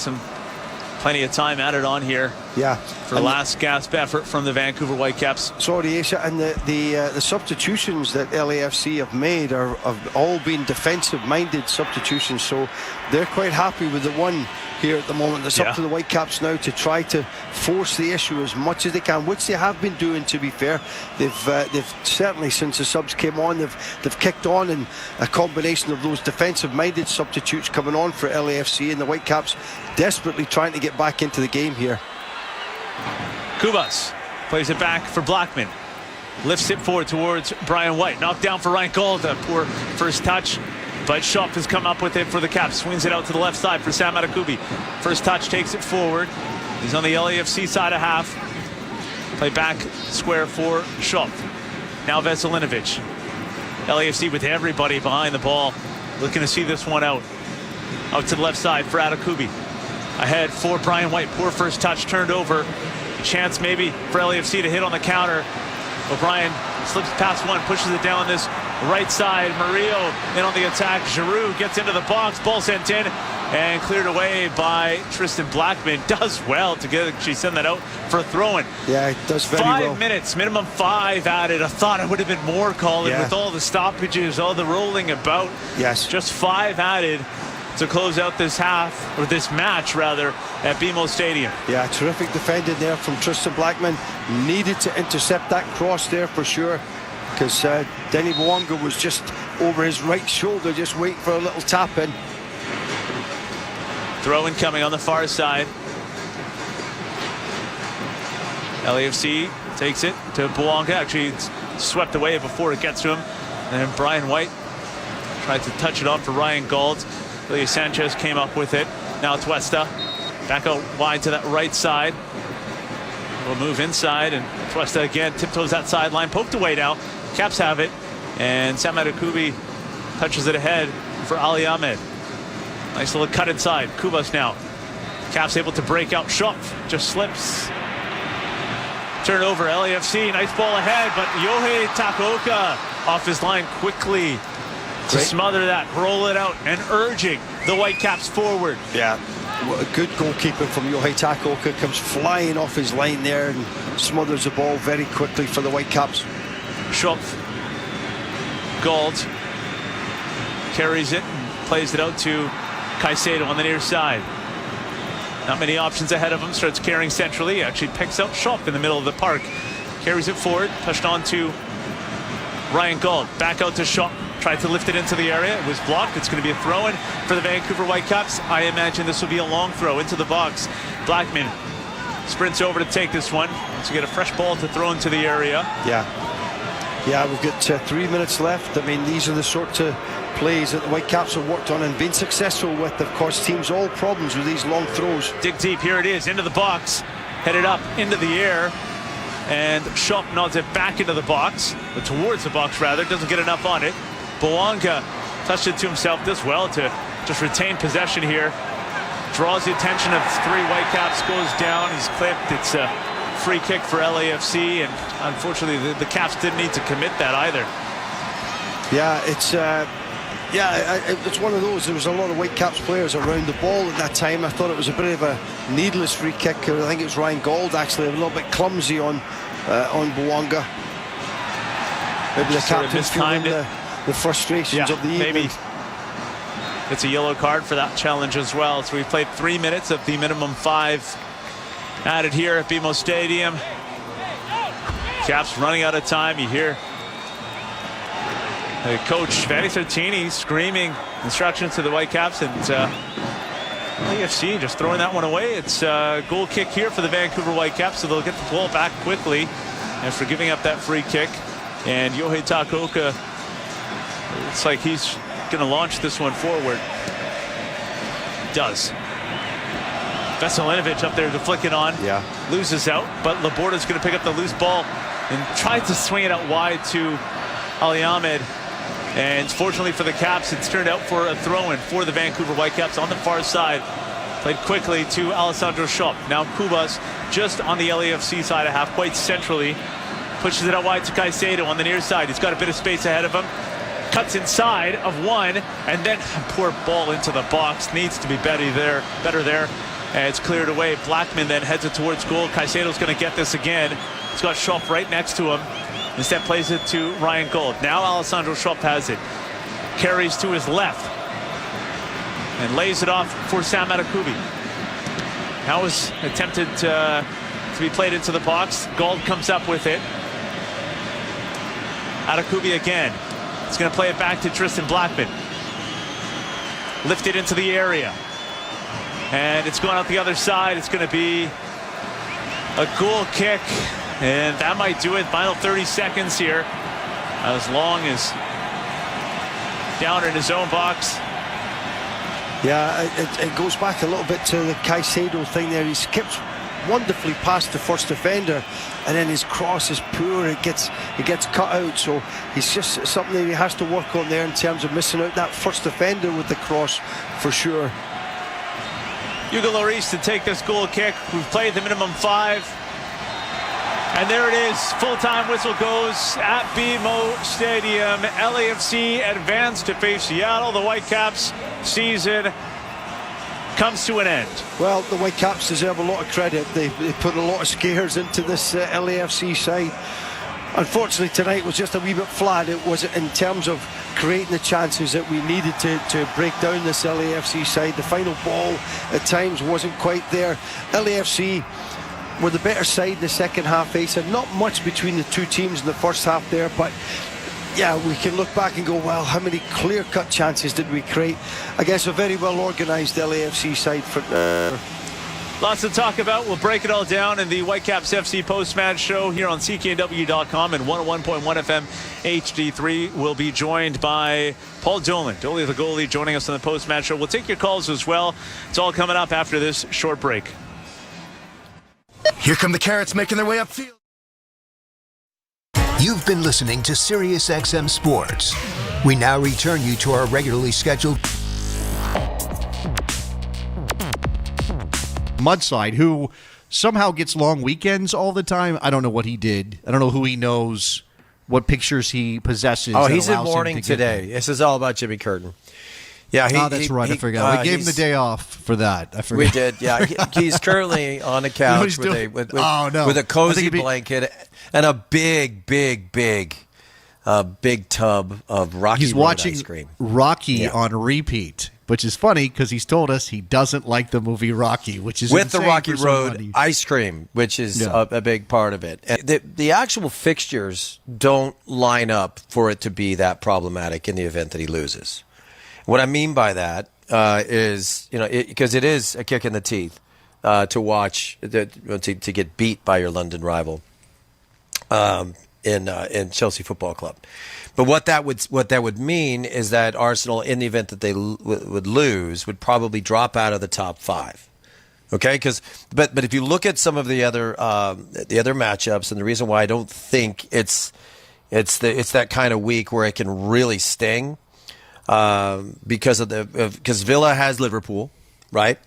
plenty of time added on here Yeah. For last gasp effort from the Vancouver Whitecaps. Sorry, Asa, and the substitutions that LAFC have made have all been defensive-minded substitutions, so they're quite happy with the one here at the moment. It's up to the Whitecaps now to try to force the issue as much as they can, which they have been doing, to be fair. They've certainly, since the subs came on, they've kicked on, and a combination of those defensive-minded substitutes coming on for LAFC, and the Whitecaps desperately trying to get back into the game here. Kubas plays it back for Blackman. Lifts it forward towards Brian White. Knocked down for Ryan Gold. A poor first touch, but Schopf has come up with it for the Caps. Swings it out to the left side for Sam Adekubi. First touch takes it forward. He's on the LAFC side of half. Play back square for Schopf. Now Veselinovic. LAFC with everybody behind the ball. Looking to see this one out. Out to the left side for Adekubi. Ahead for Brian White. Poor first touch, turned over. Chance maybe for LAFC to hit on the counter. O'Brien slips past one, pushes it down this right side. Murillo in on the attack. Giroux gets into the box. Ball sent in and cleared away by Tristan Blackman. Does well to actually send that out for a throw-in. Yeah, it does very well. 5 minutes, minimum 5 added. I thought it would have been more, Colin, with all the stoppages, all the rolling about. Yes. Just 5 added to close out this half, or this match rather, at BMO Stadium. Yeah, terrific defending there from Tristan Blackman. Needed to intercept that cross there for sure, because Denny Bwanga was just over his right shoulder, just waiting for a little tap in. Throw-in coming on the far side. LAFC takes it to Bwanga. Actually, it's swept away before it gets to him. And Brian White tried to touch it off for Ryan Gauld. Ilya Sanchez came up with it. Now Tuesta back out wide to that right side. We'll move inside, and Tuesta again tiptoes that sideline, poked away now. Caps have it, and Sam Adekubi touches it ahead for Ali Ahmed. Nice little cut inside. Kubas now. Caps able to break out. Schopf just slips. Turnover. LAFC. Nice ball ahead, but Yohei Takaoka off his line quickly to smother that, roll it out, and urging the Whitecaps forward. Yeah, good goalkeeping from Yohei Takaoka. Comes flying off his line there and smothers the ball very quickly for the Whitecaps. Schopf. Gauld carries it and plays it out to Caicedo on the near side. Not many options ahead of him. Starts carrying centrally. Actually picks up Schopf in the middle of the park. Carries it forward. Touched on to Ryan Gauld. Back out to Schopf. Tried to lift it into the area. It was blocked. It's going to be a throw-in for the Vancouver Whitecaps. I imagine this will be a long throw into the box. Blackman sprints over to take this one. To get a fresh ball to throw into the area. Yeah, we've got 3 minutes left. I mean, these are the sort of plays that the Whitecaps have worked on and been successful with. Of course, teams all problems with these long throws. Dig deep. Here it is. Into the box. Headed up into the air. And Schopf nods it back into the box. Or towards the box, rather. Doesn't get enough on it. Bwanga touched it to himself. Does well to just retain possession here. Draws the attention of 3 Whitecaps. Goes down. He's clipped. It's a free kick for LAFC. And unfortunately, the Caps didn't need to commit that either. Yeah, it's one of those. There was a lot of Whitecaps players around the ball at that time. I thought it was a bit of a needless free kick. I think it was Ryan Gauld actually a little bit clumsy on Bwanga. Maybe the captain feeling the frustrations of the evening. Maybe it's a yellow card for that challenge as well. So we've played 3 minutes of the minimum 5 added here at BMO Stadium. Caps running out of time. You hear Coach Vanni Sartini screaming instructions to the Whitecaps, and LAFC just throwing that one away. It's a goal kick here for the Vancouver Whitecaps, so they'll get the ball back quickly after giving up that free kick. And Yohei Takaoka, it's like he's going to launch this one forward. Does. Veselinovic up there to flick it on. Yeah. Loses out, but Laborda's going to pick up the loose ball and try to swing it out wide to Ali Ahmed. And fortunately for the Caps, it's turned out for a throw-in for the Vancouver Whitecaps on the far side. Played quickly to Alessandro Schopf. Now Kubas just on the LAFC side of half, quite centrally. Pushes it out wide to Caicedo on the near side. He's got a bit of space ahead of him. Cuts inside of one, and then poor ball into the box. Needs to be better there. And it's cleared away. Blackman then heads it towards goal. Caicedo's going to get this again. He's got Schrupp right next to him. Instead plays it to Ryan Gold. Now Alessandro Schrupp has it. Carries to his left. And lays it off for Sam Adekubi. That was attempted to be played into the box. Gold comes up with it. Adekubi again. He's going to play it back to Tristan Blackman. Lifted into the area. And it's going out the other side. It's going to be a goal kick. And that might do it. Final 30 seconds here. As long as down in his own box. Yeah, it goes back a little bit to the Caicedo thing there. He skips wonderfully past the first defender, and then his cross is poor. It gets cut out. So he's just something that he has to work on there in terms of missing out that first defender with the cross for sure. Hugo Lloris to take this goal kick. We've played the minimum 5. And there it is. Full-time whistle goes at BMO Stadium. LAFC advanced to face Seattle. The Whitecaps season comes to an end. Well, the Whitecaps deserve a lot of credit. They put a lot of scares into this LAFC side. Unfortunately, tonight was just a wee bit flat. It was in terms of creating the chances that we needed to break down this LAFC side. The final ball at times wasn't quite there. LAFC were the better side in the second half, Asa. Not much between the two teams in the first half there, but yeah, we can look back and go, well, how many clear-cut chances did we create against a very well-organised LAFC side? Lots to talk about. We'll break it all down in the Whitecaps FC post-match show here on CKNW.com and 101.1 FM HD3. We'll be joined by Paul Dolan, Dolly the goalie, joining us on the post-match show. We'll take your calls as well. It's all coming up after this short break. Here come the Carrots making their way upfield. You've been listening to SiriusXM Sports. We now return you to our regularly scheduled Mudslide, who somehow gets long weekends all the time. I don't know what he did. I don't know who he knows, what pictures he possesses. Oh, he's in mourning today. This is all about Jimmy Curtin. Yeah, that's right. I forgot. We gave him the day off for that. I forgot. We did. Yeah, he's currently on a couch with a cozy blanket and a big tub of Rocky He's Road watching ice cream. Rocky on repeat, which is funny because he's told us he doesn't like the movie Rocky, which is with the Rocky Road ice cream, which is a big part of it. And the actual fixtures don't line up for it to be that problematic in the event that he loses. What I mean by that is, because it is a kick in the teeth to watch to get beat by your London rival in Chelsea Football Club. But what that would mean is that Arsenal, in the event that they would lose, would probably drop out of the top 5. Okay, but if you look at some of the other matchups, and the reason why I don't think it's that kind of week where it can really sting. Because Villa has Liverpool, right?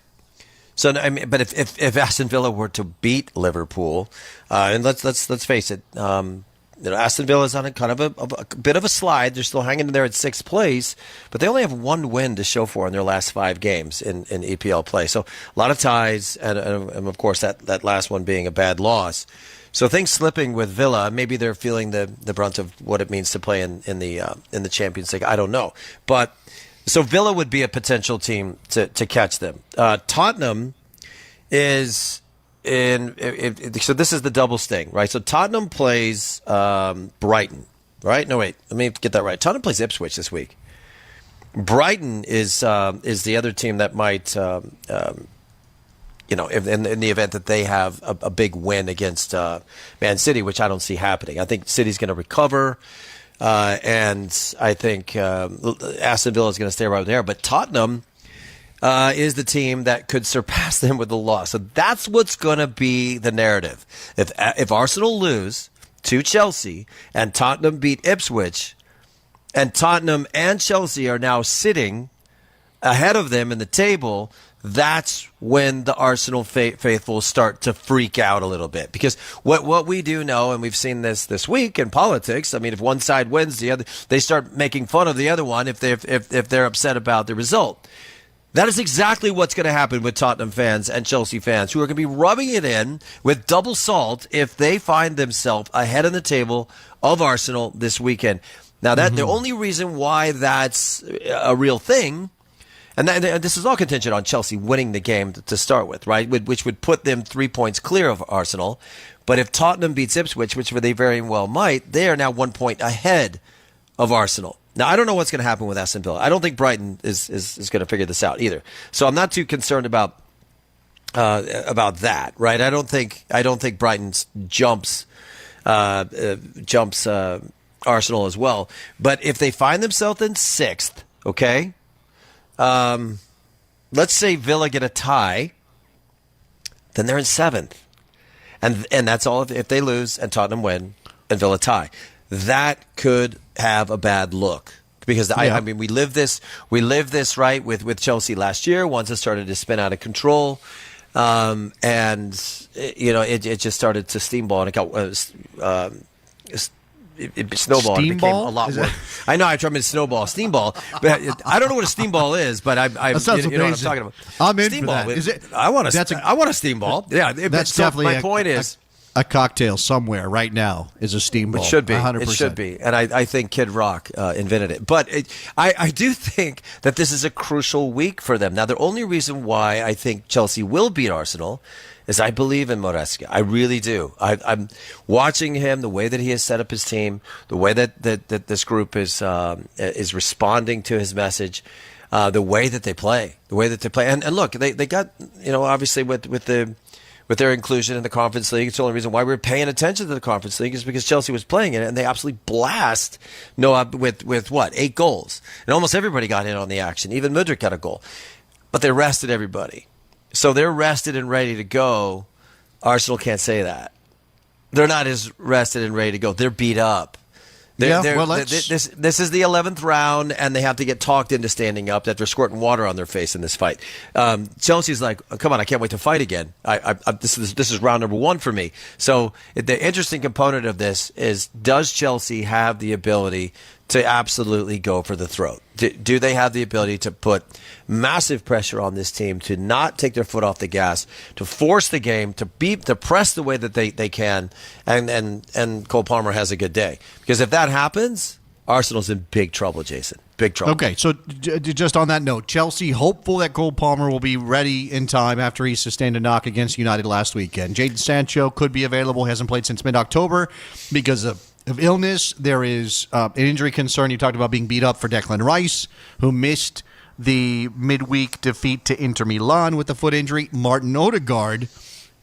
So I mean, but if Aston Villa were to beat Liverpool, and let's face it, Aston Villa is on a kind of a bit of a slide. They're still hanging in there at 6th place, but they only have one win to show for in their last 5 games in EPL play. So a lot of ties, and of course that last one being a bad loss. So things slipping with Villa, maybe they're feeling the brunt of what it means to play in the Champions League. I don't know, but so Villa would be a potential team to catch them. Tottenham is in. So this is the double sting, right? So Tottenham plays Brighton, right? No, wait, let me get that right. Tottenham plays Ipswich this week. Brighton is the other team that might. In the event that they have a big win against Man City, which I don't see happening. I think City's going to recover, and I think Aston Villa is going to stay right there. But Tottenham is the team that could surpass them with a loss. So that's what's going to be the narrative. If Arsenal lose to Chelsea and Tottenham beat Ipswich, and Tottenham and Chelsea are now sitting ahead of them in the table, that's when the Arsenal faithful start to freak out a little bit. Because what we do know, and we've seen this week in politics, I mean, if one side wins, the other, they start making fun of the other one if they're upset about the result. That is exactly what's going to happen with Tottenham fans and Chelsea fans, who are going to be rubbing it in with double salt if they find themselves ahead of the table of Arsenal this weekend. Now, the only reason why that's a real thing, and this is all contingent on Chelsea winning the game to start with, right? Which would put them 3 points clear of Arsenal. But if Tottenham beats Ipswich, which they very well might, they are now 1 point ahead of Arsenal. Now, I don't know what's going to happen with Aston Villa. I don't think Brighton is going to figure this out either. So I'm not too concerned about that, right? I don't think Brighton jumps Arsenal as well. But if they find themselves in 6th, okay, let's say Villa get a tie, then they're in 7th, and that's all if they lose and Tottenham win and Villa tie. That could have a bad look because I mean we lived this right with Chelsea last year once it started to spin out of control, and it just started to steamball and it got it snowballed. It became a lot worse. I know I tried to snowball, steamball, but I don't know what a steamball is. But that sounds you know what I'm talking about. I'm in steamball. for that. Is it? I want a steamball. Yeah, that's definitely my point is. A cocktail somewhere right now is a steamboat. It should be. 100%. It should be. And I think Kid Rock invented it. But I do think that this is a crucial week for them. Now, the only reason why I think Chelsea will beat Arsenal is I believe in Maresca. I really do. I'm watching him, the way that he has set up his team, the way that this group is responding to his message, the way that they play. And look, they got, obviously with their inclusion in the Conference League. It's the only reason why we're paying attention to the Conference League is because Chelsea was playing in it, and they absolutely blast Noah with what, 8 goals. And almost everybody got in on the action. Even Mudryk got a goal. But they rested everybody. So they're rested and ready to go. Arsenal can't say that. They're not as rested and ready to go. They're beat up. This is the 11th round, and they have to get talked into standing up after squirting water on their face in this fight. Chelsea's like, oh, come on, I can't wait to fight again. This is round number 1 for me. So the interesting component of this is, does Chelsea have the ability to absolutely go for the throat? Do they have the ability to put massive pressure on this team to not take their foot off the gas, to force the game, to press the way that they can, and Cole Palmer has a good day? Because if that happens, Arsenal's in big trouble, Jason. Big trouble. Okay, so just on that note, Chelsea hopeful that Cole Palmer will be ready in time after he sustained a knock against United last weekend. Jadon Sancho could be available, hasn't played since mid-October because of illness. There is an injury concern. You talked about being beat up for Declan Rice, who missed the midweek defeat to Inter Milan with a foot injury. Martin Odegaard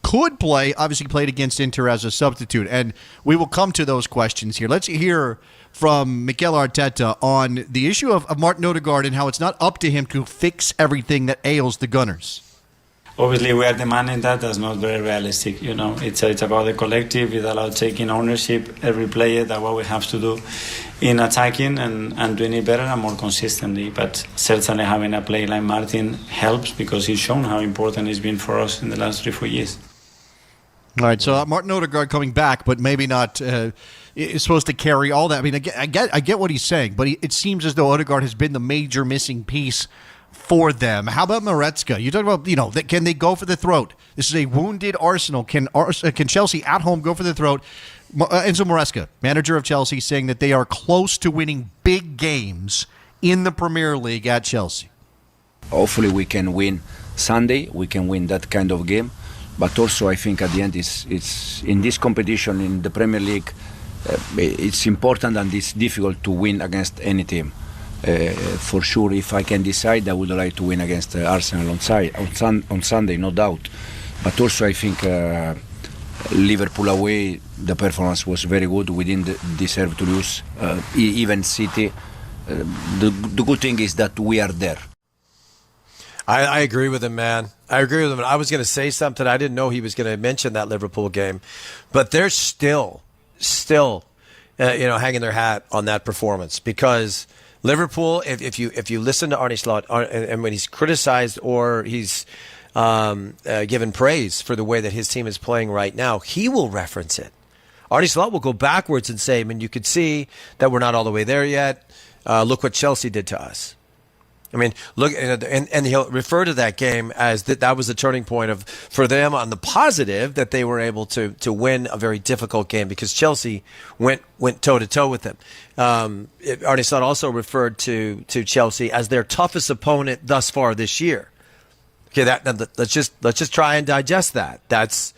could play, obviously played against Inter as a substitute. And we will come to those questions here. Let's hear from Mikel Arteta on the issue of Martin Odegaard and how it's not up to him to fix everything that ails the Gunners. Obviously, we are demanding that. That's not very realistic. It's about the collective. It's about taking ownership, every player, that what we have to do in attacking and doing it better and more consistently. But certainly having a player like Martin helps because he's shown how important it's been for us in the last 3-4 years. All right, so Martin Odegaard coming back, but maybe not is supposed to carry all that. I mean, I get what he's saying, but it seems as though Odegaard has been the major missing piece for them. How about Maresca? You talk about, can they go for the throat? This is a wounded Arsenal. Can Chelsea at home go for the throat? Enzo Maresca, manager of Chelsea, saying that they are close to winning big games in the Premier League at Chelsea. Hopefully we can win Sunday. We can win that kind of game. But also I think at the end it's in this competition in the Premier League, it's important and it's difficult to win against any team. For sure, if I can decide, I would like to win against Arsenal on Sunday, no doubt. But also, I think Liverpool away, the performance was very good. We didn't deserve to lose. Even City. The good thing is that we are there. I agree with him, man. I agree with him. I was going to say something. I didn't know he was going to mention that Liverpool game, but they're still, hanging their hat on that performance because Liverpool, if you listen to Arne Slot, and when he's criticized or he's given praise for the way that his team is playing right now, he will reference it. Arne Slot will go backwards and say, you could see that we're not all the way there yet. Look what Chelsea did to us. I mean, look, and he'll refer to that game as that was a turning point for them on the positive, that they were able to win a very difficult game because Chelsea went toe to toe with them. Arne Slot also referred to Chelsea as their toughest opponent thus far this year. Okay, let's just try and digest that. That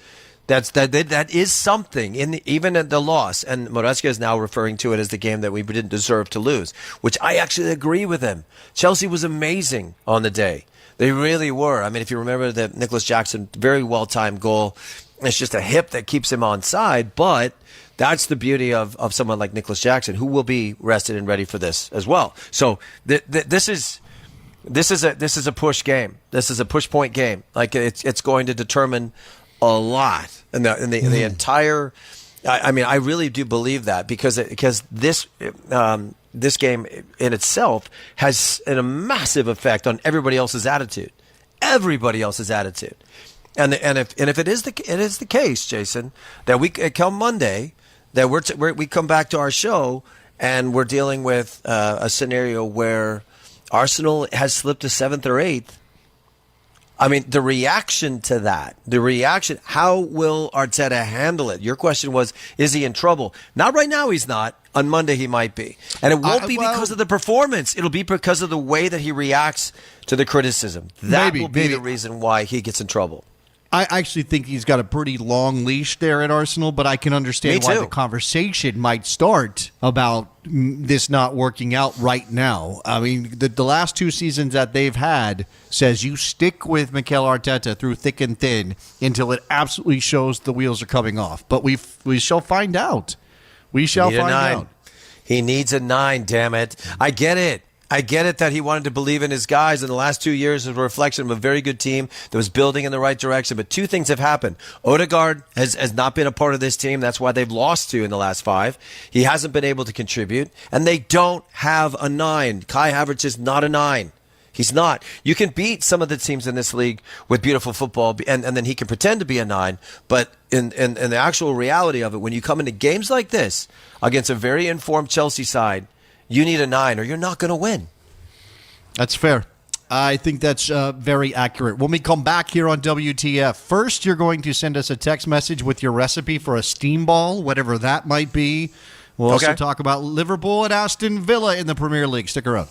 is something even in the loss, and Moretzka is now referring to it as the game that we didn't deserve to lose, which I actually agree with him. Chelsea was amazing on the day; they really were. I mean, if you remember the Nicholas Jackson very well timed goal, it's just a hip that keeps him onside. But that's the beauty of someone like Nicholas Jackson, who will be rested and ready for this as well. So this is a push game. This is a push point game. Like it's going to determine a lot in the entire. I mean, I really do believe that because this game in itself has a massive effect on everybody else's attitude. Everybody else's attitude, and if it is the case, Jason, that we come Monday, that we come back to our show and we're dealing with a scenario where Arsenal has slipped to 7th or 8th. I mean, the reaction to that, how will Arteta handle it? Your question was, is he in trouble? Not right now, he's not. On Monday, he might be. And it won't be because of the performance. It'll be because of the way that he reacts to the criticism. That will be the reason why he gets in trouble. I actually think he's got a pretty long leash there at Arsenal, but I can understand why the conversation might start about this not working out right now. I mean, the last 2 seasons that they've had says you stick with Mikel Arteta through thick and thin until it absolutely shows the wheels are coming off. But we shall find out. We shall find out. He needs a 9, damn it. I get it that he wanted to believe in his guys. In the last 2 years is a reflection of a very good team that was building in the right direction. But 2 things have happened. Odegaard has not been a part of this team. That's why they've lost 2 in the last 5. He hasn't been able to contribute. And they don't have a 9. Kai Havertz is not a 9. He's not. You can beat some of the teams in this league with beautiful football, and then he can pretend to be a 9. But in the actual reality of it, when you come into games like this against a very informed Chelsea side, you need a 9 or you're not going to win. That's fair. I think that's very accurate. When we come back here on WTF, first you're going to send us a text message with your recipe for a steam ball, whatever that might be. We'll also talk about Liverpool and Aston Villa in the Premier League. Stick around.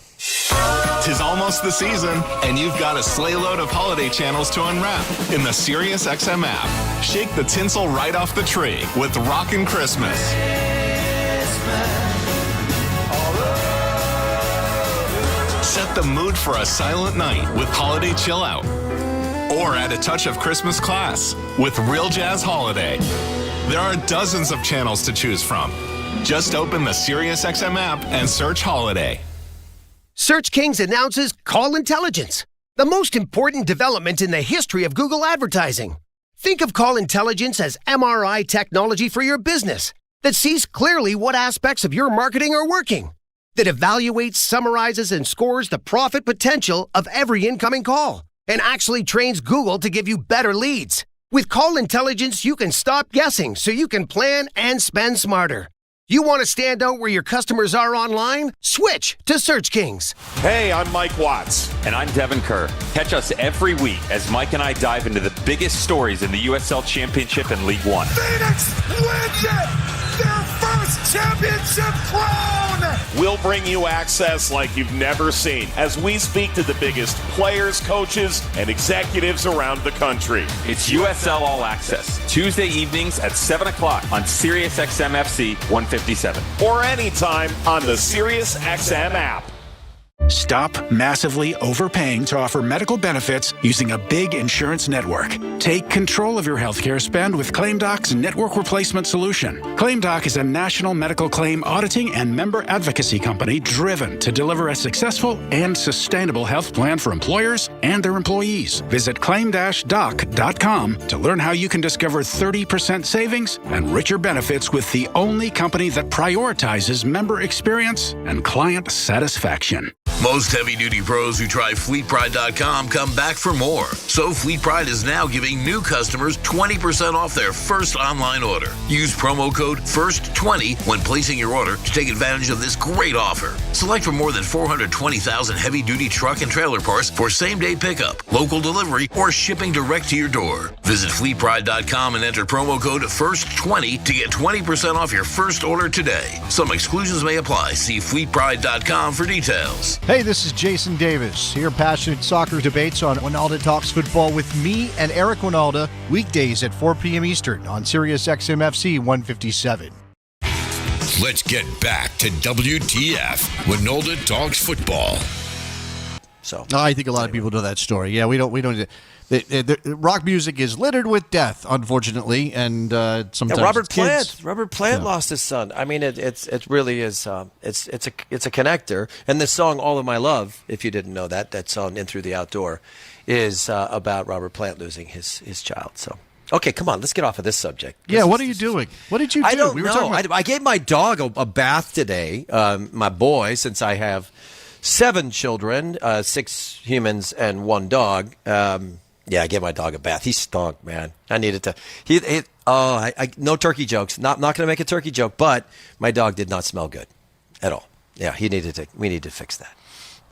'Tis almost the season, and you've got a sleigh load of holiday channels to unwrap in the SiriusXM app. Shake the tinsel right off the tree with Rockin' Christmas. Set the mood for a silent night with Holiday Chill Out. Or add a touch of Christmas class with Real Jazz Holiday. There are dozens of channels to choose from. Just open the SiriusXM app and search Holiday. Search Kings announces Call Intelligence, the most important development in the history of Google advertising. Think of Call Intelligence as MRI technology for your business that sees clearly what aspects of your marketing are working, that evaluates, summarizes, and scores the profit potential of every incoming call, and actually trains Google to give you better leads. With Call Intelligence, you can stop guessing so you can plan and spend smarter. You want to stand out where your customers are online? Switch to Search Kings. Hey, I'm Mike Watts. And I'm Devin Kerr. Catch us every week as Mike and I dive into the biggest stories in the USL Championship and League One. Phoenix wins it! Their first championship crown! We'll bring you access like you've never seen as we speak to the biggest players, coaches, and executives around the country. It's USL All Access, Tuesday evenings at 7 o'clock on SiriusXM FC 157. Or anytime on the SiriusXM app. Stop massively overpaying to offer medical benefits using a big insurance network. Take control of your healthcare spend with ClaimDoc's network replacement solution. ClaimDoc is a national medical claim auditing and member advocacy company driven to deliver a successful and sustainable health plan for employers and their employees. Visit claim-doc.com to learn how you can discover 30% savings and richer benefits with the only company that prioritizes member experience and client satisfaction. Most heavy-duty pros who try FleetPride.com come back for more. So Fleet Pride is now giving new customers 20% off their first online order. Use promo code FIRST20 when placing your order to take advantage of this great offer. Select from more than 420,000 heavy-duty truck and trailer parts for same-day pickup, local delivery, or shipping direct to your door. Visit FleetPride.com and enter promo code FIRST20 to get 20% off your first order today. Some exclusions may apply. See FleetPride.com for details. Hey, this is Jason Davis. Here, passionate soccer debates on Winalda Talks Football with me and Eric Winalda, weekdays at 4 p.m. Eastern on Sirius XM FC 157. Let's get back to WTF. Winalda Talks Football. So I think a lot of people know that story. Yeah, we don't. The rock music is littered with death, unfortunately, and sometimes Robert Plant lost his son. I mean, it really is. It's a connector. And this song, "All of My Love," if you didn't know that song, "In Through the Outdoor," is about Robert Plant losing his child. So. Okay, come on. Let's get off of this subject. What are you doing? What did you do? I don't know. I gave my dog a bath today. My boy, since I have 7 children, 6 humans and 1 dog. I gave my dog a bath. He stunk, man. I needed to. No turkey jokes. Not going to make a turkey joke, but my dog did not smell good at all. Yeah, we need to fix that.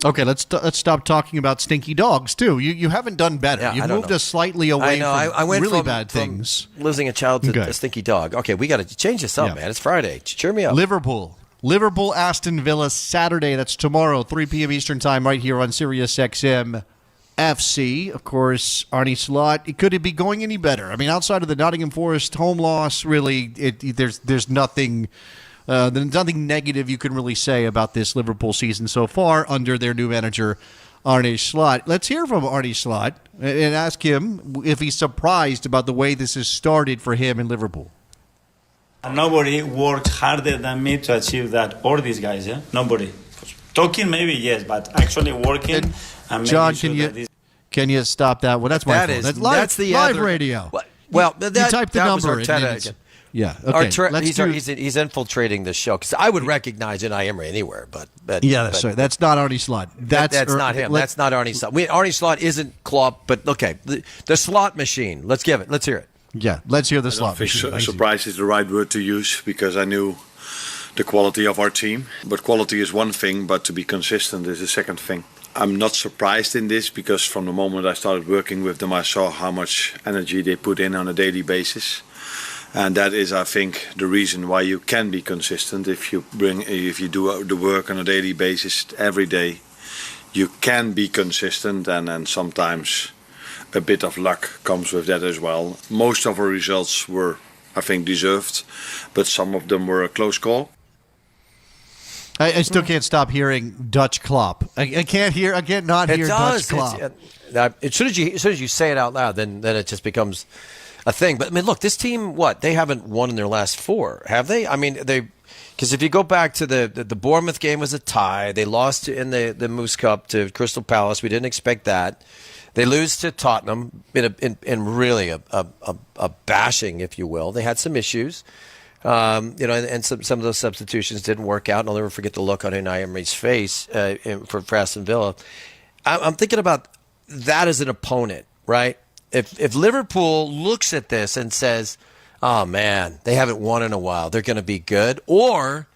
Okay, let's stop talking about stinky dogs too. You haven't done better. Yeah, You've moved us slightly away from I went really from, bad things. From losing a child to a stinky dog. Okay, we got to change this up, man. It's Friday. Cheer me up. Liverpool, Aston Villa, Saturday. That's tomorrow, 3 p.m. Eastern Time, right here on Sirius XM FC. Of course, Arnie Slot. Could it be going any better? I mean, outside of the Nottingham Forest home loss, really, there's nothing. There's nothing negative you can really say about this Liverpool season so far under their new manager, Arne Slot. Let's hear from Arne Slot and ask him if he's surprised about the way this has started for him in Liverpool. Nobody worked harder than me to achieve that, or these guys, yeah? Nobody. Talking maybe, yes, but actually working. And John, can you stop that? Well, that's my fault. That's live, that's the live other, radio. Well, you typed the number. Yeah, okay. He's infiltrating the show because I would recognize Unai Emery anywhere, but that's right. That's not Arne Slot. That's not him. That's not Arne Slot. Arne Slot isn't Klopp, but okay, the slot machine. Let's hear it. Yeah, let's hear the slot machine. Surprise is the right word to use because I knew the quality of our team. But quality is one thing, but to be consistent is the second thing. I'm not surprised in this because from the moment I started working with them, I saw how much energy they put in on a daily basis. And that is, I think, the reason why you can be consistent. If you do the work on a daily basis every day, you can be consistent, and sometimes a bit of luck comes with that as well. Most of our results were, I think, deserved, but some of them were a close call. I still can't stop hearing Dutch Klopp. I can't not hear Dutch Klopp. As soon as you say it out loud, then it just becomes a thing. But I mean, look, this team, they haven't won in their last 4, have they? I mean, because if you go back to the Bournemouth game was a tie. They lost in the Moose Cup to Crystal Palace. We didn't expect that. They lose to Tottenham in really a bashing, if you will. They had some issues. And some of those substitutions didn't work out. And I'll never forget the look on Unai Emery's face for Aston Villa. I'm thinking about that as an opponent, right? If Liverpool looks at this and says, "Oh man, they haven't won in a while. They're going to be good," or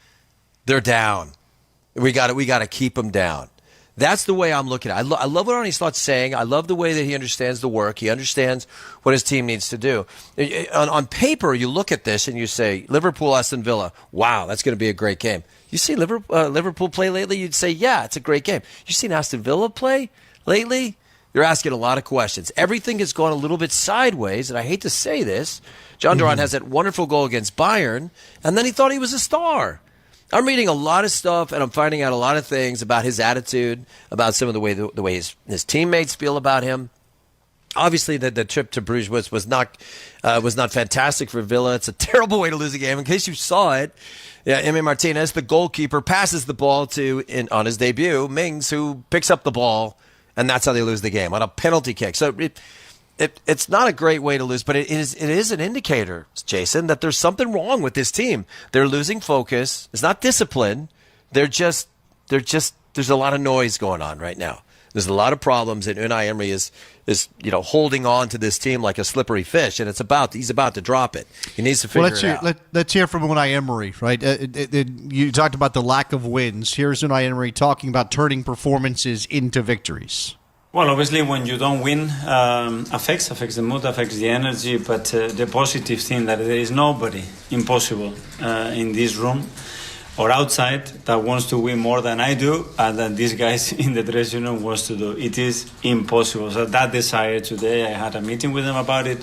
they're down, we got to keep them down. That's the way I'm looking at it. I love what Arne Slot's saying. I love the way that he understands the work. He understands what his team needs to do. On paper, you look at this and you say, Liverpool, Aston Villa, wow, that's going to be a great game. You see Liverpool play lately, you'd say, yeah, it's a great game. You seen Aston Villa play lately? You're asking a lot of questions. Everything has gone a little bit sideways, and I hate to say this. John Duran has that wonderful goal against Bayern, and then he thought he was a star. I'm reading a lot of stuff, and I'm finding out a lot of things about his attitude, about some of the way his teammates feel about him. Obviously, the trip to Bruges was not fantastic for Villa. It's a terrible way to lose a game. In case you saw it, Emi Martinez, the goalkeeper, passes the ball on his debut, Mings, who picks up the ball, and that's how they lose the game, on a penalty kick. So it's not a great way to lose, but it is an indicator, Jason, that there's something wrong with this team. They're losing focus. It's not discipline. They're just there's a lot of noise going on right now. There's a lot of problems, and Unai Emery is holding on to this team like a slippery fish, and he's about to drop it. He needs to figure it out. Let's hear from Unai Emery, right? You talked about the lack of wins. Here's Unai Emery talking about turning performances into victories. Well, obviously, when you don't win, affects the mood, affects the energy. But the positive thing that there is nobody impossible in this room or outside that wants to win more than I do and that these guys in the dressing room wants to do. It is impossible. So that desire today, I had a meeting with them about it,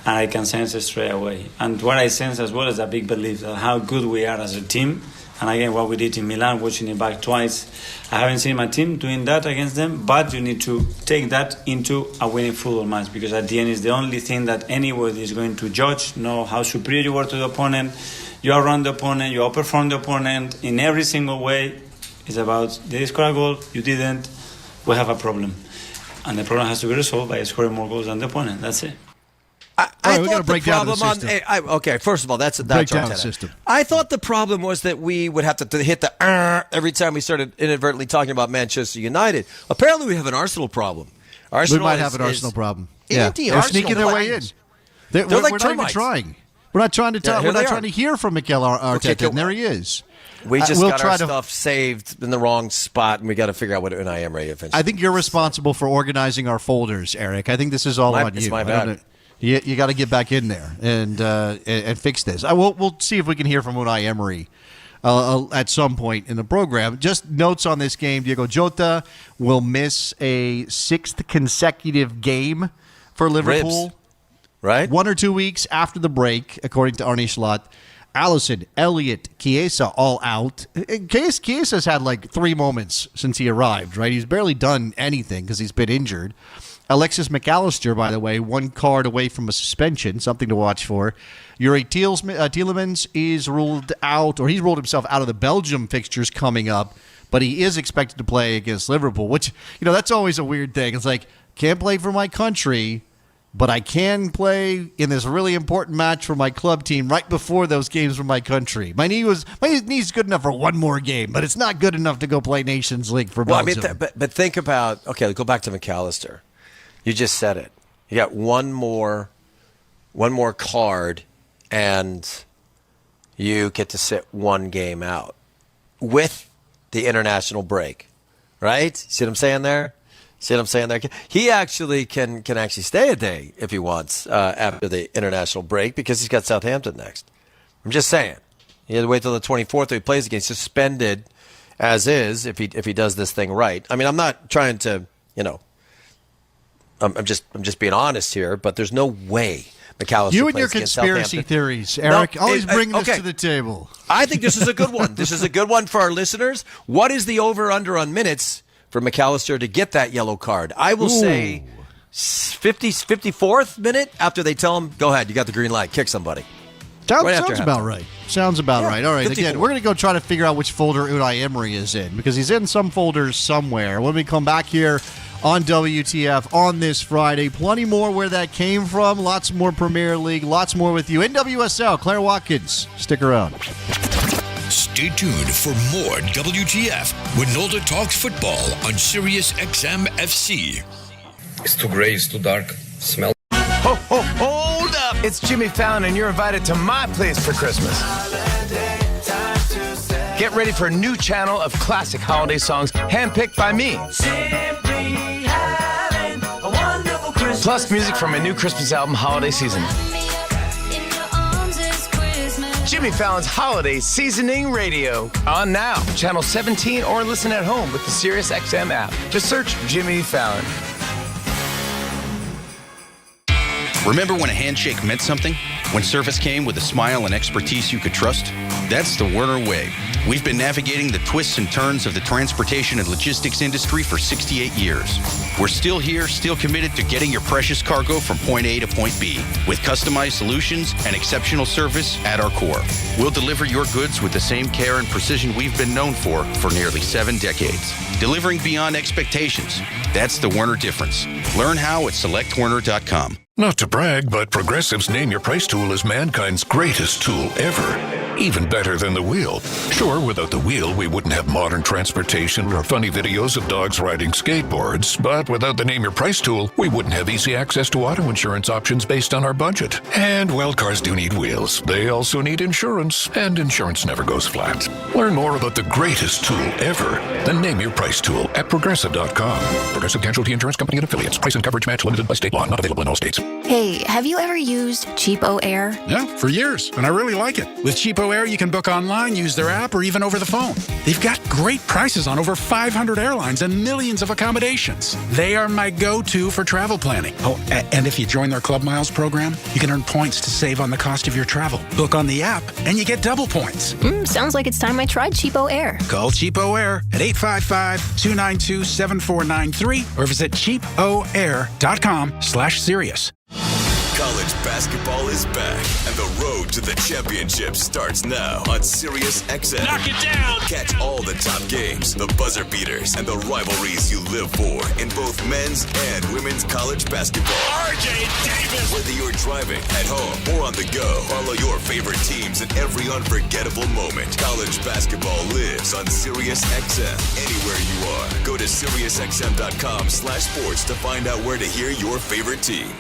and I can sense it straight away. And what I sense as well is a big belief that how good we are as a team. And again, what we did in Milan, watching it back twice, I haven't seen my team doing that against them, but you need to take that into a winning football match, because at the end is the only thing that anybody is going to judge, know how superior you were to the opponent. You outrun the opponent, you outperform the opponent in every single way. It's about, they score a goal, you didn't, we have a problem. And the problem has to be resolved by scoring more goals than the opponent. That's it. I thought the problem okay, first of all, that's our system. I thought the problem was that we would have to hit the every time we started inadvertently talking about Manchester United. Apparently, we have an Arsenal problem. We might have an Arsenal problem. Yeah, they're sneaking their way in. They're like we're termites. not even trying. We're not trying to talk. We're not trying to hear from Mikel Arteta. And there he is. We just got our stuff saved in the wrong spot, and we got to figure out what Unai Emery eventually. I think you're responsible for organizing our folders, Eric. I think this is all on you. It's my bad. You got to get back in there and fix this. We'll see if we can hear from Unai Emery at some point in the program. Just notes on this game: Diego Jota will miss a 6th consecutive game for Liverpool. Ribs. Right? 1 or 2 weeks after the break, according to Arne Slot. Allison, Elliott, Chiesa all out. Chiesa's had like 3 moments since he arrived, right? He's barely done anything because he's been injured. Alexis McAllister, by the way, 1 card away from a suspension, something to watch for. Yuri Tielemans is ruled out, or he's ruled himself out of the Belgium fixtures coming up, but he is expected to play against Liverpool, which, that's always a weird thing. It's like, can't play for my country, but I can play in this really important match for my club team right before those games for my country. My knee's good enough for 1 more game, but it's not good enough to go play Nations League for Belgium. Well, but think about, okay, go back to McAllister. You just said it. You got one more card, and you get to sit 1 game out with the international break, right? See what I'm saying there? He actually can actually stay a day if he wants after the international break, because he's got Southampton next. I'm just saying. He had to wait till the 24th till he plays again. He's suspended as is if he does this thing right. I mean, I'm not trying to, I'm just being honest here, but there's no way McAllister You and your conspiracy theories, Eric. Always bring this to the table. I think this is a good one. This is a good one for our listeners. What is the over-under on minutes for McAllister to get that yellow card? I will say 54th minute after they tell him, go ahead, you got the green light, kick somebody. Sounds about right. Sounds about right. All right, 54. Again, we're going to go try to figure out which folder Unai Emery is in, because he's in some folders somewhere. When we come back here on WTF on this Friday, plenty more where that came from, lots more Premier League, lots more with you. NWSL, Claire Watkins, stick around. Stay tuned for more WTF when Nolde talks football on Sirius XM FC. It's too gray, it's too dark. Smell. Ho, ho, hold up! It's Jimmy Fallon, and you're invited to my place for Christmas. Get ready for a new channel of classic holiday songs handpicked by me. Plus music from my new Christmas album, Holiday Season. Jimmy Fallon's Holiday Seasoning Radio. On now, channel 17, or listen at home with the Sirius XM app. Just search Jimmy Fallon. Remember when a handshake meant something? When service came with a smile and expertise you could trust? That's the Werner way. We've been navigating the twists and turns of the transportation and logistics industry for 68 years. We're still here, still committed to getting your precious cargo from point A to point B, with customized solutions and exceptional service at our core. We'll deliver your goods with the same care and precision we've been known for nearly 7 decades. Delivering beyond expectations. That's the Werner difference. Learn how at selectwerner.com. Not to brag, but Progressive's Name Your Price tool is mankind's greatest tool ever. even better than the wheel. Sure, without the wheel, we wouldn't have modern transportation or funny videos of dogs riding skateboards, but without the Name Your Price tool, we wouldn't have easy access to auto insurance options based on our budget. And, well, cars do need wheels. They also need insurance, and insurance never goes flat. Learn more about the greatest tool ever, the Name Your Price tool at Progressive.com. Progressive Casualty Insurance Company and Affiliates. Price and coverage match limited by state law. Not available in all states. Hey, have you ever used Cheapo Air? Yeah, for years, and I really like it. With Cheapo Air, you can book online, use their app, or even over the phone. They've got great prices on over 500 airlines and millions of accommodations. They are my go-to for travel planning. Oh, and if you join their Club Miles program, you can earn points to save on the cost of your travel. Book on the app, and you get double points. Sounds like it's time I tried Cheapo Air. Call Cheapo Air at 855-292-7493 or visit cheapoair.com/serious. College basketball is back, and the road to the championship starts now on Sirius XM. Knock it down! Catch all the top games, the buzzer beaters, and the rivalries you live for in both men's and women's college basketball. RJ Davis! Whether you're driving, at home, or on the go, follow your favorite teams in every unforgettable moment. College basketball lives on Sirius XM. Anywhere you are, go to SiriusXM.com/sports to find out where to hear your favorite team.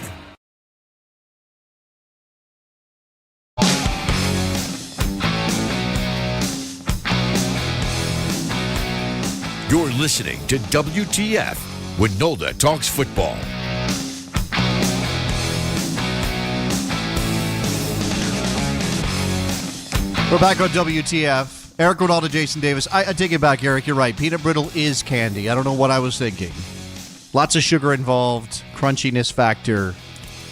You're listening to WTF when Nolda talks football. We're back on WTF. Eric Ronaldo, Jason Davis. I take it back, Eric. You're right. Peanut brittle is candy. I don't know what I was thinking. Lots of sugar involved, crunchiness factor.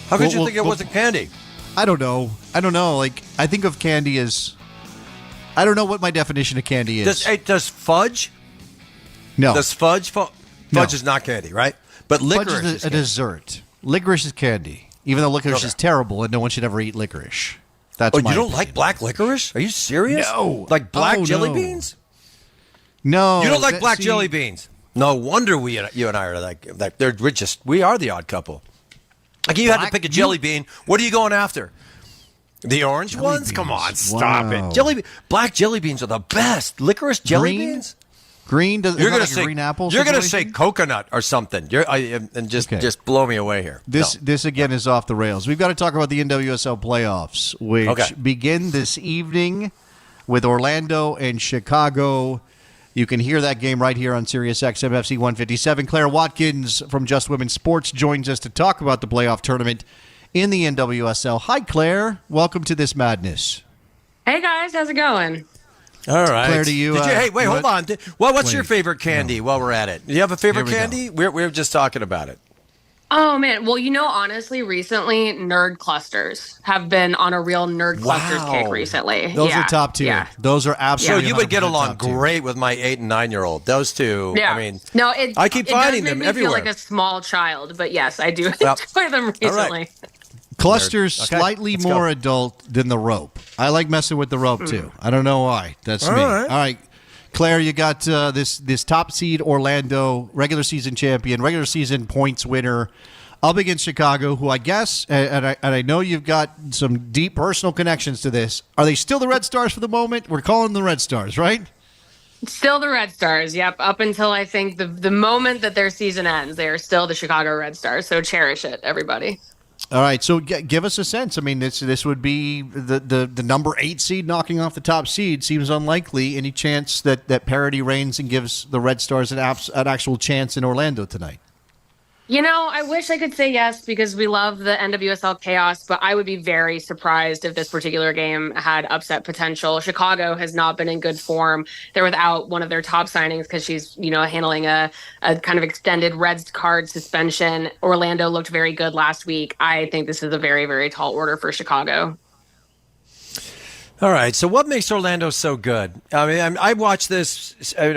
How could you think it wasn't candy? I don't know. Like, I think of candy as... I don't know what my definition of candy is. Does fudge? No. Does fudge? Fudge is not candy, right? But licorice fudge is a candy. dessert. Licorice is candy. Even though licorice is terrible and no one should ever eat licorice. That's you my don't opinion. like black licorice? Are you serious? No. Like black Oh, jelly no. beans? No. You don't like black jelly beans? No wonder you and I are like we are the odd couple. Like you had to pick a jelly bean. What are you going after? The orange ones? Come on, stop it. Black jelly beans are the best. Licorice jelly beans? Green? You're You're going gonna to say green apple You're going to situation? say coconut or something. Just blow me away here. This again is off the rails. We've got to talk about the NWSL playoffs, which begin this evening with Orlando and Chicago. You can hear that game right here on Sirius XM FC 157. Claire Watkins from Just Women's Sports joins us to talk about the playoff tournament in the NWSL. Hi, Claire. Welcome to this madness. Hey, guys. How's it going? All right. Claire, do you... hey, wait, hold on. What's your favorite candy while we're at it? Do you have a favorite candy? We're just talking about it. Oh, man. Well, honestly, recently, nerd clusters have been on a real nerd clusters kick recently. Those are top tier. Yeah. Those are absolutely So you would get 100% along top tier. great with my 8 and 9-year-old. Those two, Yeah. I mean, No, I keep finding them It everywhere. feel like a small child, but yes, I do enjoy them recently. Clusters Okay, slightly let's more go. adult than the rope. I like messing with the rope too. I don't know why. That's All me. right. All right, Claire, you got this top seed Orlando, regular season champion, regular season points winner, up against Chicago, who I guess, and I know you've got some deep personal connections to this. Are they still the Red Stars for the moment? We're calling them the Red Stars, right? Still the Red Stars, yep. Up until I think the moment that their season ends, they are still the Chicago Red Stars. So cherish it, everybody. All right, so give us a sense. I mean, this would be the number 8 seed knocking off the top seed. Seems unlikely. Any chance that parity reigns and gives the Red Stars an actual chance in Orlando tonight? I wish I could say yes because we love the NWSL chaos, but I would be very surprised if this particular game had upset potential. Chicago has not been in good form. They're without one of their top signings because she's, handling a kind of extended red card suspension. Orlando looked very good last week. I think this is a very, very tall order for Chicago. All right. So, what makes Orlando so good? I mean, I watch this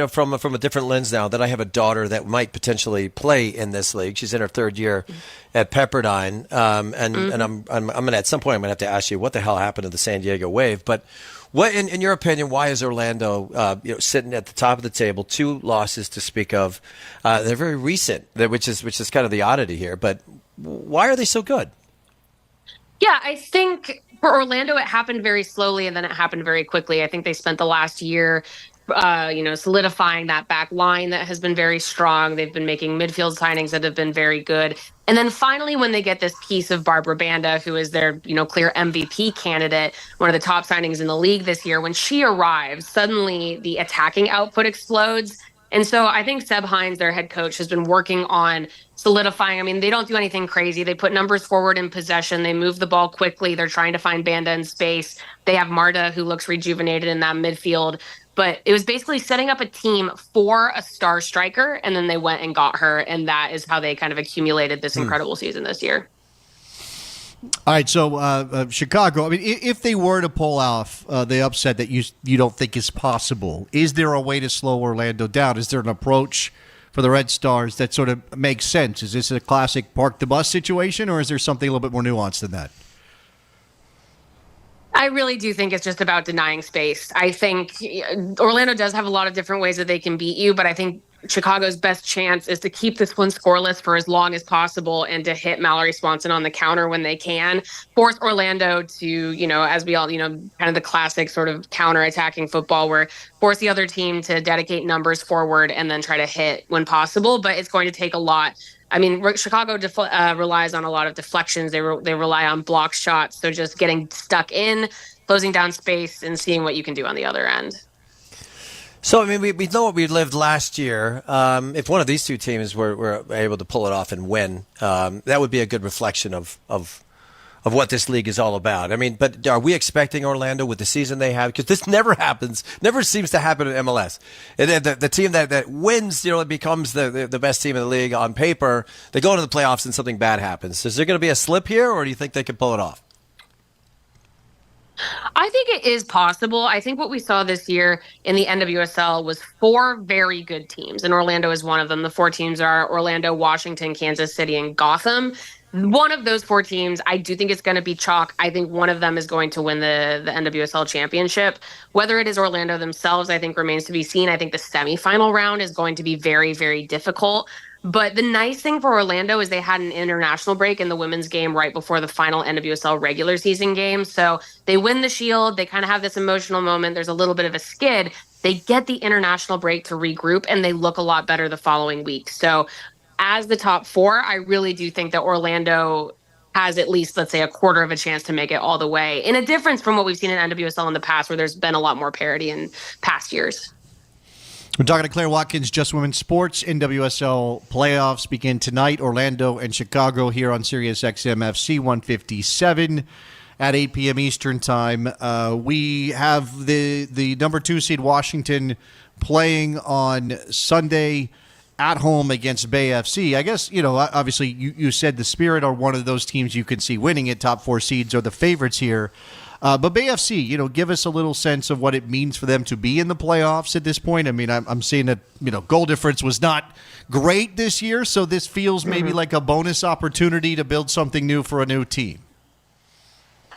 from a different lens now. That I have a daughter that might potentially play in this league. She's in her 3rd year at Pepperdine, and I'm gonna at some point I'm gonna have to ask you what the hell happened to the San Diego Wave. But what, in your opinion, why is Orlando sitting at the top of the table? 2 losses to speak of. They're very recent, which is kind of the oddity here. But why are they so good? Yeah, I think for Orlando, it happened very slowly and then it happened very quickly. I think they spent the last year, solidifying that back line that has been very strong. They've been making midfield signings that have been very good. And then finally, when they get this piece of Barbara Banda, who is their, clear MVP candidate, one of the top signings in the league this year, when she arrives, suddenly the attacking output explodes. And so I think Seb Hines, their head coach, has been working on solidifying. I mean, they don't do anything crazy. They put numbers forward in possession. They move the ball quickly. They're trying to find Banda in space. They have Marta, who looks rejuvenated in that midfield. But it was basically setting up a team for a star striker, and then they went and got her, and that is how they kind of accumulated this incredible season this year. All right, so Chicago, I mean, if they were to pull off the upset that you don't think is possible, is there a way to slow Orlando down? Is there an approach for the Red Stars that sort of makes sense? Is this a classic park the bus situation, or is there something a little bit more nuanced than that? I really do think it's just about denying space. I think Orlando does have a lot of different ways that they can beat you, but I think Chicago's best chance is to keep this one scoreless for as long as possible and to hit Mallory Swanson on the counter when they can. Force Orlando to, as we all, kind of the classic sort of counter-attacking football where force the other team to dedicate numbers forward and then try to hit when possible. But it's going to take a lot. I mean, Chicago relies on a lot of deflections. They rely on block shots. So just getting stuck in, closing down space, and seeing what you can do on the other end. So, I mean, we know what we lived last year. If one of these two teams were able to pull it off and win, that would be a good reflection of what this league is all about. I mean, but are we expecting Orlando with the season they have? Because this never happens, never seems to happen in MLS. The team that wins, it becomes the best team in the league on paper. They go into the playoffs and something bad happens. Is there going to be a slip here, or do you think they can pull it off? I think it is possible. I think what we saw this year in the NWSL was 4 very good teams, and Orlando is one of them. The 4 teams are Orlando, Washington, Kansas City, and Gotham. One of those 4 teams, I do think it's going to be chalk. I think one of them is going to win the NWSL championship. Whether it is Orlando themselves, I think remains to be seen. I think the semifinal round is going to be very, very difficult. But the nice thing for Orlando is they had an international break in the women's game right before the final NWSL regular season game. So they win the Shield. They kind of have this emotional moment. There's a little bit of a skid. They get the international break to regroup, and they look a lot better the following week. So as the top 4, I really do think that Orlando has at least, let's say, a quarter of a chance to make it all the way, in a difference from what we've seen in NWSL in the past, where there's been a lot more parity in past years. We're talking to Claire Watkins, Just Women's Sports. NWSL playoffs begin tonight. Orlando and Chicago here on Sirius XM FC 157 at 8 p.m. Eastern Time. We have the number 2 seed Washington playing on Sunday at home against Bay FC. I guess, obviously you said the Spirit are one of those teams you can see winning it. Top 4 seeds are the favorites here. But Bay FC, give us a little sense of what it means for them to be in the playoffs at this point. I mean, I'm seeing that, goal difference was not great this year, so this feels maybe like a bonus opportunity to build something new for a new team.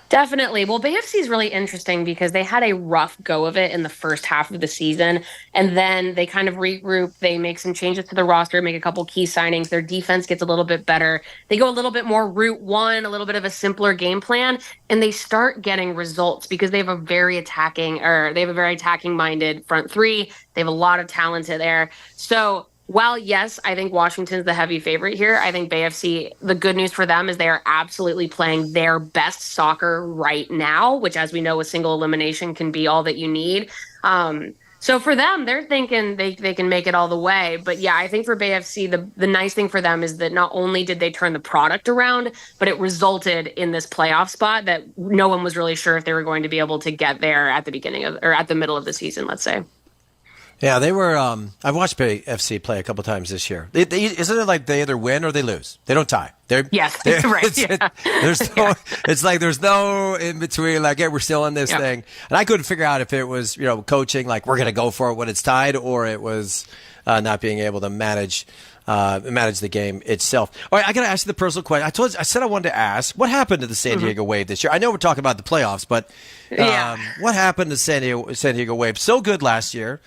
Definitely. Well, Bay FC is really interesting because they had a rough go of it in the first half of the season, and then they kind of regroup. They make some changes to the roster, make a couple key signings. Their defense gets a little bit better. They go a little bit more route one, a little bit of a simpler game plan, and they start getting results because they have a very attacking-minded front 3. They have a lot of talent there. So while, yes, I think Washington's the heavy favorite here, I think Bay FC, the good news for them is they are absolutely playing their best soccer right now, which, as we know, with single elimination can be all that you need. So for them, they're thinking they can make it all the way. But yeah, I think for Bay FC, the nice thing for them is that not only did they turn the product around, but it resulted in this playoff spot that no one was really sure if they were going to be able to get there at the beginning of, or at the middle of the season, let's say. Yeah, they were. I've watched Bay FC play a couple times this year. Isn't it like they either win or they lose? They don't tie. Yes, right. It's like there's no in between. Like, yeah, we're still in this thing. And I couldn't figure out if it was coaching, like we're going to go for it when it's tied, or it was not being able to manage the game itself. All right, I got to ask you the personal question. I said I wanted to ask, what happened to the San Diego Wave this year? I know we're talking about the playoffs, but what happened to San Diego Wave? So good last year.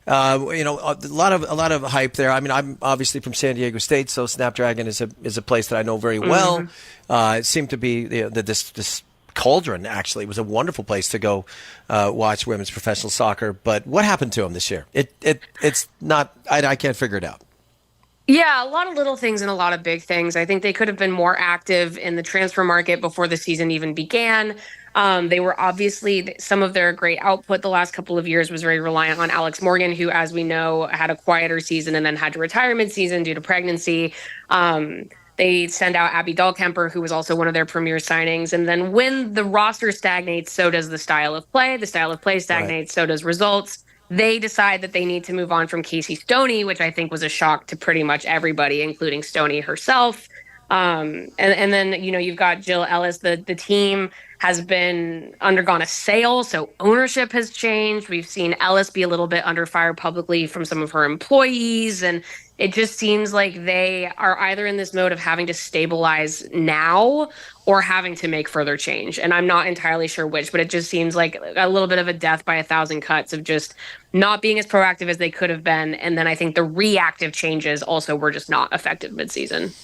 A lot of hype there. I mean, I'm obviously from San Diego State, so Snapdragon is a place that I know very well. It seemed to be this cauldron. Actually, it was a wonderful place to go watch women's professional soccer. But what happened to them this year? It's not. I can't figure it out. Yeah, a lot of little things and a lot of big things. I think they could have been more active in the transfer market before the season even began. They were obviously, some of their great output the last couple of years was very reliant on Alex Morgan, who, as we know, had a quieter season and then had to retire mid-season due to pregnancy. They send out Abby Dahlkemper, who was also one of their premier signings. And then when the roster stagnates, so does the style of play. The style of play stagnates, so does results. They decide that they need to move on from Casey Stoney, which I think was a shock to pretty much everybody, including Stoney herself. And then, you've got Jill Ellis. The team has been undergone a sale, so ownership has changed. We've seen Ellis be a little bit under fire publicly from some of her employees, and it just seems like they are either in this mode of having to stabilize now or having to make further change. And I'm not entirely sure which, but it just seems like a little bit of a death by a thousand cuts of just not being as proactive as they could have been. And then I think the reactive changes also were just not effective midseason.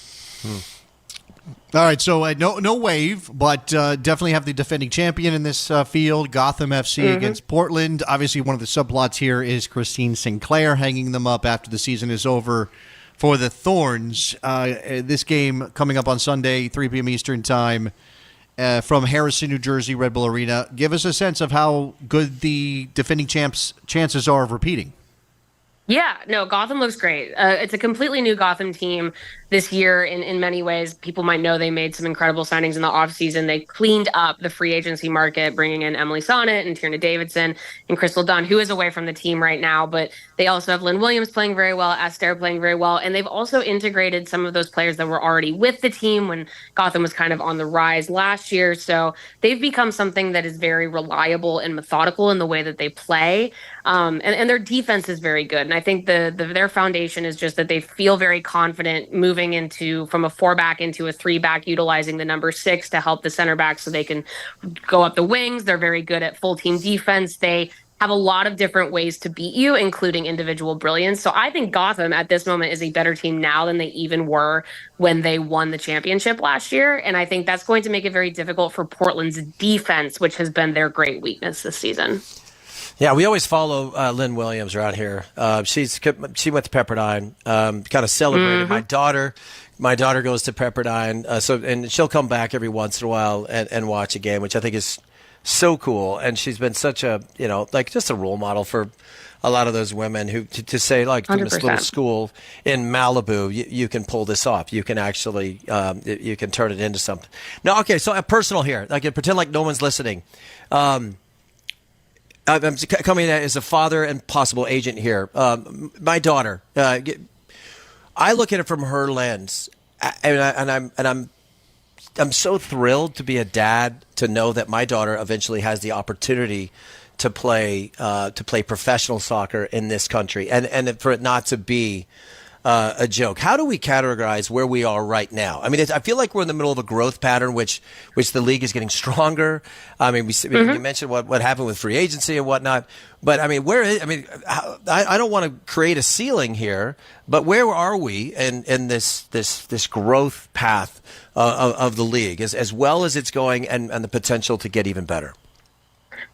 All right, so no wave, but definitely have the defending champion in this field, Gotham FC against Portland. Obviously, one of the subplots here is Christine Sinclair hanging them up after the season is over for the Thorns. This game coming up on Sunday, 3 p.m. Eastern Time from Harrison, New Jersey, Red Bull Arena. Give us a sense of how good the defending champs' chances are of repeating. Yeah, no, Gotham looks great. It's a completely new Gotham team this year in many ways. People might know they made some incredible signings in the offseason. They cleaned up the free agency market, bringing in Emily Sonnet and Tierna Davidson and Crystal Dunn, who is away from the team right now. But they also have Lynn Williams playing very well, Esther playing very well. And they've also integrated some of those players that were already with the team when Gotham was kind of on the rise last year. So they've become something that is very reliable and methodical in the way that they play. And their defense is very good. And I think their foundation is just that they feel very confident moving from a 4-back into a 3-back, utilizing the number 6 to help the center back so they can go up the wings. They're very good at full team defense. They have a lot of different ways to beat you, including individual brilliance. So I think Gotham at this moment is a better team now than they even were when they won the championship last year. And I think that's going to make it very difficult for Portland's defense, which has been their great weakness this season. Yeah, we always follow Lynn Williams around here. She went to Pepperdine, kind of celebrated. My daughter goes to Pepperdine, and she'll come back every once in a while and watch a game, which I think is so cool. And she's been such a just a role model for a lot of those women who to say like from this little school in Malibu, you can pull this off. You can actually you can turn it into something. Now, okay, so personal here. I can pretend like no one's listening. I'm coming as a father and possible agent here. My daughter, I look at it from her lens, and I'm so thrilled to be a dad to know that my daughter eventually has the opportunity to play professional soccer in this country, and for it not to be a joke. How do we categorize where we are right now? I mean, I feel like we're in the middle of a growth pattern, which the league is getting stronger. I mean, you mentioned what happened with free agency and whatnot, but I mean, I don't want to create a ceiling here, but where are we in this growth path of the league, as well as it's going, and the potential to get even better?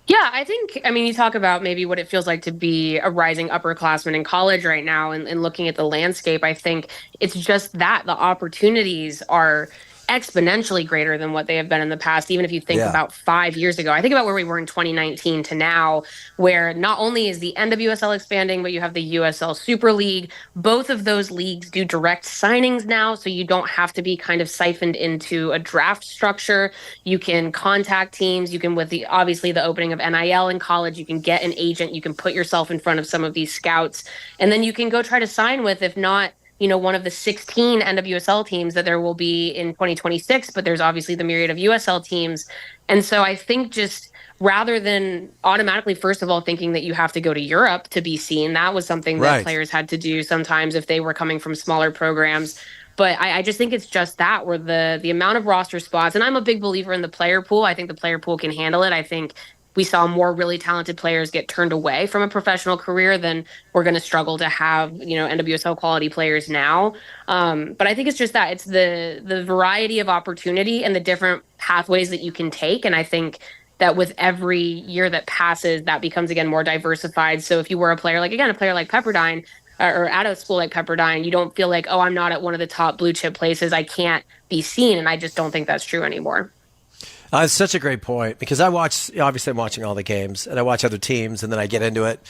Yeah, I mean, you talk about maybe what it feels like to be a rising upperclassman in college right now and looking at the landscape. I think it's just that the opportunities are exponentially greater than what they have been in the past. Even if you think about 5 years ago, I think about where we were in 2019 to now, where not only is the NWSL expanding, but you have the USL Super League. Both of those leagues do direct signings now, so you don't have to be kind of siphoned into a draft structure. You can contact teams. You can, with obviously the opening of NIL in college, you can get an agent. You can put yourself in front of some of these scouts, and then you can go try to sign with, if not one of the 16 NWSL teams that there will be in 2026, but there's obviously the myriad of USL teams. And so I think just rather than automatically, first of all, thinking that you have to go to Europe to be seen, that was something that players had to do sometimes if they were coming from smaller programs. But I just think it's just that, where the amount of roster spots, and I'm a big believer in the player pool. I think the player pool can handle it. I think we saw more really talented players get turned away from a professional career, then we're going to struggle to have, NWSL quality players now. But I think it's just that it's the variety of opportunity and the different pathways that you can take. And I think that with every year that passes, that becomes, again, more diversified. So if you were a player like Pepperdine, or at a school like Pepperdine, you don't feel like, oh, I'm not at one of the top blue chip places, I can't be seen. And I just don't think that's true anymore. It's such a great point, because obviously I'm watching all the games and I watch other teams and then I get into it.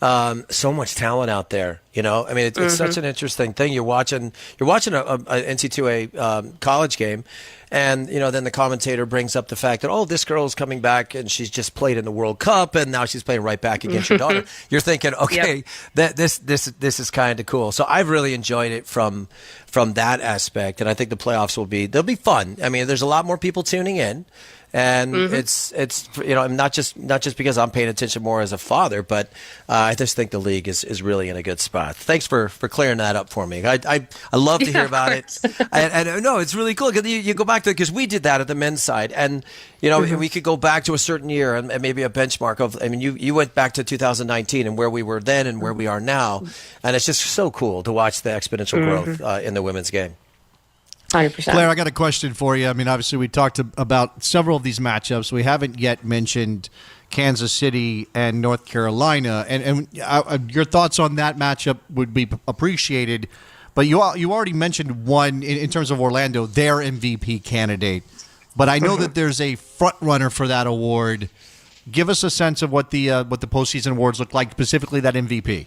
So much talent out there, I mean, it's such an interesting thing. You're watching a NC2A college game, and then the commentator brings up the fact that, this girl's coming back and she's just played in the World Cup and now she's playing right back against your daughter. You're thinking, okay, this is kind of cool. So I've really enjoyed it from that aspect, and I think the playoffs they'll be fun. I mean, there's a lot more people tuning in. And it's not just because I'm paying attention more as a father, but I just think the league is really in a good spot. Thanks for clearing that up for me. I love to hear about it. And no, it's really cool, because you go back to it, because we did that at the men's side, and we could go back to a certain year and maybe a benchmark of. I mean, you went back to 2019 and where we were then and where we are now, and it's just so cool to watch the exponential growth in the women's game. 100%. Claire, I got a question for you. I mean, obviously, we talked about several of these matchups. We haven't yet mentioned Kansas City and North Carolina. And your thoughts on that matchup would be appreciated. But you already mentioned one in terms of Orlando, their MVP candidate. But I know that there's a front runner for that award. Give us a sense of what the postseason awards look like, specifically that MVP.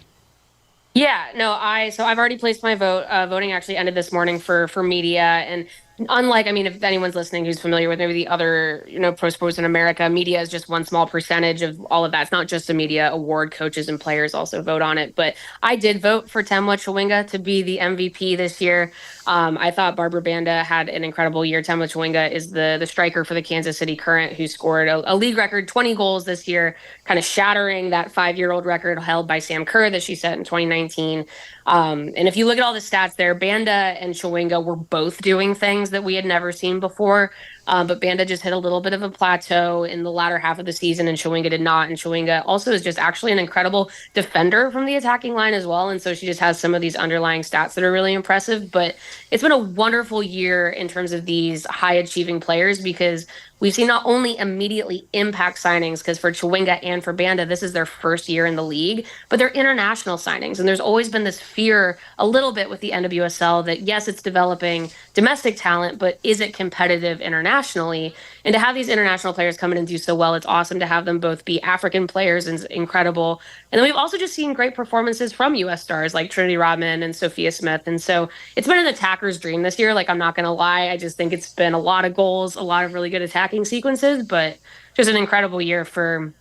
Yeah, no, so I've already placed my vote. Voting actually ended this morning for media, and unlike, if anyone's listening who's familiar with maybe the other, pro sports in America, media is just one small percentage of all of that. It's not just a media award. Coaches and players also vote on it. But I did vote for Temwa Chawinga to be the MVP this year. I thought Barbara Banda had an incredible year. Temwa Chawinga is the striker for the Kansas City Current, who scored a league record 20 goals this year, kind of shattering that 5-year-old record held by Sam Kerr that she set in 2019. And if you look at all the stats there, Banda and Chawinga were both doing things that we had never seen before. But Banda just hit a little bit of a plateau in the latter half of the season, and Chawinga did not. And Chawinga also is just actually an incredible defender from the attacking line as well. And so she just has some of these underlying stats that are really impressive. But it's been a wonderful year in terms of these high-achieving players, because we've seen not only immediately impact signings, because for Chawinga and for Banda, this is their first year in the league, but they're international signings. And there's always been this fear a little bit with the NWSL that, yes, it's developing domestic talent, but is it competitive internationally? And to have these international players come in and do so well, it's awesome to have them both be African players, and incredible. And then we've also just seen great performances from U.S. stars like Trinity Rodman and Sophia Smith. And so it's been an attacker's dream this year. I'm not going to lie. I just think it's been a lot of goals, a lot of really good attacking sequences, but just an incredible year for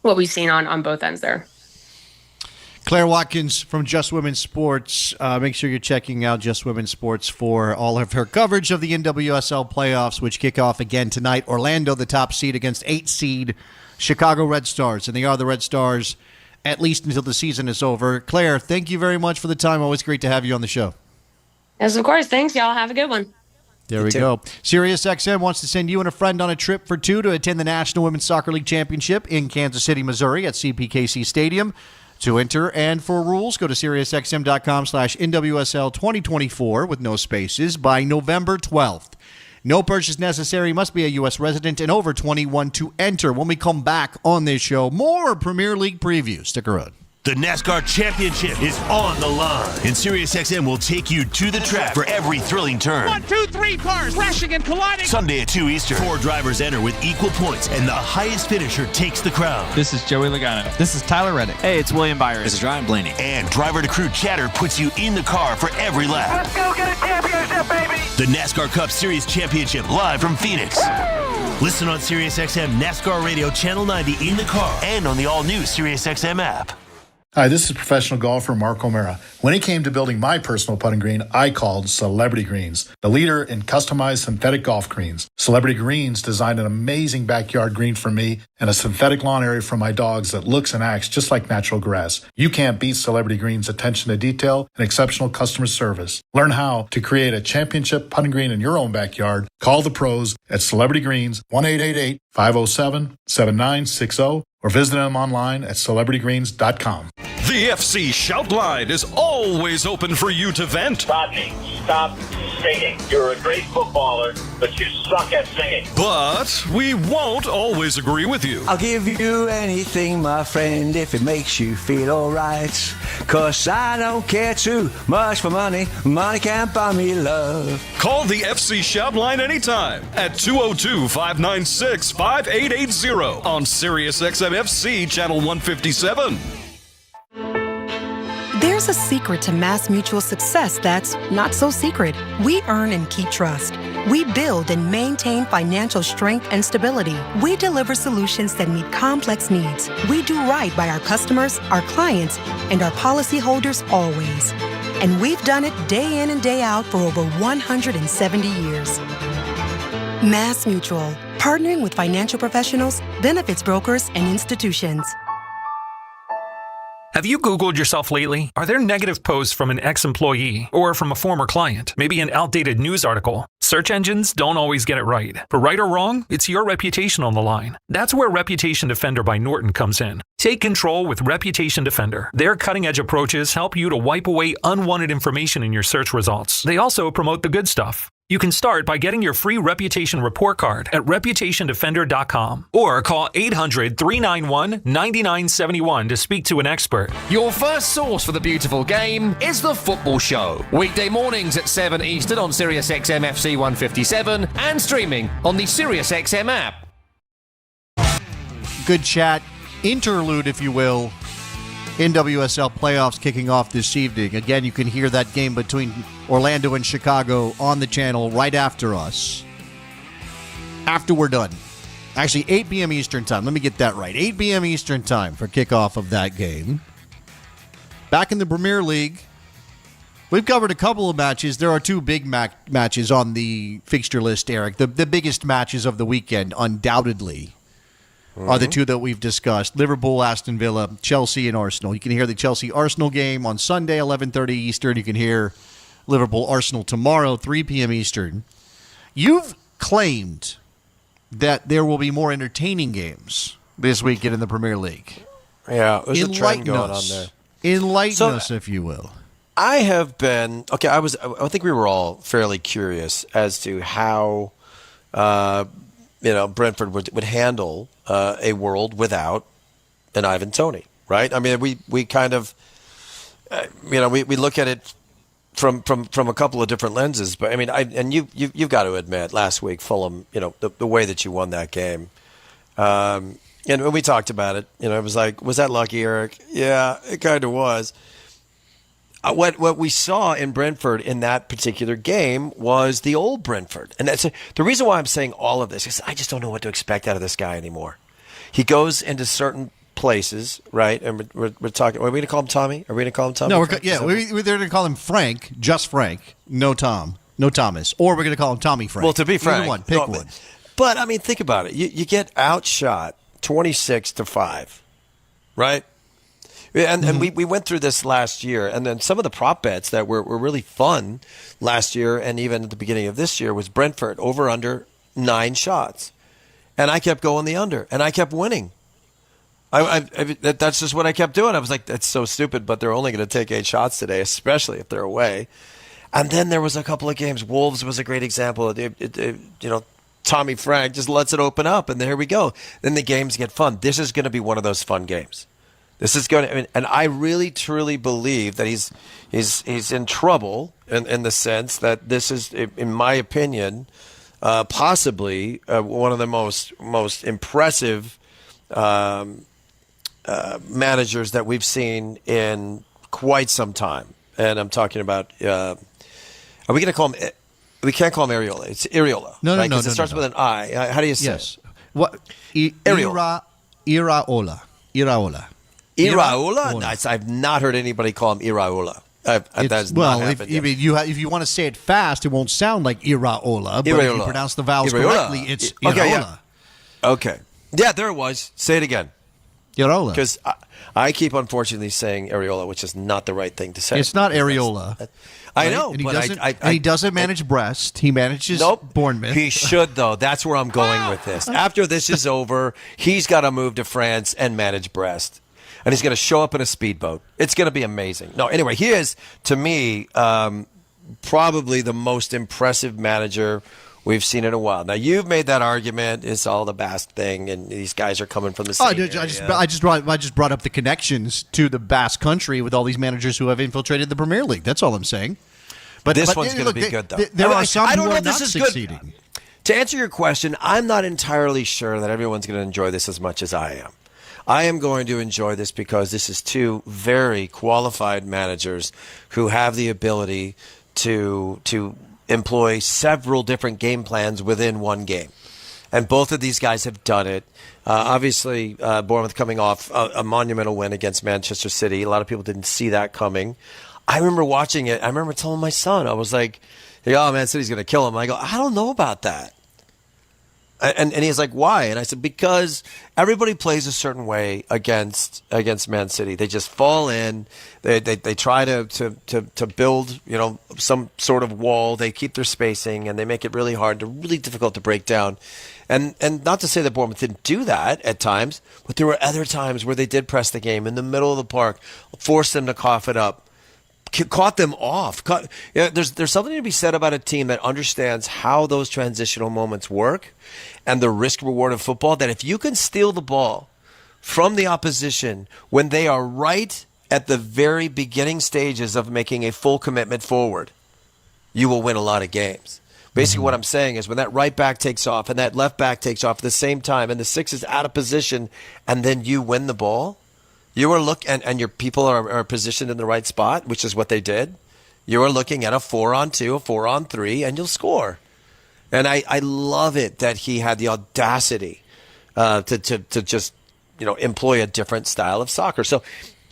what we've seen on both ends there. Claire Watkins from Just Women's Sports. Make sure you're checking out Just Women's Sports for all of her coverage of the NWSL playoffs, which kick off again tonight. Orlando, the top seed, against 8-seed Chicago Red Stars. And they are the Red Stars at least until the season is over. Claire, thank you very much for the time. Always great to have you on the show. Yes, of course. Thanks, y'all. Have a good one. There we go. SiriusXM wants to send you and a friend on a trip for two to attend the National Women's Soccer League Championship in Kansas City, Missouri at CPKC Stadium. To enter and for rules, go to SiriusXM.com/NWSL2024 with no spaces by November 12th. No purchase necessary. Must be a U.S. resident and over 21 to enter. When we come back on this show, more Premier League previews. Stick around. The NASCAR Championship is on the line, and SiriusXM will take you to the track for every thrilling turn. 1, 2, 3 cars crashing and colliding. Sunday at 2 Eastern. 4 drivers enter with equal points, and the highest finisher takes the crown. This is Joey Logano. This is Tyler Reddick. Hey, it's William Byron. This is Ryan Blaney. And driver-to-crew chatter puts you in the car for every lap. Let's go get a championship, baby! The NASCAR Cup Series Championship live from Phoenix. Listen on SiriusXM NASCAR Radio Channel 90 in the car and on the all-new SiriusXM app. Hi, this is professional golfer Mark O'Mara. When it came to building my personal putting green, I called Celebrity Greens, the leader in customized synthetic golf greens. Celebrity Greens designed an amazing backyard green for me and a synthetic lawn area for my dogs that looks and acts just like natural grass. You can't beat Celebrity Greens' attention to detail and exceptional customer service. Learn how to create a championship putting green in your own backyard. Call the pros at Celebrity Greens, 1-888-507-7960, or visit them online at celebritygreens.com. The FC Shout Line is always open for you to vent. Rodney, stop singing. You're a great footballer, but you suck at singing. But we won't always agree with you. I'll give you anything, my friend, if it makes you feel alright. 'Cause I don't care too much for money. Money can't buy me love. Call the FC Shout Line anytime at 202-596-5880 on Sirius XM FC Channel 157. There's a secret to Mass Mutual success that's not so secret. We earn and keep trust. We build and maintain financial strength and stability. We deliver solutions that meet complex needs. We do right by our customers, our clients, and our policyholders always. And we've done it day in and day out for over 170 years. Mass Mutual, partnering with financial professionals, benefits brokers, and institutions. Have you Googled yourself lately? Are there negative posts from an ex-employee or from a former client? Maybe an outdated news article? Search engines don't always get it right. But right or wrong, it's your reputation on the line. That's where Reputation Defender by Norton comes in. Take control with Reputation Defender. Their cutting-edge approaches help you to wipe away unwanted information in your search results. They also promote the good stuff. You can start by getting your free reputation report card at reputationdefender.com or call 800-391-9971 to speak to an expert. Your first source for the beautiful game is The Football Show. Weekday mornings at 7 Eastern on Sirius XM FC 157 and streaming on the Sirius XM app. Good chat. Interlude, if you will. NWSL playoffs kicking off this evening. Again, you can hear that game between Orlando and Chicago on the channel right after us. After we're done. Actually, 8 p.m. Eastern time. Let me get that right. 8 p.m. Eastern time for kickoff of that game. Back in the Premier League, we've covered a couple of matches. There are two big matches on the fixture list, Eric. The biggest matches of the weekend, undoubtedly, are the two that we've discussed. Liverpool, Aston Villa, Chelsea, and Arsenal. You can hear the Chelsea-Arsenal game on Sunday, 11:30 Eastern. You can hear Liverpool-Arsenal tomorrow, 3 p.m. Eastern. You've claimed that there will be more entertaining games this weekend in the Premier League. Yeah, there's a trend going on there. Enlighten us, if you will. I have been... Okay, I think we were all fairly curious as to how... Brentford would handle a world without an Ivan Toney, right? I mean, we kind of, we look at it from a couple of different lenses. But I mean, you've got to admit, last week Fulham, the way that you won that game, and when we talked about it, it was like, was that lucky, Eric? Yeah, it kind of was. What we saw in Brentford in that particular game was the old Brentford. And that's the reason why I'm saying all of this is I just don't know what to expect out of this guy anymore. He goes into certain places, right? And we're talking, are we going to call him Tommy? Are we going to call him Tommy? No, we're going to call him Frank, just Frank, no Tom, no Thomas. Or we're going to call him Tommy Frank. Well, to be frank. Either one, pick one. But, I mean, think about it. You get outshot 26-5, right? And we went through this last year, and then some of the prop bets that were really fun last year and even at the beginning of this year was Brentford over under 9 shots. And I kept going the under, and I kept winning. That's just what I kept doing. I was like, that's so stupid, but they're only going to take 8 shots today, especially if they're away. And then there was a couple of games. Wolves was a great example. Tommy Frank just lets it open up, and there we go. Then the games get fun. This is going to be one of those fun games. This is going to, and I really truly believe that he's in trouble in the sense that this is, in my opinion, possibly one of the most impressive managers that we've seen in quite some time. And I'm talking about, are we going to call him? We can't call him Areola. It's Areola. No, right? It starts with an I. How do you say? Yes. What? Iraola. Iraola? I've not heard anybody call him Iraola. If you want to say it fast, it won't sound like Iraola. But if you pronounce the vowels correctly, it's Iraola. Okay. Yeah, there it was. Say it again. Iraola. Because I keep unfortunately saying areola, which is not the right thing to say. It's not areola. I know, and he doesn't manage Brest. He manages Bournemouth. He should, though. That's where I'm going with this. After this is over, he's got to move to France and manage Brest. And he's going to show up in a speedboat. It's going to be amazing. No, anyway, he is, to me, probably the most impressive manager we've seen in a while. Now, you've made that argument. It's all the Basque thing, and these guys are coming from the same area. I just brought up the connections to the Basque country with all these managers who have infiltrated the Premier League. That's all I'm saying. But this one's going to be good, though. There are some who are not succeeding. Good. To answer your question, I'm not entirely sure that everyone's going to enjoy this as much as I am. I am going to enjoy this because this is two very qualified managers who have the ability to employ several different game plans within one game. And both of these guys have done it. Obviously, Bournemouth coming off a monumental win against Manchester City. A lot of people didn't see that coming. I remember watching it. I remember telling my son, I was like, oh, Man City's going to kill him. I go, I don't know about that. And he's like, why? And I said, because everybody plays a certain way against Man City. They just fall in. They try to build, some sort of wall. They keep their spacing, and they make it really hard, really difficult to break down. And not to say that Bournemouth didn't do that at times, but there were other times where they did press the game in the middle of the park, forced them to cough it up. Caught them off. There's something to be said about a team that understands how those transitional moments work and the risk-reward of football, that if you can steal the ball from the opposition when they are right at the very beginning stages of making a full commitment forward, you will win a lot of games. Basically, what I'm saying is when that right back takes off and that left back takes off at the same time and the six is out of position and then you win the ball, you are and your people are positioned in the right spot, which is what they did. You are looking at a 4-on-2, a 4-on-3, and you'll score. And I love it that he had the audacity to just employ a different style of soccer. So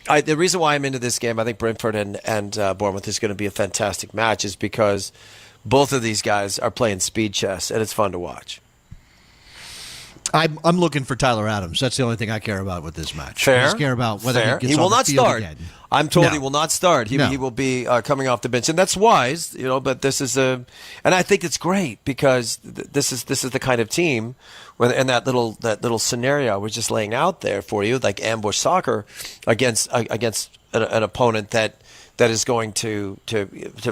the reason why I'm into this game, I think Brentford and Bournemouth is going to be a fantastic match, is because both of these guys are playing speed chess, and it's fun to watch. I'm looking for Tyler Adams. That's the only thing I care about with this match. Fair. I just care about whether he gets he will on the not field start. again. I'm told he will not start. He will be coming off the bench, and that's wise, But this is and I think it's great because this is the kind of team, and that little scenario I was just laying out there for you, like ambush soccer against an opponent that is going to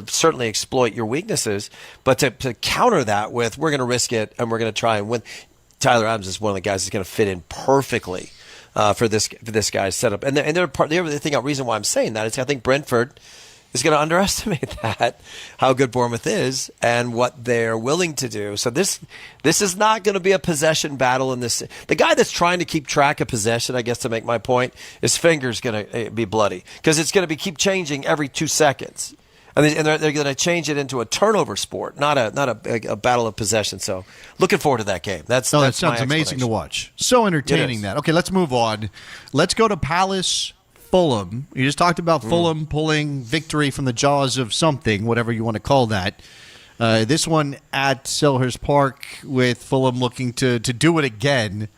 certainly exploit your weaknesses, but to counter that with, we're going to risk it and we're going to try and win. Tyler Adams is one of the guys that's going to fit in perfectly for this guy's setup. And the reason why I'm saying that is I think Brentford is going to underestimate that, how good Bournemouth is and what they're willing to do. So this is not going to be a possession battle in this. The guy that's trying to keep track of possession, I guess to make my point, his finger's going to be bloody because it's going to keep changing every 2 seconds. And they're going to change it into a turnover sport, not a battle of possession. So, looking forward to that game. That sounds amazing to watch. So entertaining that. Okay, let's move on. Let's go to Palace Fulham. You just talked about Fulham pulling victory from the jaws of something, whatever you want to call that. This one at Selhurst Park with Fulham looking to do it again.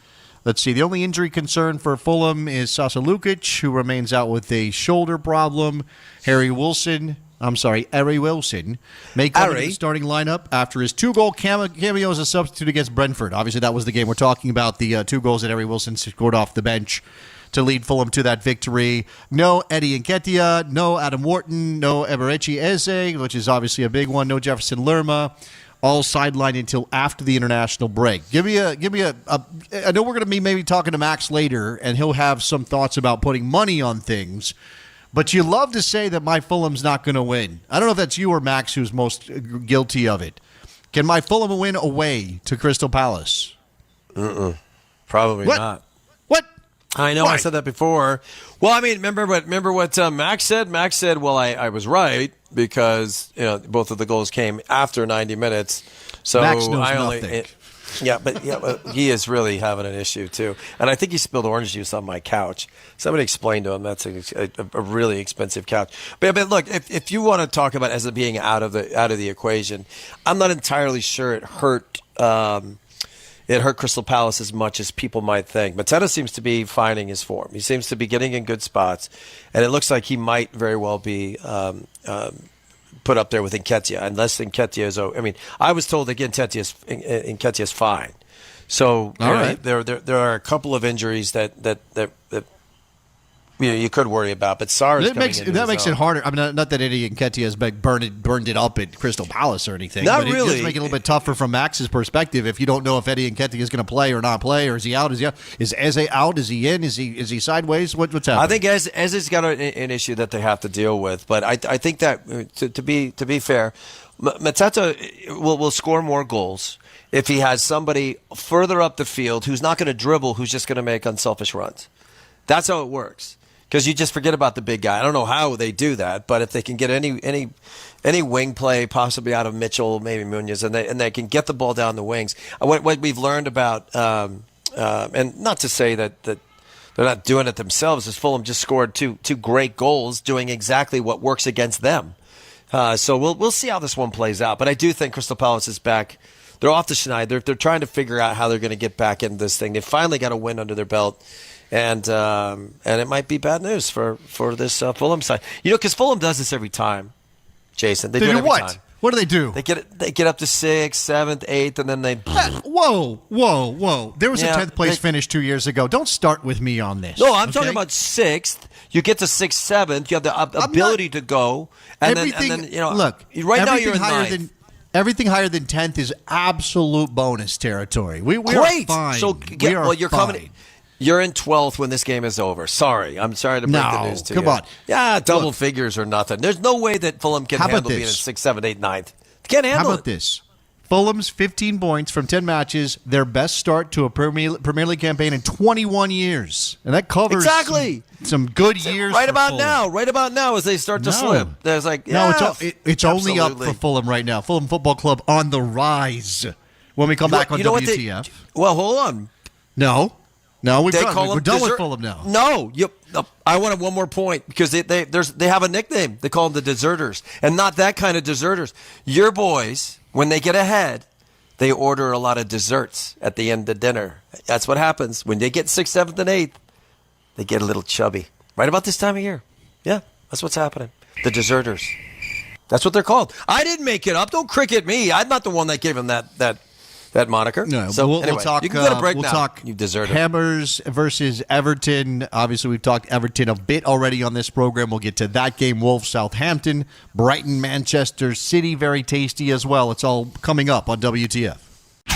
Let's see. The only injury concern for Fulham is Sasa Lukic, who remains out with a shoulder problem. Harry Wilson may come into the starting lineup after his 2-goal cameo as a substitute against Brentford. Obviously, that was the game we're talking about, the 2 goals that Harry Wilson scored off the bench to lead Fulham to that victory. No Eddie Nketiah, no Adam Wharton, no Eberechi Eze, which is obviously a big one, no Jefferson Lerma, all sidelined until after the international break. Give me a I know we're going to be maybe talking to Max later, and he'll have some thoughts about putting money on things. But you love to say that my Fulham's not going to win. I don't know if that's you or Max who's most guilty of it. Can my Fulham win away to Crystal Palace? Probably not. What? I know. Why? I said that before. Well, I mean, remember what Max said? Max said, well, I was right because both of the goals came after 90 minutes. So Max knows nothing. But he is really having an issue too. And I think he spilled orange juice on my couch. Somebody explained to him that's a really expensive couch. But look, if you want to talk about as it being out of the equation, I'm not entirely sure it hurt. It hurt Crystal Palace as much as people might think. Mateta seems to be finding his form. He seems to be getting in good spots, and it looks like he might very well be put up there with Nketiah, unless Nketiah is. I mean, I was told again Nketiah is fine. So there are a couple of injuries that you could worry about, but Sarr is that makes it harder. I mean, not that Eddie Nketiah has burned it up at Crystal Palace or anything. Not but really. It does make it a little bit tougher from Max's perspective if you don't know if Eddie Nketiah is going to play or not play, or is he out? Is Eze out? Is he in? Is he sideways? What's happening? I think Eze's got an issue that they have to deal with, but I think that to be fair, Mateta will score more goals if he has somebody further up the field who's not going to dribble, who's just going to make unselfish runs. That's how it works. Because you just forget about the big guy. I don't know how they do that, but if they can get any wing play, possibly out of Mitchell, maybe Munoz, and they can get the ball down the wings. What we've learned about, and not to say that they're not doing it themselves, is Fulham just scored two great goals, doing exactly what works against them. So we'll see how this one plays out. But I do think Crystal Palace is back. They're off the schneid. They're trying to figure out how they're going to get back into this thing. They finally got a win under their belt. And it might be bad news for this Fulham side. Because Fulham does this every time, Jason. They do it every what? time. What do they do? They get up to 6th, 7th, 8th, and then they. Whoa! There was a 10th place finish 2 years ago. Don't start with me on this. No, I'm talking about 6th. You get to 6th, 7th. You have the ability to go, and then look. Right now you're in 9th. Everything higher than 10th is absolute bonus territory. We are fine. So you're fine. coming. You're in 12th when this game is over. Sorry. I'm sorry to break the news to you. Come on. Yeah, double figures or nothing. There's no way that Fulham can handle being in 6th, 7th, 8th, 9th. They can't handle it. How about this? Fulham's 15 points from 10 matches, their best start to a Premier League campaign in 21 years. And that covers some good years right for about Fulham. Right about now as they start to slip. There's it's only up for Fulham right now. Fulham Football Club on the rise. When we come back on WTF. Well, hold on. No, we're done with Fulham now. No, I wanted one more point because they have a nickname. They call them the deserters, and not that kind of deserters. Your boys, when they get ahead, they order a lot of desserts at the end of dinner. That's what happens when they get 6th, 7th, and 8th. They get a little chubby. Right about this time of year. Yeah, that's what's happening. The deserters. That's what they're called. I didn't make it up. Don't cricket me. I'm not the one that gave them that moniker. No, so we'll talk. You can go to break now. Talk. You deserve it. Hammers versus Everton. Obviously, we've talked Everton a bit already on this program. We'll get to that game. Wolves, Southampton, Brighton, Manchester City. Very tasty as well. It's all coming up on WTF.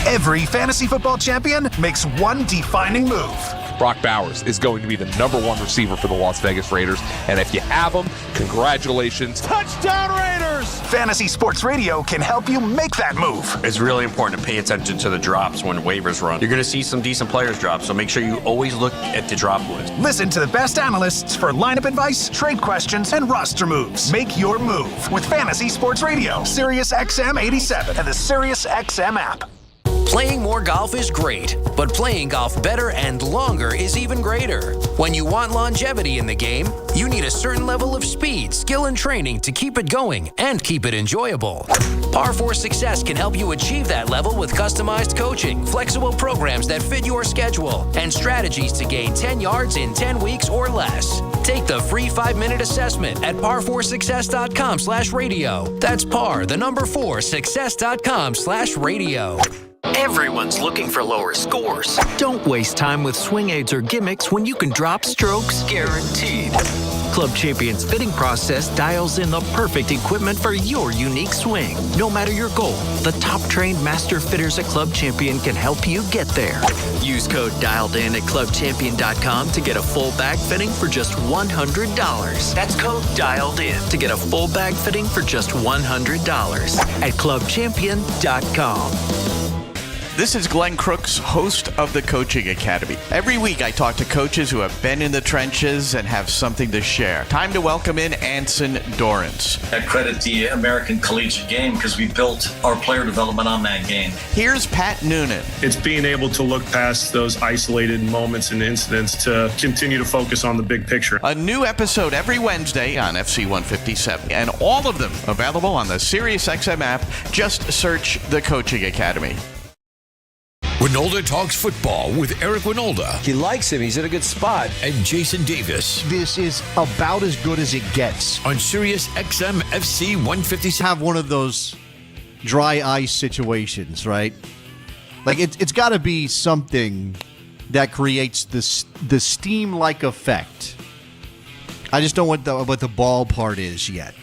Every fantasy football champion makes one defining move. Brock Bowers is going to be the #1 receiver for the Las Vegas Raiders. And if you have him, congratulations. Touchdown Raiders! Fantasy Sports Radio can help you make that move. It's really important to pay attention to the drops when waivers run. You're going to see some decent players drop, so make sure you always look at the drop list. Listen to the best analysts for lineup advice, trade questions, and roster moves. Make your move with Fantasy Sports Radio, Sirius XM 87, and the Sirius XM app. Playing more golf is great, but playing golf better and longer is even greater. When you want longevity in the game, you need a certain level of speed, skill, and training to keep it going and keep it enjoyable. Par 4 Success can help you achieve that level with customized coaching, flexible programs that fit your schedule, and strategies to gain 10 yards in 10 weeks or less. Take the free 5-minute assessment at par4success.com/radio. That's par, the number 4, success.com/radio. Everyone's looking for lower scores. Don't waste time with swing aids or gimmicks when you can drop strokes guaranteed. Club Champion's fitting process dials in the perfect equipment for your unique swing. No matter your goal, the top-trained master fitters at Club Champion can help you get there. Use code DIALEDIN at clubchampion.com to get a full bag fitting for just $100. That's code DIALEDIN to get a full bag fitting for just $100 at clubchampion.com. This is Glenn Crooks, host of the Coaching Academy. Every week I talk to coaches who have been in the trenches and have something to share. Time to welcome in Anson Dorrance. I credit the American collegiate game because we built our player development on that game. Here's Pat Noonan. It's being able to look past those isolated moments and incidents to continue to focus on the big picture. A new episode every Wednesday on FC 157, and all of them available on the SiriusXM app. Just search the Coaching Academy. Winolda Talks Football with Eric Winolda. He likes him. He's in a good spot. And Jason Davis. This is about as good as it gets. On Sirius XM FC 157. Have one of those dry ice situations, right? Like, it's got to be something that creates the steam-like effect. I just don't know what the ball part is yet.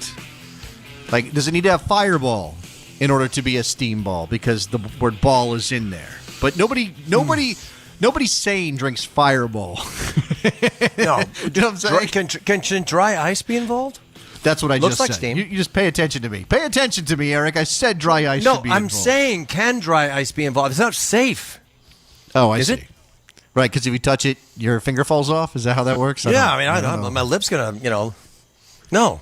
Like, does it need to have fireball in order to be a steam ball? Because the word ball is in there. But nobody's sane drinks Fireball. No, you know what I'm saying? Can dry ice be involved? That's what I Looks just like said. steam. You just pay attention to me. Pay attention to me, Eric. I said dry ice should be involved. No, I'm saying can dry ice be involved? It's not safe. Oh, I Is see. it? Right, because if you touch it, your finger falls off? Is that how that works? I don't know. My lip's going to, No.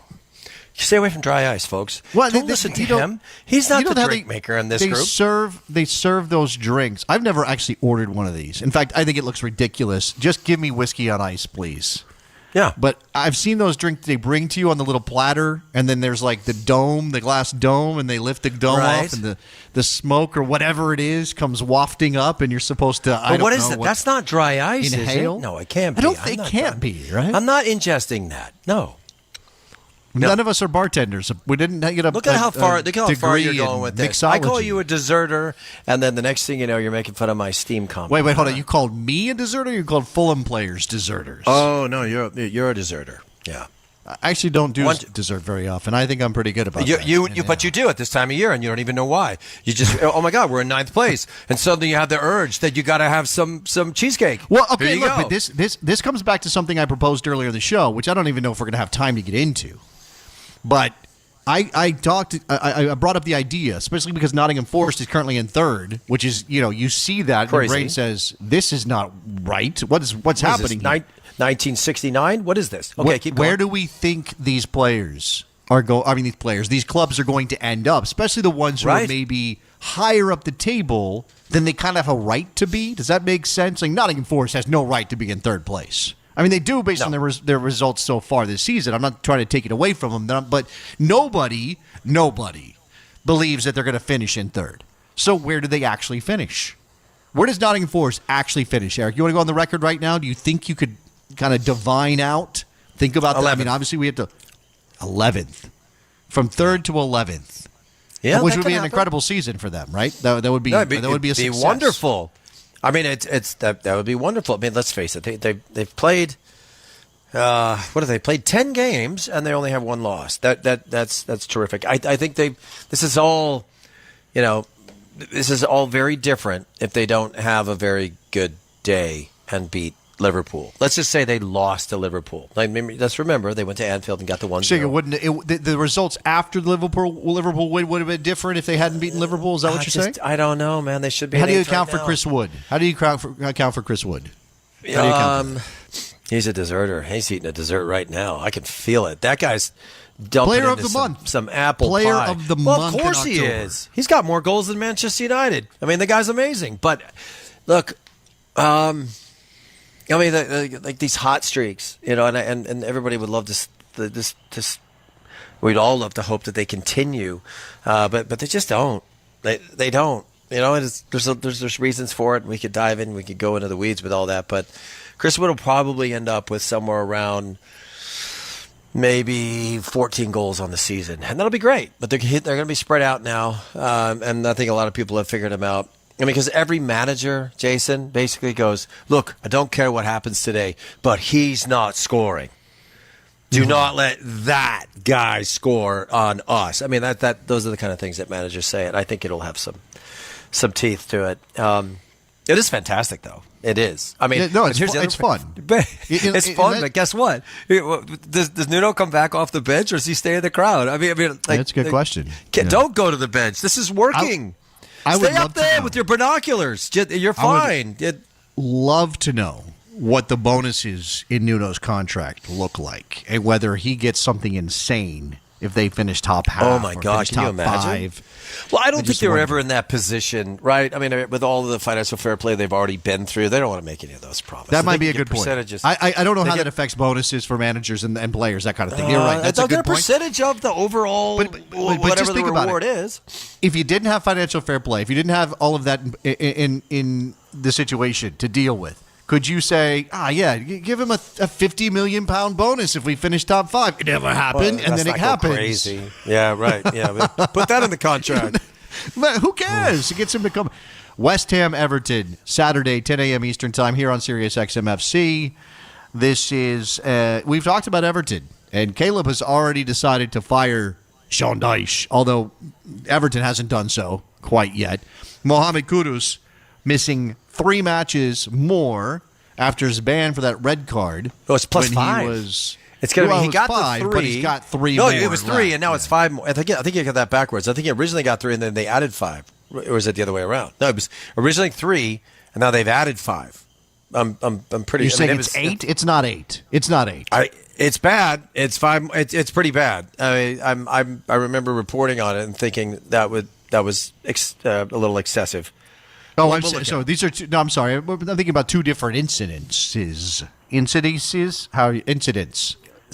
Stay away from dry ice, folks. Well, don't listen to him. He's not the drink maker in this group. They serve those drinks. I've never actually ordered one of these. In fact, I think it looks ridiculous. Just give me whiskey on ice, please. Yeah. But I've seen those drinks they bring to you on the little platter, and then there's like the dome, the glass dome, and they lift the dome off, and the smoke or whatever it is comes wafting up, and you're supposed to, But what is it? That's not dry ice, inhale? is it? No, it can't be. I don't think it can't be, right? I'm not ingesting that. No. None of us are bartenders. We didn't get a Look at how far you're going with this. I call mixology. you a deserter, and then the next thing you know, you're making fun of my steam comp. Wait, hold on. You called me a deserter? Or you called Fulham players deserters? Oh no, you're a deserter. Yeah. I actually don't do dessert very often. I think I'm pretty good about that. But you do at this time of year, and you don't even know why. You just, oh my God, we're in 9th place, and suddenly you have the urge that you got to have some cheesecake. Well, okay, Here you look, go. but this comes back to something I proposed earlier in the show, which I don't even know if we're going to have time to get into. But I brought up the idea, especially because Nottingham Forest is currently in 3rd, which is, you see that, and your brain says, this is not right. What's happening here? 1969? What is this? Okay, keep going. Where do we think these players are these clubs are going to end up, especially the ones who are maybe higher up the table than they kind of have a right to be? Does that make sense? Like, Nottingham Forest has no right to be in 3rd place. I mean, they do based on their results so far this season. I'm not trying to take it away from them, but nobody believes that they're going to finish in 3rd. So where do they actually finish? Where does Nottingham Forest actually finish, Eric? You want to go on the record right now? Do you think you could kind of divine out? Think about that. I mean, obviously we have to 11th. From 3rd to 11th. Yeah, which would be an incredible season for them, right? That would be a success. Be wonderful. I mean, that would be wonderful. I mean, let's face it. They've played. What have they played? 10 games, and they only have 1 loss. That's terrific. I think this is all, this is all very different if they don't have a very good day and beat Liverpool. Let's just say they lost to Liverpool. Let's remember they went to Anfield and got the 1-0. So the results after the Liverpool win would have been different if they hadn't beaten Liverpool? Is that what you're saying? I don't know, man. They should be. How do you account for Chris Wood? How do you account for Chris Wood? He's a deserter. He's eating a dessert right now. I can feel it. That guy's dumping Player of into the month. Some apple Player pie. of the well, month. Of course in he October. is. He's got more goals than Manchester United. I mean, the guy's amazing. But look, I mean, like these hot streaks, and everybody would love this. We'd all love to hope that they continue, but they just don't. They don't. There's reasons for it. And we could dive in. We could go into the weeds with all that. But Chris Wood will probably end up with somewhere around maybe 14 goals on the season, and that'll be great. But they're going to be spread out now, and I think a lot of people have figured him out. I mean, because every manager, Jason, basically goes, look, I don't care what happens today, but he's not scoring. Do not let that guy score on us. I mean, those are the kind of things that managers say, and I think it'll have some teeth to it. It is fantastic, though. It is. I mean, it's fun. It's fun, but guess what? Does Nuno come back off the bench, or does he stay in the crowd? I mean, that's a good question. Don't go to the bench. This is working. Stay up there with your binoculars. You're fine. Love to know what the bonuses in Nuno's contract look like and whether he gets something insane if they finish top half. Oh, my God. Can you imagine? 5. Well, I don't think they were ever in that position, right? I mean, with all of the financial fair play they've already been through, they don't want to make any of those promises. That might be a good point. I don't know how that affects bonuses for managers and players, that kind of thing. You're right. That's a good point. Percentage of the overall, whatever the reward is. If you didn't have financial fair play, if you didn't have all of that in the situation to deal with, could you say, give him a £50 million bonus if we finish top 5? It never happened, and then it happens. Crazy. Yeah, right. Yeah, put that in the contract. But who cares? It gets him to come. West Ham Everton, Saturday, 10 a.m. Eastern Time here on Sirius XM FC. This is, we've talked about Everton, and Caleb has already decided to fire Sean Dyche, although Everton hasn't done so quite yet. Mohamed Kudus missing 3 matches more after his ban for that red card. Oh, it's plus 5. It's going to be. He got 5, the 3. But he's got 3 no, more. No, it was 3, and now it's 5 more. I think you got that backwards. I think he originally got 3, and then they added 5. Or was it the other way around? No, it was originally 3, and now they've added 5. I'm pretty. You're saying it's 8? It's not 8. It's not 8. It's bad. It's 5. It's pretty bad. I remember reporting on it and thinking that was a little excessive. Oh, so these are two. No, I'm sorry. I'm thinking about 2 different incidents. Incidents.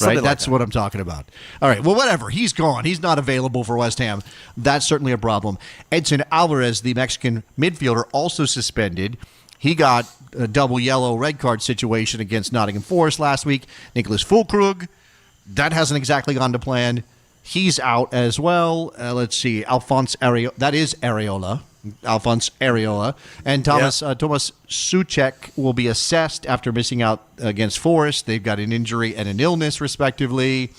Right? That's what I'm talking about. All right. Well, whatever. He's gone. He's not available for West Ham. That's certainly a problem. Edson Alvarez, the Mexican midfielder, also suspended. He got a double yellow red card situation against Nottingham Forest last week. Nicholas Füllkrug, that hasn't exactly gone to plan. He's out as well. Let's see. Alphonse Areola. And Thomas Souček will be assessed after missing out against Forest. They've got an injury and an illness, respectively.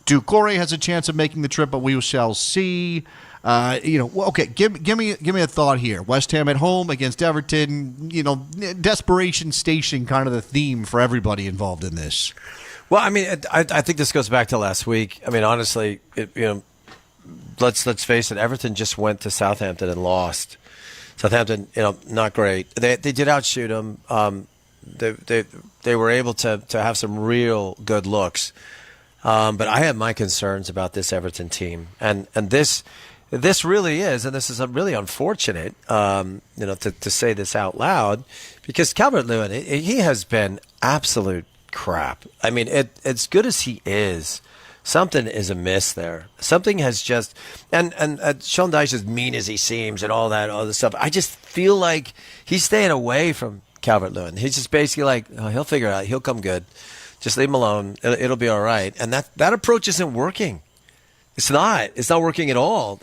Doucouré has a chance of making the trip, but we shall see. Okay, give me a thought here. West Ham at home against Everton. Desperation station, kind of the theme for everybody involved in this. Well, I mean, I think this goes back to last week. I mean, honestly, let's face it. Everton just went to Southampton and lost. Southampton, not great. They did outshoot them. They were able to have some real good looks. But I have my concerns about this Everton team, and this really is, and this is really unfortunate, to say this out loud, because Calvert-Lewin, he has been absolute crap. I mean, as good as he is, something is amiss there. Something has just, and Sean Dyche, as mean as he seems and all that other stuff, I just feel like he's staying away from Calvert-Lewin. He's just basically like, he'll figure it out. He'll come good. Just leave him alone. It'll be all right. And that approach isn't working. It's not working at all.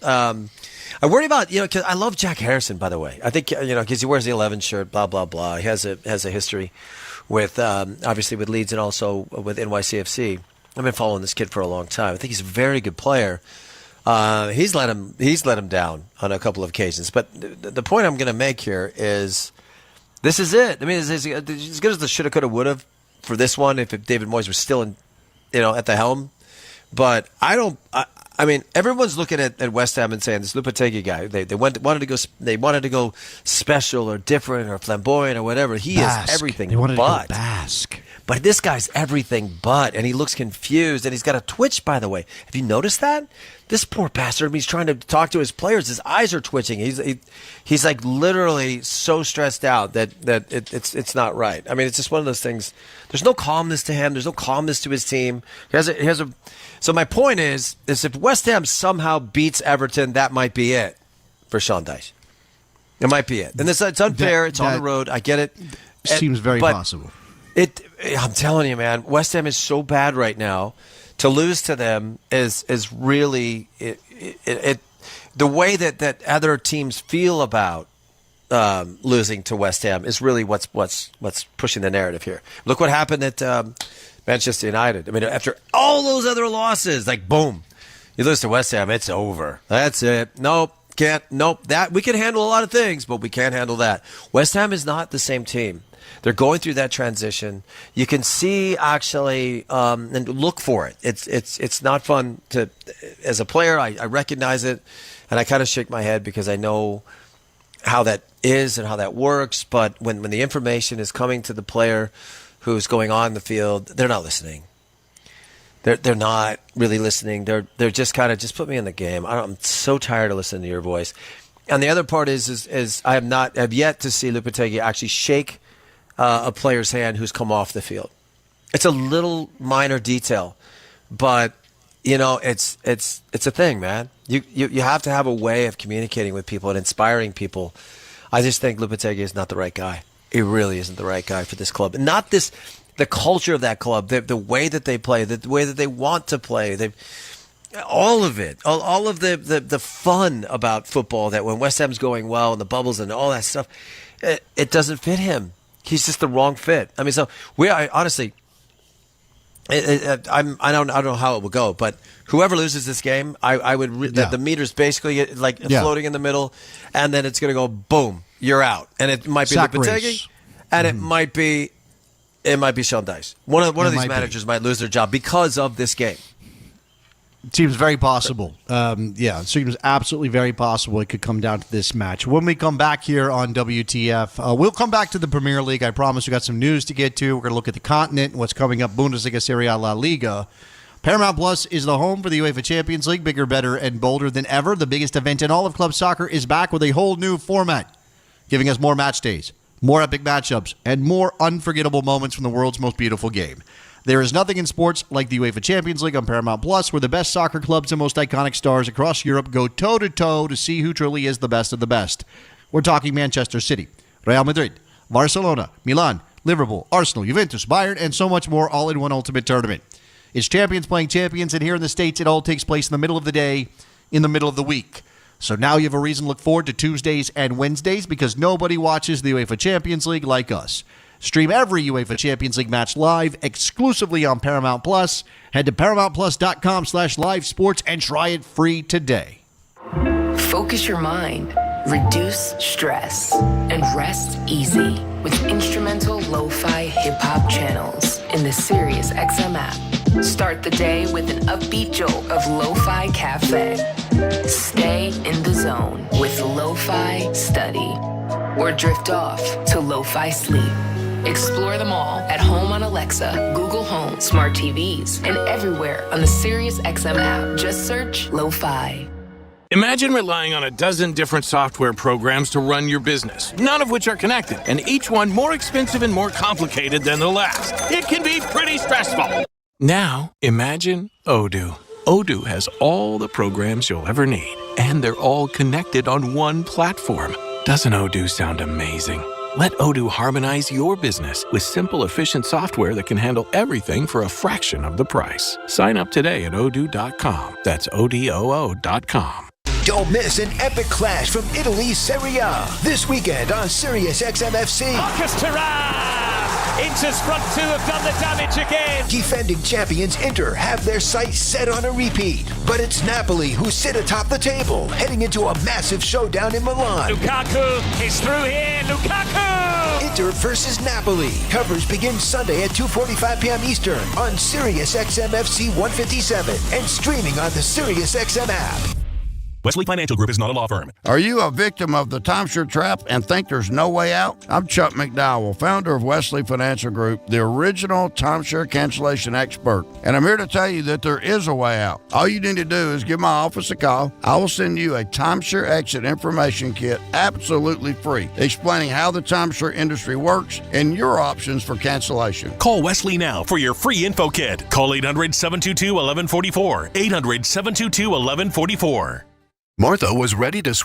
I worry about, because I love Jack Harrison, by the way. I think, because he wears the 11 shirt, blah, blah, blah. He has a history with, obviously with Leeds and also with NYCFC. I've been following this kid for a long time. I think he's a very good player. He's let him down on a couple of occasions. But the point I'm going to make here is this is it. I mean, it's as good as the shoulda, coulda, woulda for this one if David Moyes was still at the helm. But I mean, everyone's looking at West Ham and saying this Lopetegui guy. They wanted to go special or different or flamboyant or whatever. He is everything. They wanted but to go Basque. But this guy's everything but, and he looks confused, and he's got a twitch, by the way. Have you noticed that? This poor bastard, he's trying to talk to his players. His eyes are twitching. He's like literally so stressed out that it's not right. I mean, it's just one of those things. There's no calmness to him. There's no calmness to his team. So my point is if West Ham somehow beats Everton, that might be it for Sean Dyche. It might be it. And it's unfair. It's on the road. I get it. Seems very possible. I'm telling you, man, West Ham is so bad right now. To lose to them is really the way that other teams feel about losing to West Ham is really what's pushing the narrative here. Look what happened at Manchester United. I mean, after all those other losses, like boom, you lose to West Ham, it's over. That's it. Nope. Can't. Nope. That we can handle a lot of things, but we can't handle that. West Ham is not the same team. They're going through that transition. You can see actually, and look for it. It's not fun to, as a player. I recognize it, and I kind of shake my head because I know how that is and how that works. But when the information is coming to the player who's going on the field, they're not listening. They're not really listening. They're just kind of just put me in the game. I'm so tired of listening to your voice. And the other part is I have yet to see Lopetegui actually shake a player's hand who's come off the field. It's a little minor detail, but it's a thing, man. You have to have a way of communicating with people and inspiring people. I just think Lopetegui is not the right guy. He really isn't the right guy for this club. Not the culture of that club, the way that they play, the way that they want to play. All of it, all of the fun about football, that when West Ham's going well and the bubbles and all that stuff, it doesn't fit him. He's just the wrong fit. I mean, so honestly, I don't know how it will go, but whoever loses this game, I would the meter's basically floating in the middle, and then it's going to go boom, you're out, and it might be Lopetegui, and it might be Sean Dice. One of these managers might lose their job because of this game. It seems very possible. It seems absolutely very possible it could come down to this match. When we come back here on WTF, we'll come back to the Premier League. I promise we got some news to get to. We're going to look at the continent and what's coming up, Bundesliga, Serie A, La Liga. Paramount Plus is the home for the UEFA Champions League. Bigger, better, and bolder than ever. The biggest event in all of club soccer is back with a whole new format, giving us more match days, more epic matchups, and more unforgettable moments from the world's most beautiful game. There is nothing in sports like the UEFA Champions League on Paramount Plus, where the best soccer clubs and most iconic stars across Europe go toe-to-toe to see who truly is the best of the best. We're talking Manchester City, Real Madrid, Barcelona, Milan, Liverpool, Arsenal, Juventus, Bayern, and so much more, all in one ultimate tournament. It's champions playing champions, and here in the States, it all takes place in the middle of the day, in the middle of the week. So now you have a reason to look forward to Tuesdays and Wednesdays, because nobody watches the UEFA Champions League like us. Stream every UEFA Champions League match live exclusively on Paramount Plus. Head to ParamountPlus.com/live sports and try it free today. Focus your mind, reduce stress, and rest easy with instrumental lo-fi hip-hop channels in the SiriusXM app. Start the day with an upbeat jolt of Lo-Fi Cafe. Stay in the zone with Lo-Fi Study, or drift off to Lo-Fi Sleep. Explore them all at home on Alexa, Google Home, smart TVs, and everywhere on the SiriusXM app. Just search Lo-Fi. Imagine relying on a dozen different software programs to run your business, none of which are connected, and each one more expensive and more complicated than the last. It can be pretty stressful. Now, imagine Odoo. Odoo has all the programs you'll ever need, and they're all connected on one platform. Doesn't Odoo sound amazing? Let Odoo harmonize your business with simple, efficient software that can handle everything for a fraction of the price. Sign up today at odoo.com. That's ODOO.com. Don't miss an epic clash from Italy's Serie A this weekend on SiriusXM FC. Marcus Thuram! Inter's front two have done the damage again. Defending champions Inter have their sights set on a repeat, but it's Napoli who sit atop the table, heading into a massive showdown in Milan. Lukaku is through here. Lukaku! Inter versus Napoli. Coverage begins Sunday at 2:45 p.m. Eastern on SiriusXM FC 157 and streaming on the SiriusXM app. Wesley Financial Group is not a law firm. Are you a victim of the timeshare trap and think there's no way out? I'm Chuck McDowell, founder of Wesley Financial Group, the original timeshare cancellation expert. And I'm here to tell you that there is a way out. All you need to do is give my office a call. I will send you a timeshare exit information kit absolutely free, explaining how the timeshare industry works and your options for cancellation. Call Wesley now for your free info kit. Call 800-722-1144. 800-722-1144. Martha was ready to